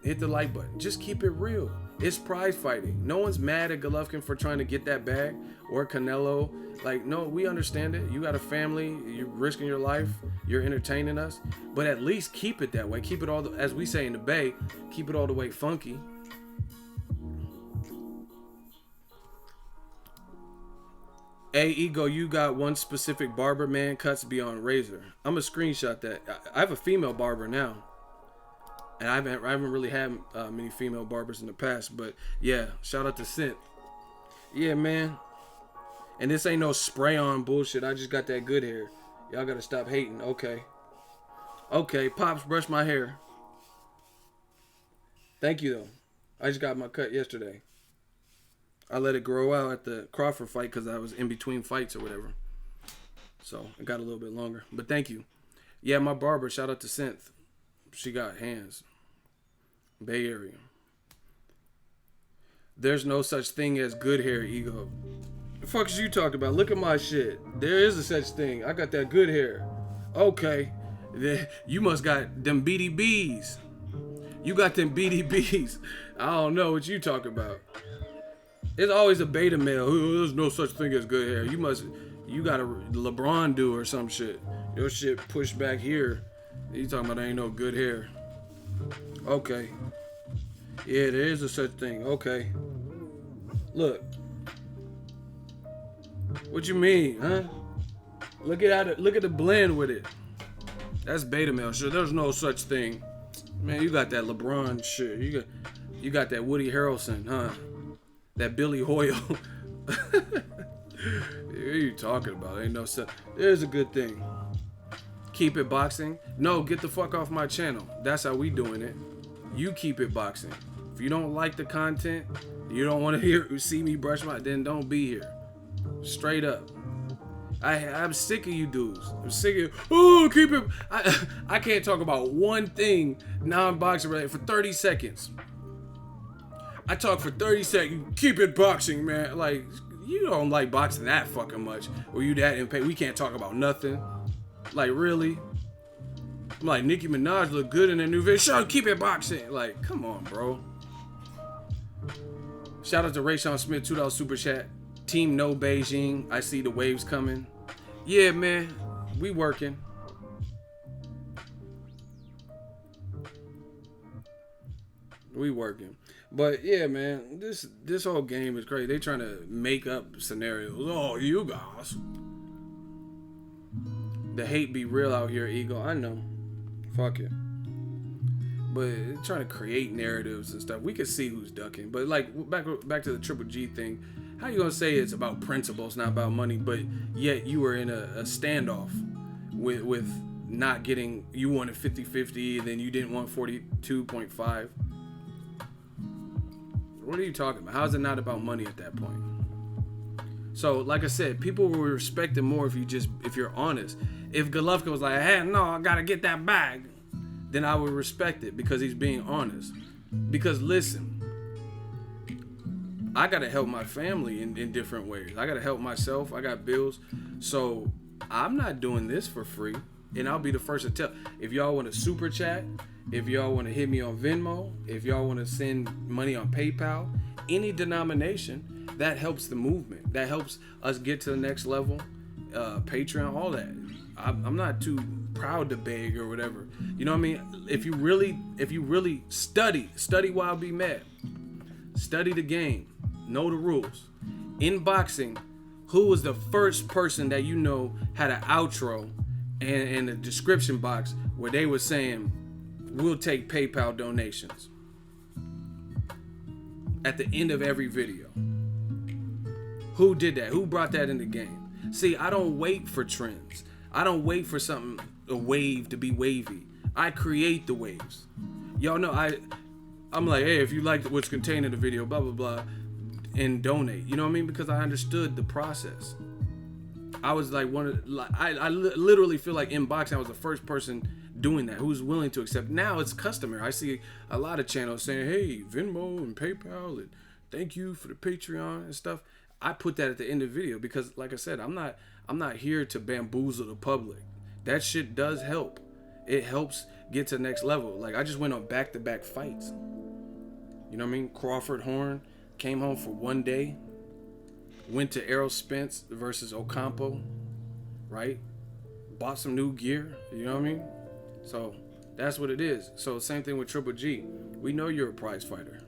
hit the like button. Just keep it real. It's prize fighting. No one's mad at Golovkin for trying to get that bag or Canelo. Like, no, we understand it. You got a family. You're risking your life. You're entertaining us. But at least keep it that way. Keep it all, as we say in the Bay, keep it all the way funky. Hey, Ego, you got one specific barber, man. Cuts beyond razor. I'm going to screenshot that. I have a female barber now. And I haven't really had many female barbers in the past. But, yeah, shout out to Synth. Yeah, man. And this ain't no spray-on bullshit. I just got that good hair. Y'all got to stop hating. Okay. Okay, Pops, brush my hair. Thank you, though. I just got my cut yesterday. I let it grow out at the CRAWFORD fight because I was in between fights or whatever. So, it got a little bit longer. But thank you. Yeah, my barber, shout out to Synth. She got hands. Bay Area. There's no such thing as good hair, Ego. The fuck is you talking about? Look at my shit. There is a such thing. I got that good hair. Okay. You must got them BDBs. You got them BDBs. I don't know what you talking about. It's always a beta male. There's no such thing as good hair. You got a LeBron do or some shit. Your shit pushed back here. You talking about there ain't no good hair. Okay. Yeah, there is a such thing. Okay. Look. What you mean, huh? Look at the blend with it. That's beta male shit. There's no such thing. Man, you got that LeBron shit. You got that Woody Harrelson, huh? That Billy Hoyle. What are you talking about? Ain't no such. There's a good thing. Keep it boxing. No, get the fuck off my channel. That's how we doing it. You keep it boxing. If you don't like the content, you don't want to see me brush my, then don't be here. Straight up. I'm sick of you dudes. I'm sick of, keep it. I can't talk about one thing non-boxing related for 30 seconds. I talk for 30 seconds. Keep it boxing, man. Like, you don't like boxing that fucking much. Or you that impatient. We can't talk about nothing. Like, really? I'm like, Nicki Minaj look good in that new video. Shout out, keep it boxing. Like, come on, bro. Shout out to Rayshawn Smith, $2 super chat. Team No Beijing. I see the waves coming. Yeah, man. We working. We working. But yeah, man, this whole game is crazy. They trying to make up scenarios. Oh, you guys. The hate be real out here, Ego. I know. Fuck it. But they're trying to create narratives and stuff. We can see who's ducking. But like back to the Triple G thing. How you gonna say it's about principles, not about money, but yet you were in a standoff with not getting, you wanted 50-50, and then you didn't want 42.5. What are you talking about? How is it not about money at that point? So, like I said, people will respect it more if you're honest. If Golovkin was like, hey, no, I gotta get that bag, then I would respect it because he's being honest. Because listen, I gotta help my family in different ways. I gotta help myself. I got bills. So I'm not doing this for free. And I'll be the first to tell. If y'all want to super chat, if y'all want to hit me on Venmo, if y'all want to send money on PayPal, any denomination, that helps the movement. That helps us get to the next level. Patreon, all that. I'm not too proud to beg or whatever. You know what I mean? If you really study while be mad. Study the game. Know the rules. in boxing, who was the first person that you know had an outro and a description box where they were saying, we'll take PayPal donations at the end of every video? Who did that? Who brought that in the game? See, I don't wait for trends. I don't wait for something, a wave to be wavy. I create the waves. Y'all know I'm like, hey, if you like what's contained in the video, blah, blah, blah, and donate. You know what I mean? Because I understood the process. I was like I literally feel like in boxing, I was the first person doing that who's willing to accept. Now it's customary. I see a lot of channels saying, hey, Venmo and PayPal and thank you for the Patreon and stuff. I put that at the end of the video because, like I said, I'm not here to bamboozle the public. That shit does help. It helps get to the next level. Like, I just went on back-to-back fights. You know what I mean? Crawford, Hearn, came home for one day. Went to ERROL SPENCE versus Ocampo, right? Bought some new gear, you know what I mean? So, that's what it is. So, same thing with Triple G. We know you're a prize fighter.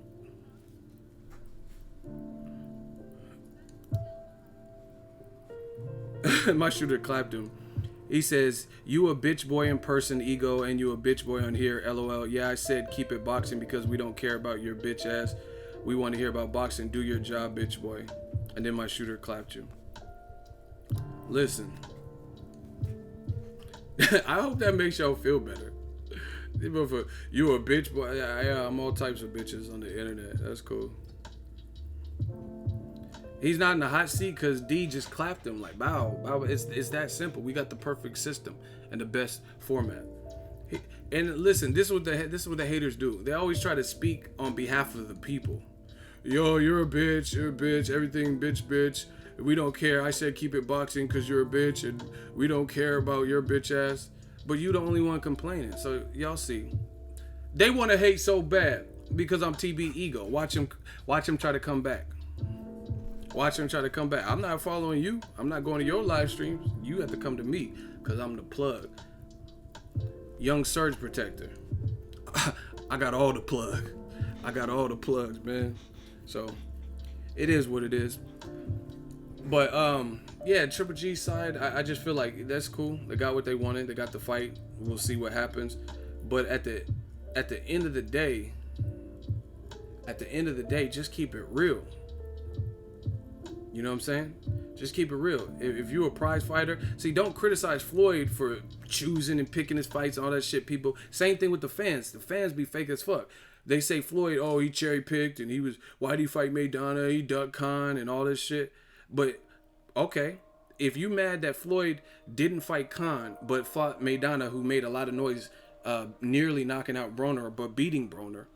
My shooter clapped him. He says, you a bitch boy in person, ego, and you a bitch boy on here, LOL. Yeah, I said keep it boxing because we don't care about your bitch ass. We want to hear about boxing. Do your job, bitch boy. And then my shooter clapped you. Listen. I hope that makes y'all feel better. You a bitch boy. Yeah, I'm all types of bitches on the internet. That's cool. He's not in the hot seat because D just clapped him like, bow. It's that simple. We got the perfect system and the best format. And listen, this is what the haters do. They always try to speak on behalf of the people. Yo, you're a bitch. You're a bitch. Everything bitch. We don't care. I said keep it boxing because you're a bitch, and we don't care about your bitch ass. But you the only one complaining. So y'all see, they want to hate so bad because I'm TB ego. Watch him try to come back. Watch him try to come back. I'm not following you. I'm not going to your live streams. You have to come to me because I'm the plug. Young surge protector. I got all the plug. I got all the plugs, man. So it is what it is. But yeah, Triple G side, I just feel like that's cool. They got what they wanted. They got the fight. We'll see what happens. But at the end of the day, just keep it real. You know what I'm saying? Just keep it real. If you're a prize fighter, see, don't criticize Floyd for choosing and picking his fights and all that shit, people. Same thing with the fans. The fans be fake as fuck. They say Floyd, oh, he cherry picked and why'd he fight Maidana? He ducked Khan and all this shit. But, okay, if you mad that Floyd didn't fight Khan but fought Maidana, who made a lot of noise, nearly knocking out Broner but beating Broner,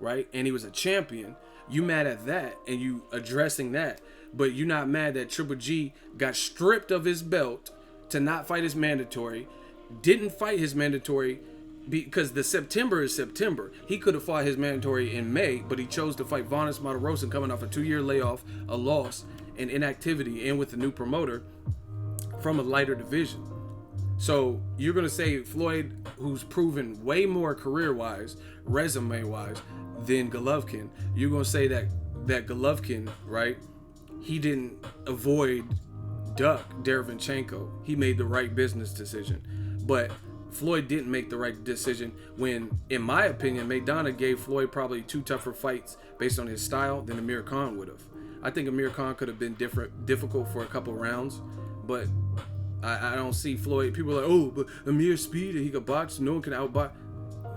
right? And he was a champion. You mad at that and you addressing that. But you're not mad that Triple G got stripped of his belt to not fight his mandatory, didn't fight his mandatory because the September is September. He could have fought his mandatory in May, but he chose to fight Vanes Matarosen coming off a 2-year layoff, a loss, and inactivity, and with the new promoter from a lighter division. So you're going to say Floyd, who's proven way more career-wise, resume-wise, than Golovkin, you're going to say that Golovkin, right, he didn't avoid duck Derevyanchenko. He made the right business decision. But Floyd didn't make the right decision when, in my opinion, Maidana gave Floyd probably 2 tougher fights based on his style than Amir Khan would have. I think Amir Khan could have been difficult for a couple rounds, but I don't see Floyd. People are like, oh, but Amir's speed and he could box. No one can outbox.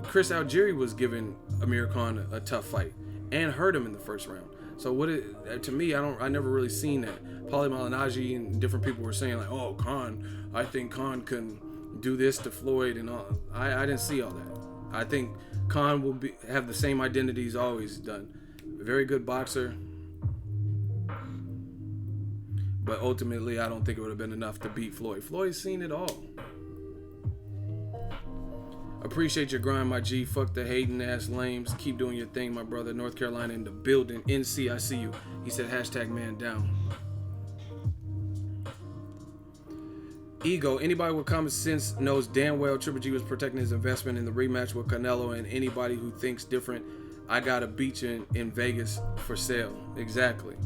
Chris Algieri was giving Amir Khan a tough fight and hurt him in the first round. So to me, I never really seen that. Paulie Malignaggi and different people were saying like, oh, Khan, I think Khan can do this to Floyd and all. I didn't see all that. I think Khan will have the same identity he's always done. Very good boxer. But ultimately, I don't think it would have been enough to beat Floyd. Floyd's seen it all. Appreciate your grind, my G. Fuck the hating ass lames. Keep doing your thing, my brother. North Carolina in the building. NC, I see you. He said hashtag man down. Ego. Anybody with common sense knows damn well Triple G was protecting his investment in the rematch with Canelo, and anybody who thinks different, I got a beach in Vegas for sale. Exactly.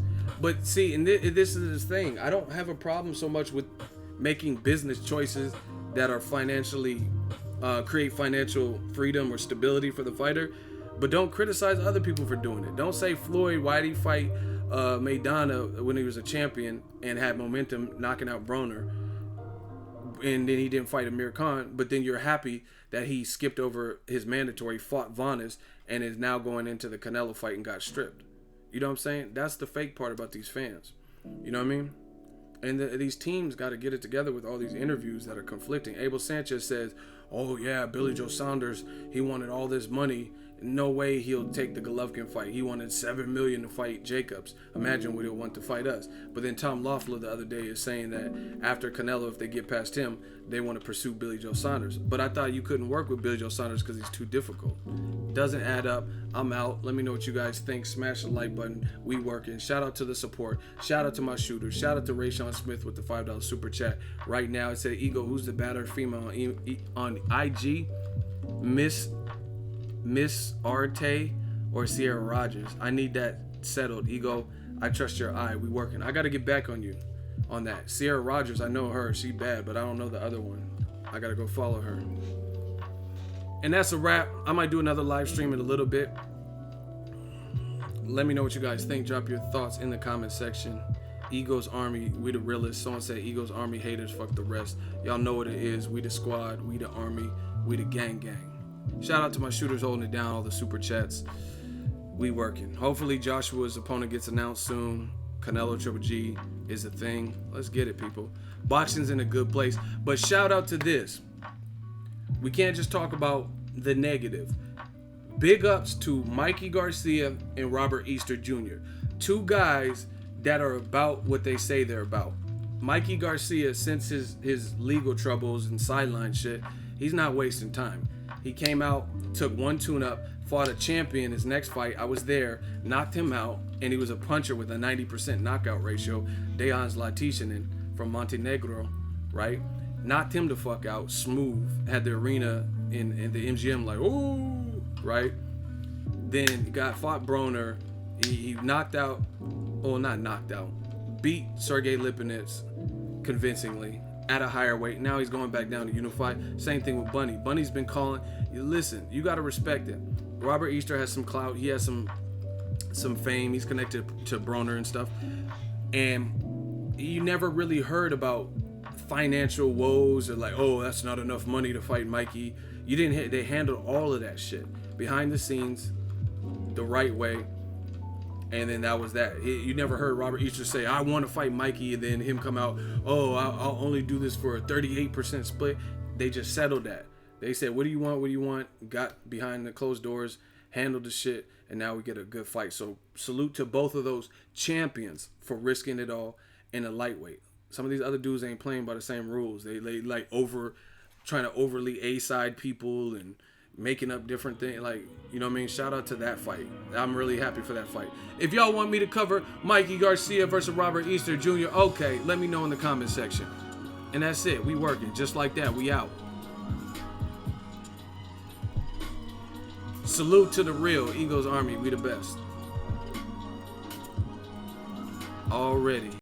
But see, and this is this thing. I don't have a problem so much with making business choices that are financially create financial freedom or stability for the fighter. But don't criticize other people for doing it. Don't say, Floyd, why did he fight Maidana when he was a champion and had momentum knocking out Broner, and then he didn't fight Amir Khan, but then you're happy that he skipped over his mandatory, fought Vanes, and is now going into the Canelo fight and got stripped. You know what I'm saying? That's the fake part about these fans. You know what I mean? And these teams got to get it together with all these interviews that are conflicting. Abel Sanchez says, oh yeah, Billy Joe Saunders, he wanted all this money. No way he'll take the Golovkin fight. He wanted $7 million to fight Jacobs. Imagine what he'll want to fight us. But then Tom Loeffler the other day is saying that after Canelo, if they get past him, they want to pursue Billy Joe Saunders. But I thought you couldn't work with Billy Joe Saunders because he's too difficult. Doesn't add up. I'm out. Let me know what you guys think. Smash the like button. We working. Shout out to the support. Shout out to my shooters. Shout out to Rayshawn Smith with the $5 super chat. Right now it said, Ego, who's the batter female on IG? Miss Arte or Sierra Rogers. I need that settled. Ego, I trust your eye. We working. I got to get back on you on that. Sierra Rogers, I know her. She bad, but I don't know the other one. I got to go follow her. And that's a wrap. I might do another live stream in a little bit. Let me know what you guys think. Drop your thoughts in the comment section. Ego's Army, we the realest. Someone said Ego's Army haters, fuck the rest. Y'all know what it is. We the squad, we the army, we the gang. Shout out to my shooters holding it down, all the super chats. We working. Hopefully Joshua's opponent gets announced soon. Canelo Triple G is a thing. Let's get it, people. Boxing's in a good place. But shout out to this. We can't just talk about the negative. Big ups to Mikey Garcia and Robert Easter Jr. Two guys that are about what they say they're about. Mikey Garcia, since his legal troubles and sideline shit, he's not wasting time. He came out, took one tune-up, fought a champion his next fight. I was there, knocked him out, and he was a puncher with a 90% knockout ratio. Dejan Zlaticanin from Montenegro, right? Knocked him the fuck out, smooth. Had the arena in the MGM like, ooh, right? Then fought Broner. He knocked out, well, not knocked out, beat Sergey Lipinets convincingly at a higher weight. Now he's going back down to Unify. Same thing with Bunny. Bunny's been calling. Listen, you got to respect it. Robert Easter has some clout. He has some fame. He's connected to Broner and stuff. And you never really heard about financial woes or like, oh, that's not enough money to fight Mikey. You didn't. They handled all of that shit behind the scenes the right way. And then that was that. You never heard Robert Easter say, I want to fight Mikey, and then him come out, oh, I'll only do this for a 38% split. They just settled that. They said, what do you want? What do you want? Got behind the closed doors, handled the shit, and now we get a good fight. So salute to both of those champions for risking it all in a lightweight. Some of these other dudes ain't playing by the same rules. They like trying to overly A-side people and making up different things. Like, you know what I mean? Shout out to that fight. I'm really happy for that fight. If y'all want me to cover Mikey Garcia versus Robert Easter Jr., okay, let me know in the comment section. And that's it. We working. Just like that. We out. Salute to the real Ego's Army. We the best. Already.